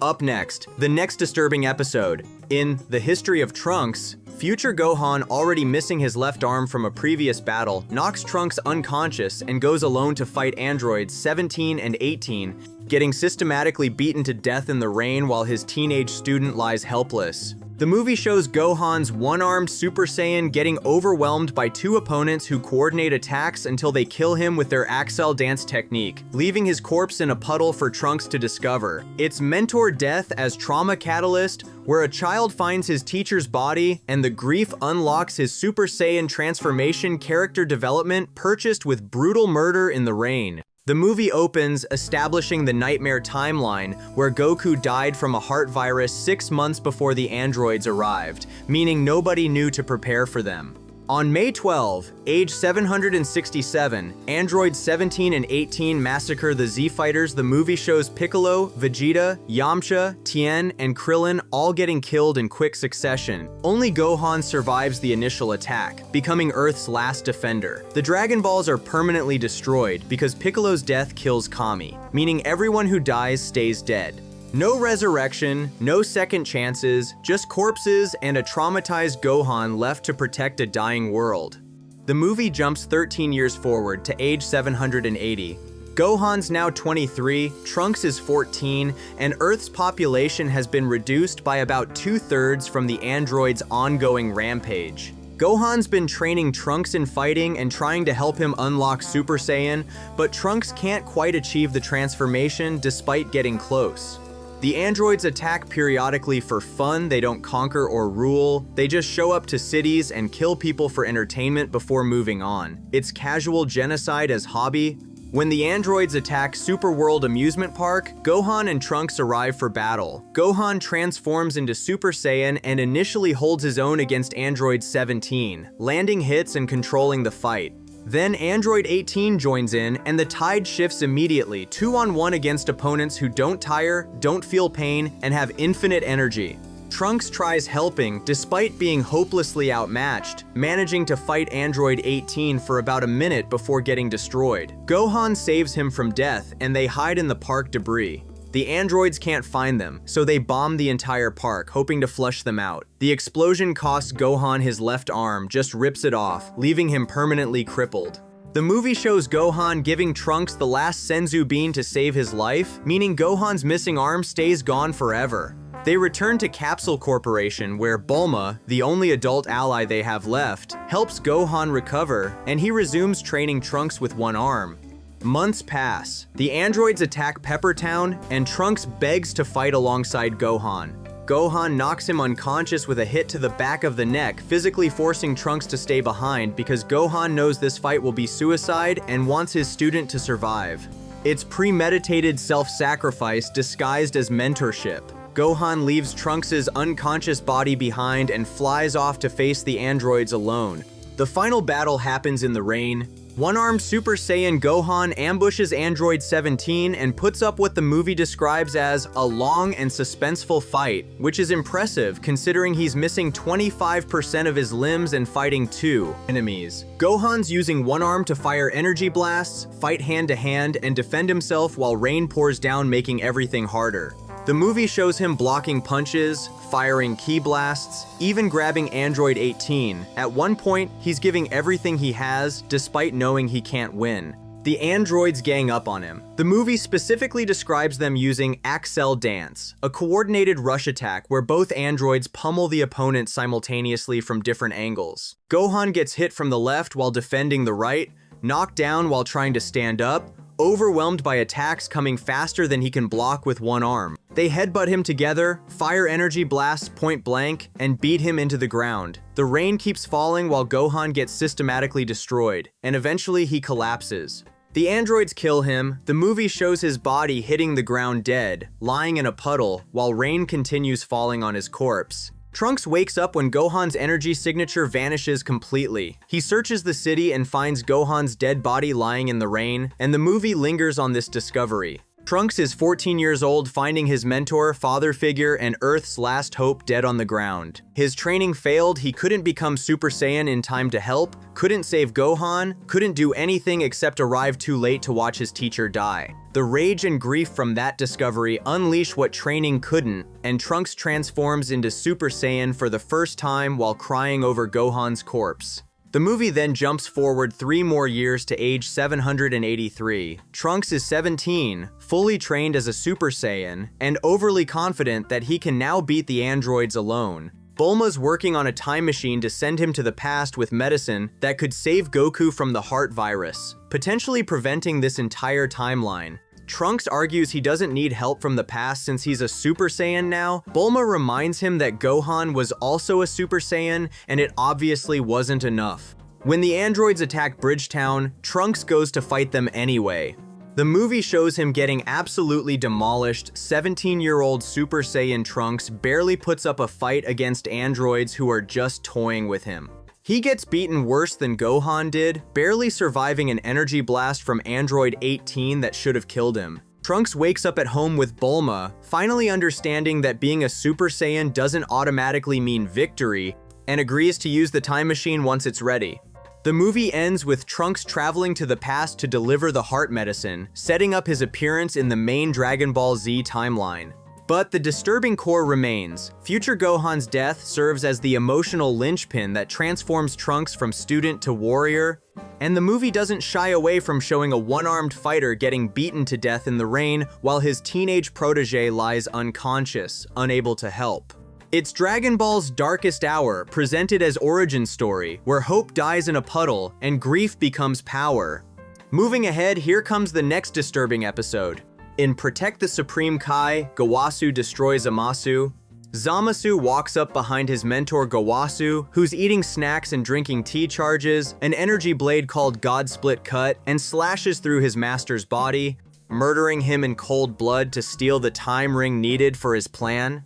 Up next, the next disturbing episode. In The History of Trunks, future Gohan, already missing his left arm from a previous battle, knocks Trunks unconscious and goes alone to fight androids 17 and 18, getting systematically beaten to death in the rain while his teenage student lies helpless. The movie shows Gohan's one-armed Super Saiyan getting overwhelmed by two opponents who coordinate attacks until they kill him with their Axel dance technique, leaving his corpse in a puddle for Trunks to discover. It's mentor death as trauma catalyst, where a child finds his teacher's body and the grief unlocks his Super Saiyan transformation character development purchased with brutal murder in the rain. The movie opens establishing the Nightmare timeline, where Goku died from a heart virus 6 months before the androids arrived, meaning nobody knew to prepare for them. On May 12, age 767, androids 17 and 18 massacre the Z-Fighters. The movie shows Piccolo, Vegeta, Yamcha, Tien, and Krillin all getting killed in quick succession. Only Gohan survives the initial attack, becoming Earth's last defender. The Dragon Balls are permanently destroyed because Piccolo's death kills Kami, meaning everyone who dies stays dead. No resurrection, no second chances, just corpses and a traumatized Gohan left to protect a dying world. The movie jumps 13 years forward to age 780. Gohan's now 23, Trunks is 14, and Earth's population has been reduced by about 2/3 from the androids' ongoing rampage. Gohan's been training Trunks in fighting and trying to help him unlock Super Saiyan, but Trunks can't quite achieve the transformation despite getting close. The androids attack periodically for fun. They don't conquer or rule. They just show up to cities and kill people for entertainment before moving on. It's casual genocide as hobby. When the androids attack Super World Amusement Park, Gohan and Trunks arrive for battle. Gohan transforms into Super Saiyan and initially holds his own against Android 17, landing hits and controlling the fight. Then Android 18 joins in, and the tide shifts immediately, 2-on-1 against opponents who don't tire, don't feel pain, and have infinite energy. Trunks tries helping despite being hopelessly outmatched, managing to fight Android 18 for about a minute before getting destroyed. Gohan saves him from death, and they hide in the park debris. The androids can't find them, so they bomb the entire park, hoping to flush them out. The explosion costs Gohan his left arm, just rips it off, leaving him permanently crippled. The movie shows Gohan giving Trunks the last Senzu bean to save his life, meaning Gohan's missing arm stays gone forever. They return to Capsule Corporation, where Bulma, the only adult ally they have left, helps Gohan recover, and he resumes training Trunks with one arm. Months pass. The androids attack Pepper Town, and Trunks begs to fight alongside Gohan. Gohan knocks him unconscious with a hit to the back of the neck, physically forcing Trunks to stay behind because Gohan knows this fight will be suicide and wants his student to survive. It's premeditated self-sacrifice disguised as mentorship. Gohan leaves Trunks' unconscious body behind and flies off to face the androids alone. The final battle happens in the rain. One-armed Super Saiyan Gohan ambushes Android 17 and puts up what the movie describes as a long and suspenseful fight, which is impressive considering he's missing 25% of his limbs and fighting 2 enemies. Gohan's using one arm to fire energy blasts, fight hand-to-hand, and defend himself while rain pours down, making everything harder. The movie shows him blocking punches, firing ki blasts, even grabbing Android 18. At one point, he's giving everything he has, despite knowing he can't win. The androids gang up on him. The movie specifically describes them using Axel Dance, a coordinated rush attack where both androids pummel the opponent simultaneously from different angles. Gohan gets hit from the left while defending the right, knocked down while trying to stand up, overwhelmed by attacks coming faster than he can block with one arm. They headbutt him together, fire energy blasts point blank, and beat him into the ground. The rain keeps falling while Gohan gets systematically destroyed, and eventually he collapses. The androids kill him. The movie shows his body hitting the ground dead, lying in a puddle, while rain continues falling on his corpse. Trunks wakes up when Gohan's energy signature vanishes completely. He searches the city and finds Gohan's dead body lying in the rain, and the movie lingers on this discovery. Trunks is 14 years old, finding his mentor, father figure, and Earth's last hope dead on the ground. His training failed, he couldn't become Super Saiyan in time to help, couldn't save Gohan, couldn't do anything except arrive too late to watch his teacher die. The rage and grief from that discovery unleash what training couldn't, and Trunks transforms into Super Saiyan for the first time while crying over Gohan's corpse. The movie then jumps forward 3 more years to age 783. Trunks is 17, fully trained as a Super Saiyan, and overly confident that he can now beat the androids alone. Bulma's working on a time machine to send him to the past with medicine that could save Goku from the heart virus, potentially preventing this entire timeline. Trunks argues he doesn't need help from the past since he's a Super Saiyan now. Bulma reminds him that Gohan was also a Super Saiyan, and it obviously wasn't enough. When the androids attack Bridgetown, Trunks goes to fight them anyway. The movie shows him getting absolutely demolished. 17-year-old Super Saiyan Trunks barely puts up a fight against androids who are just toying with him. He gets beaten worse than Gohan did, barely surviving an energy blast from Android 18 that should have killed him. Trunks wakes up at home with Bulma, finally understanding that being a Super Saiyan doesn't automatically mean victory, and agrees to use the time machine once it's ready. The movie ends with Trunks traveling to the past to deliver the heart medicine, setting up his appearance in the main Dragon Ball Z timeline. But the disturbing core remains. Future Gohan's death serves as the emotional linchpin that transforms Trunks from student to warrior, and the movie doesn't shy away from showing a one-armed fighter getting beaten to death in the rain while his teenage protege lies unconscious, unable to help. It's Dragon Ball's darkest hour, presented as origin story, where hope dies in a puddle and grief becomes power. Moving ahead, here comes the next disturbing episode. In Protect the Supreme Kai, Gowasu destroys Zamasu. Zamasu walks up behind his mentor Gowasu, who's eating snacks and drinking tea charges, an energy blade called God Split Cut, and slashes through his master's body, murdering him in cold blood to steal the time ring needed for his plan.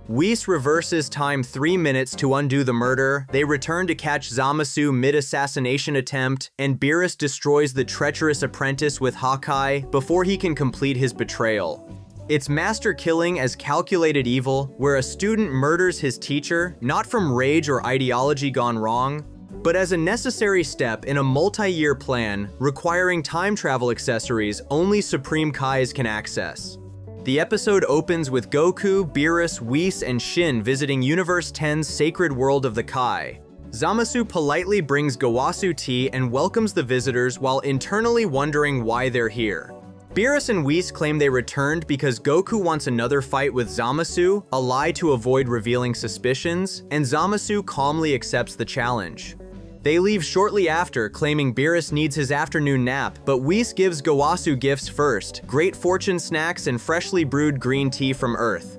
Whis reverses time 3 minutes to undo the murder. They return to catch Zamasu mid-assassination attempt, and Beerus destroys the treacherous apprentice with Hakai before he can complete his betrayal. It's master killing as calculated evil, where a student murders his teacher, not from rage or ideology gone wrong, but as a necessary step in a multi-year plan requiring time travel accessories only Supreme Kais can access. The episode opens with Goku, Beerus, Whis, and Shin visiting Universe 10's sacred world of the Kai. Zamasu politely brings Gowasu tea and welcomes the visitors while internally wondering why they're here. Beerus and Whis claim they returned because Goku wants another fight with Zamasu, a lie to avoid revealing suspicions, and Zamasu calmly accepts the challenge. They leave shortly after, claiming Beerus needs his afternoon nap, but Whis gives Gowasu gifts first, great fortune snacks and freshly brewed green tea from Earth.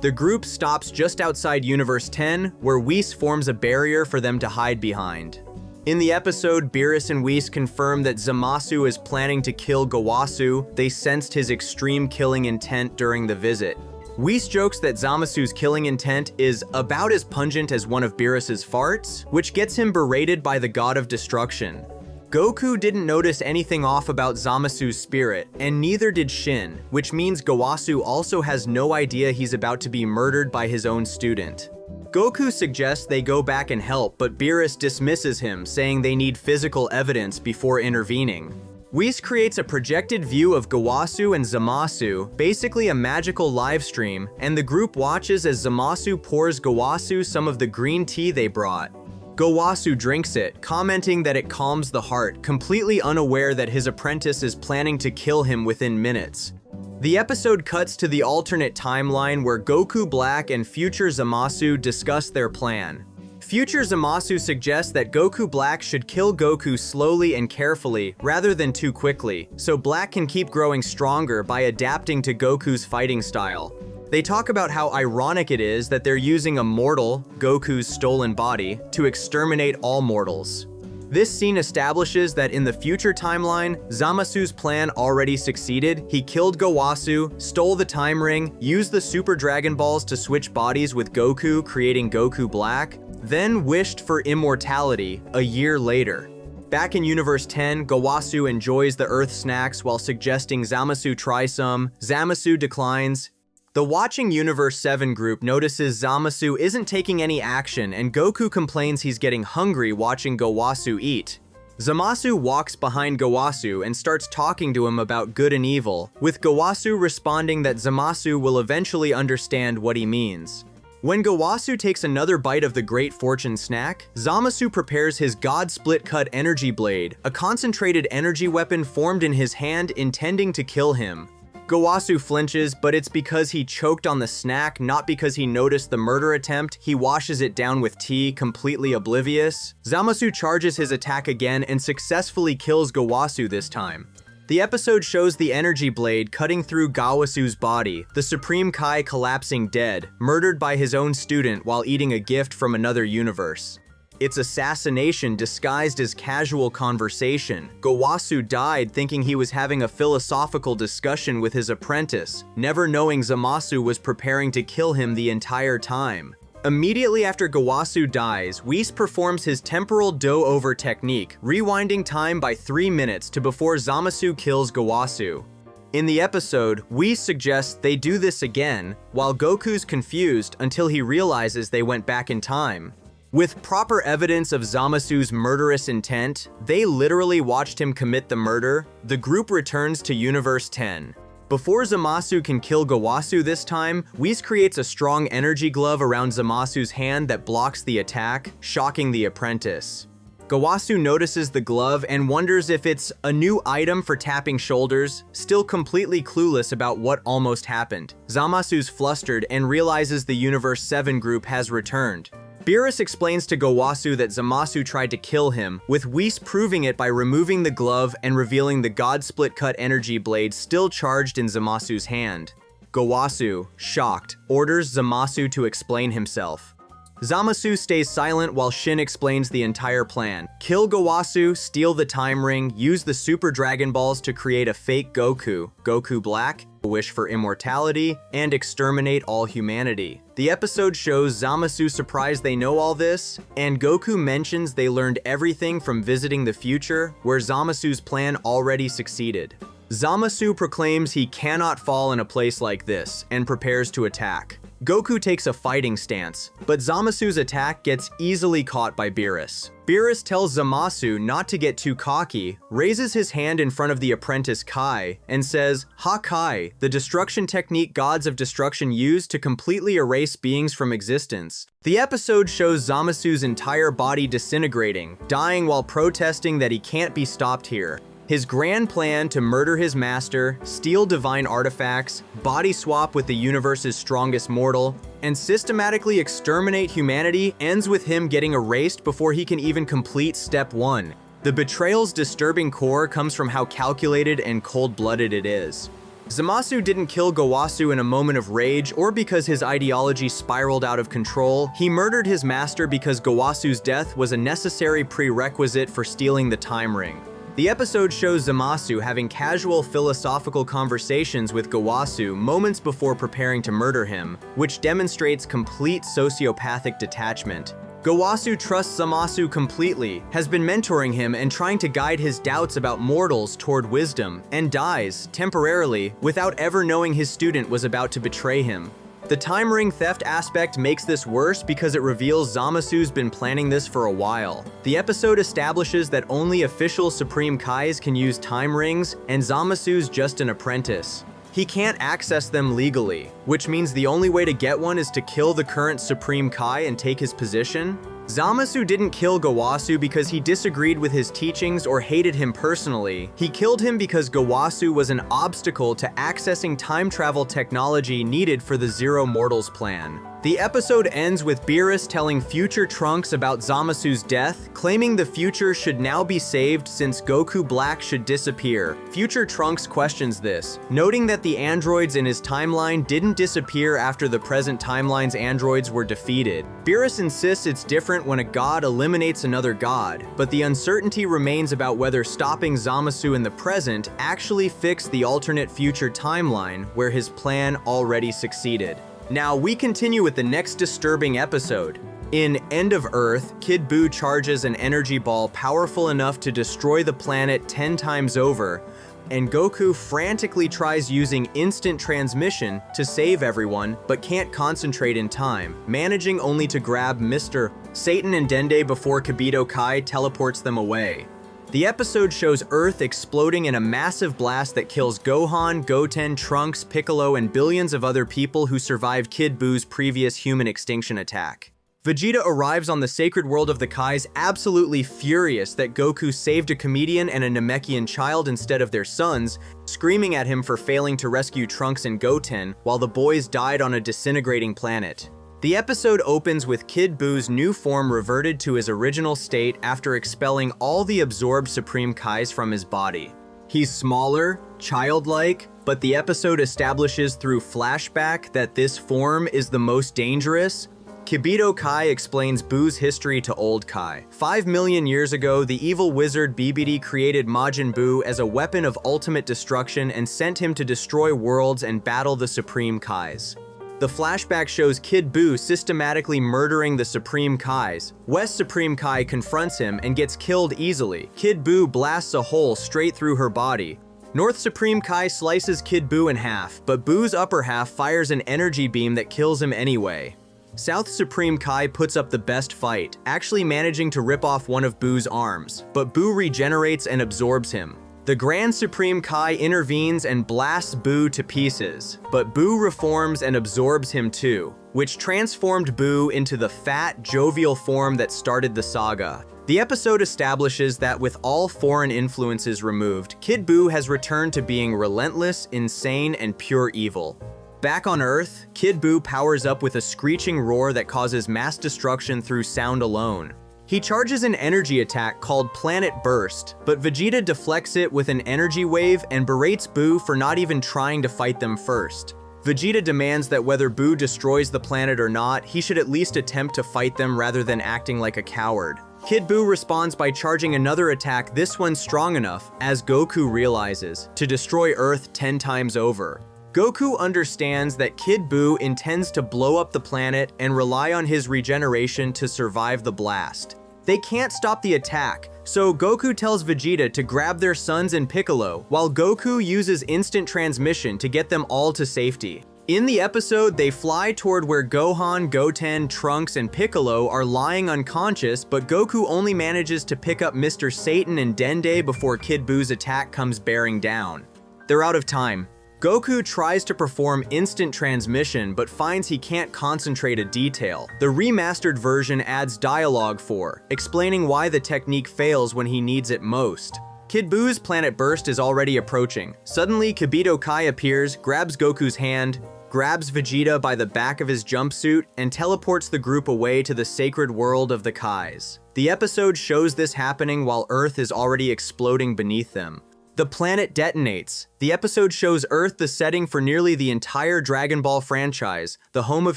The group stops just outside Universe 10, where Whis forms a barrier for them to hide behind. In the episode, Beerus and Whis confirm that Zamasu is planning to kill Gowasu. They sensed his extreme killing intent during the visit. Whis jokes that Zamasu's killing intent is about as pungent as one of Beerus's farts, which gets him berated by the god of destruction. Goku didn't notice anything off about Zamasu's spirit, and neither did Shin, which means Gowasu also has no idea he's about to be murdered by his own student. Goku suggests they go back and help, but Beerus dismisses him, saying they need physical evidence before intervening. Whis creates a projected view of Gowasu and Zamasu, basically a magical live stream, and the group watches as Zamasu pours Gowasu some of the green tea they brought. Gowasu drinks it, commenting that it calms the heart, completely unaware that his apprentice is planning to kill him within minutes. The episode cuts to the alternate timeline where Goku Black and future Zamasu discuss their plan. Future Zamasu suggests that Goku Black should kill Goku slowly and carefully rather than too quickly, so Black can keep growing stronger by adapting to Goku's fighting style. They talk about how ironic it is that they're using a mortal, Goku's stolen body, to exterminate all mortals. This scene establishes that in the future timeline, Zamasu's plan already succeeded. He killed Gowasu, stole the time ring, used the Super Dragon Balls to switch bodies with Goku, creating Goku Black, then wished for immortality a year later. Back in Universe 10, Gowasu enjoys the Earth snacks while suggesting Zamasu try some. Zamasu declines. The Watching Universe 7 group notices Zamasu isn't taking any action, and Goku complains he's getting hungry watching Gowasu eat. Zamasu walks behind Gowasu and starts talking to him about good and evil, with Gowasu responding that Zamasu will eventually understand what he means. When Gowasu takes another bite of the Great Fortune snack, Zamasu prepares his God Split Cut Energy Blade, a concentrated energy weapon formed in his hand intending to kill him. Gowasu flinches, but it's because he choked on the snack, not because he noticed the murder attempt. He washes it down with tea, completely oblivious. Zamasu charges his attack again and successfully kills Gowasu this time. The episode shows the energy blade cutting through Gawasu's body, the Supreme Kai collapsing dead, murdered by his own student while eating a gift from another universe. It's assassination disguised as casual conversation. Gowasu died thinking he was having a philosophical discussion with his apprentice, never knowing Zamasu was preparing to kill him the entire time. Immediately after Gowasu dies, Whis performs his temporal do-over technique, rewinding time by 3 minutes to before Zamasu kills Gowasu. In the episode, Whis suggests they do this again, while Goku's confused until he realizes they went back in time. With proper evidence of Zamasu's murderous intent, they literally watched him commit the murder. The group returns to Universe 10. Before Zamasu can kill Gowasu this time, Whis creates a strong energy glove around Zamasu's hand that blocks the attack, shocking the apprentice. Gowasu notices the glove and wonders if it's a new item for tapping shoulders, still completely clueless about what almost happened. Zamasu's flustered and realizes the Universe 7 group has returned. Beerus explains to Gowasu that Zamasu tried to kill him, with Whis proving it by removing the glove and revealing the God Split Cut energy blade still charged in Zamasu's hand. Gowasu, shocked, orders Zamasu to explain himself. Zamasu stays silent while Shin explains the entire plan. Kill Gowasu, steal the time ring, use the Super Dragon Balls to create a fake Goku, Goku Black, wish for immortality, and exterminate all humanity. The episode shows Zamasu surprised they know all this, and Goku mentions they learned everything from visiting the future, where Zamasu's plan already succeeded. Zamasu proclaims he cannot fall in a place like this, and prepares to attack. Goku takes a fighting stance, but Zamasu's attack gets easily caught by Beerus. Beerus tells Zamasu not to get too cocky, raises his hand in front of the apprentice Kai, and says, "Ha Kai, the destruction technique gods of destruction use to completely erase beings from existence." The episode shows Zamasu's entire body disintegrating, dying while protesting that he can't be stopped here. His grand plan to murder his master, steal divine artifacts, body swap with the universe's strongest mortal, and systematically exterminate humanity ends with him getting erased before he can even complete step 1. The betrayal's disturbing core comes from how calculated and cold-blooded it is. Zamasu didn't kill Gowasu in a moment of rage or because his ideology spiraled out of control. He murdered his master because Gowasu's death was a necessary prerequisite for stealing the time ring. The episode shows Zamasu having casual philosophical conversations with Gowasu moments before preparing to murder him, which demonstrates complete sociopathic detachment. Gowasu trusts Zamasu completely, has been mentoring him and trying to guide his doubts about mortals toward wisdom, and dies, temporarily, without ever knowing his student was about to betray him. The time ring theft aspect makes this worse because it reveals Zamasu's been planning this for a while. The episode establishes that only official Supreme Kais can use time rings, and Zamasu's just an apprentice. He can't access them legally, which means the only way to get one is to kill the current Supreme Kai and take his position. Zamasu didn't kill Gowasu because he disagreed with his teachings or hated him personally. He killed him because Gowasu was an obstacle to accessing time travel technology needed for the Zero Mortals plan. The episode ends with Beerus telling future Trunks about Zamasu's death, claiming the future should now be saved since Goku Black should disappear. Future Trunks questions this, noting that the androids in his timeline didn't disappear after the present timeline's androids were defeated. Beerus insists it's different when a god eliminates another god, but the uncertainty remains about whether stopping Zamasu in the present actually fixed the alternate future timeline where his plan already succeeded. Now, we continue with the next disturbing episode. In End of Earth, Kid Buu charges an energy ball powerful enough to destroy the planet 10 times over, and Goku frantically tries using instant transmission to save everyone, but can't concentrate in time, managing only to grab Mr. Satan and Dende before Kibito Kai teleports them away. The episode shows Earth exploding in a massive blast that kills Gohan, Goten, Trunks, Piccolo, and billions of other people who survived Kid Buu's previous human extinction attack. Vegeta arrives on the sacred world of the Kais absolutely furious that Goku saved a comedian and a Namekian child instead of their sons, screaming at him for failing to rescue Trunks and Goten while the boys died on a disintegrating planet. The episode opens with Kid Buu's new form reverted to his original state after expelling all the absorbed Supreme Kais from his body. He's smaller, childlike, but the episode establishes through flashback that this form is the most dangerous. Kibito Kai explains Buu's history to Old Kai. 5 million years ago, the evil wizard Bibidi created Majin Buu as a weapon of ultimate destruction and sent him to destroy worlds and battle the Supreme Kais. The flashback shows Kid Buu systematically murdering the Supreme Kais. West Supreme Kai confronts him and gets killed easily. Kid Buu blasts a hole straight through her body. North Supreme Kai slices Kid Buu in half, but Buu's upper half fires an energy beam that kills him anyway. South Supreme Kai puts up the best fight, actually managing to rip off one of Buu's arms, but Buu regenerates and absorbs him. The Grand Supreme Kai intervenes and blasts Buu to pieces, but Buu reforms and absorbs him too, which transformed Buu into the fat, jovial form that started the saga. The episode establishes that with all foreign influences removed, Kid Buu has returned to being relentless, insane, and pure evil. Back on Earth, Kid Buu powers up with a screeching roar that causes mass destruction through sound alone. He charges an energy attack called Planet Burst, but Vegeta deflects it with an energy wave and berates Buu for not even trying to fight them first. Vegeta demands that whether Buu destroys the planet or not, he should at least attempt to fight them rather than acting like a coward. Kid Buu responds by charging another attack, this one strong enough, as Goku realizes, to destroy Earth 10 times over. Goku understands that Kid Buu intends to blow up the planet and rely on his regeneration to survive the blast. They can't stop the attack, so Goku tells Vegeta to grab their sons and Piccolo, while Goku uses instant transmission to get them all to safety. In the episode, they fly toward where Gohan, Goten, Trunks, and Piccolo are lying unconscious, but Goku only manages to pick up Mr. Satan and Dende before Kid Buu's attack comes bearing down. They're out of time. Goku tries to perform instant transmission but finds he can't concentrate a detail. The remastered version adds dialogue explaining why the technique fails when he needs it most. Kid Buu's Planet Burst is already approaching. Suddenly, Kibito Kai appears, grabs Goku's hand, grabs Vegeta by the back of his jumpsuit, and teleports the group away to the sacred world of the Kais. The episode shows this happening while Earth is already exploding beneath them. The planet detonates. The episode shows Earth the setting for nearly the entire Dragon Ball franchise, the home of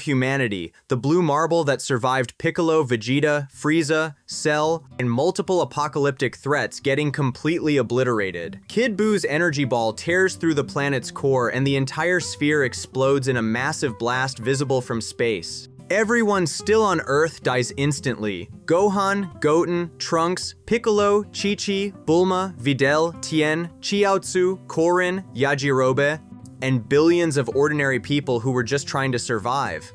humanity, the blue marble that survived Piccolo, Vegeta, Frieza, Cell, and multiple apocalyptic threats getting completely obliterated. Kid Buu's energy ball tears through the planet's core and the entire sphere explodes in a massive blast visible from space. Everyone still on Earth dies instantly. Gohan, Goten, Trunks, Piccolo, Chi-Chi, Bulma, Videl, Tien, Chiaotzu, Korin, Yajirobe, and billions of ordinary people who were just trying to survive.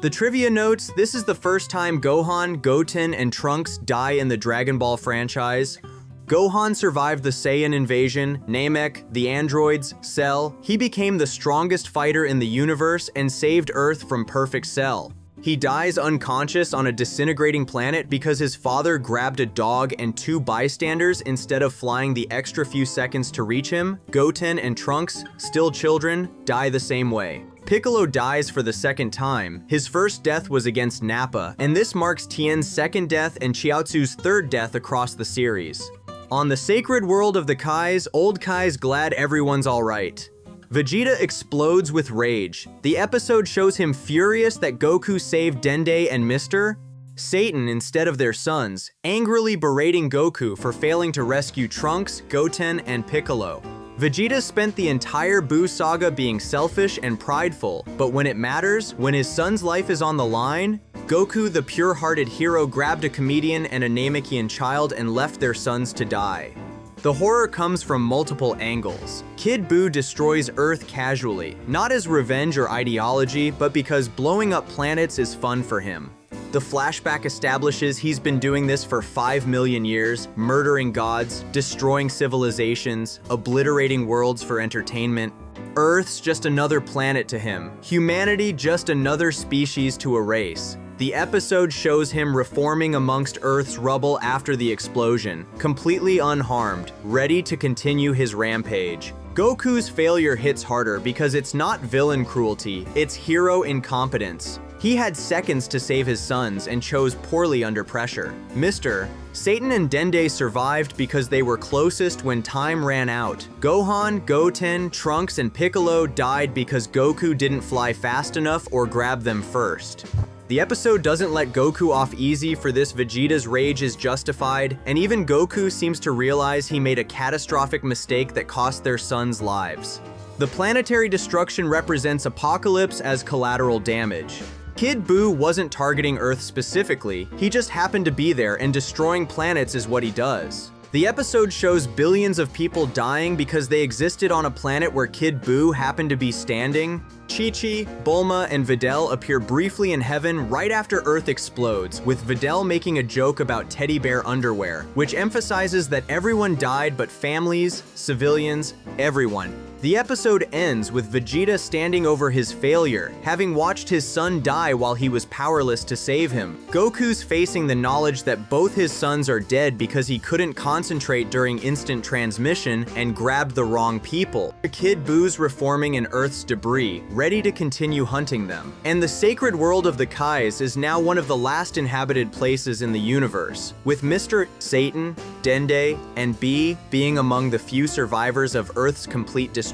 The trivia notes, this is the first time Gohan, Goten, and Trunks die in the Dragon Ball franchise. Gohan survived the Saiyan invasion, Namek, the androids, Cell. He became the strongest fighter in the universe and saved Earth from Perfect Cell. He dies unconscious on a disintegrating planet because his father grabbed a dog and 2 bystanders instead of flying the extra few seconds to reach him. Goten and Trunks, still children, die the same way. Piccolo dies for the 2nd time. His first death was against Nappa, and this marks Tien's 2nd death and Chiaotzu's 3rd death across the series. On the sacred world of the Kais, old Kai's glad everyone's alright. Vegeta explodes with rage. The episode shows him furious that Goku saved Dende and Mr. Satan instead of their sons, angrily berating Goku for failing to rescue Trunks, Goten, and Piccolo. Vegeta spent the entire Buu saga being selfish and prideful, but when it matters, when his son's life is on the line, Goku, the pure-hearted hero, grabbed a comedian and a Namekian child and left their sons to die. The horror comes from multiple angles. Kid Buu destroys Earth casually, not as revenge or ideology, but because blowing up planets is fun for him. The flashback establishes he's been doing this for 5 million years, murdering gods, destroying civilizations, obliterating worlds for entertainment. Earth's just another planet to him. Humanity just another species to erase. The episode shows him reforming amongst Earth's rubble after the explosion, completely unharmed, ready to continue his rampage. Goku's failure hits harder because it's not villain cruelty, it's hero incompetence. He had seconds to save his sons and chose poorly under pressure. Mr. Satan and Dende survived because they were closest when time ran out. Gohan, Goten, Trunks, and Piccolo died because Goku didn't fly fast enough or grab them first. The episode doesn't let Goku off easy for this. Vegeta's rage is justified, and even Goku seems to realize he made a catastrophic mistake that cost their sons' lives. The planetary destruction represents Apocalypse as collateral damage. Kid Buu wasn't targeting Earth specifically, he just happened to be there, and destroying planets is what he does. The episode shows billions of people dying because they existed on a planet where Kid Buu happened to be standing. Chi-Chi, Bulma, and Videl appear briefly in heaven right after Earth explodes, with Videl making a joke about teddy bear underwear, which emphasizes that everyone died but families, civilians, everyone. The episode ends with Vegeta standing over his failure, having watched his son die while he was powerless to save him. Goku's facing the knowledge that both his sons are dead because he couldn't concentrate during instant transmission and grabbed the wrong people. Kid Buu's reforming in Earth's debris, ready to continue hunting them. And the sacred world of the Kais is now one of the last inhabited places in the universe, with Mr. Satan, Dende, and B being among the few survivors of Earth's complete destruction.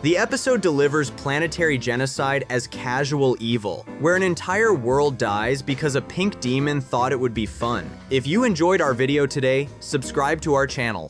The episode delivers planetary genocide as casual evil, where an entire world dies because a pink demon thought it would be fun. If you enjoyed our video today, subscribe to our channel.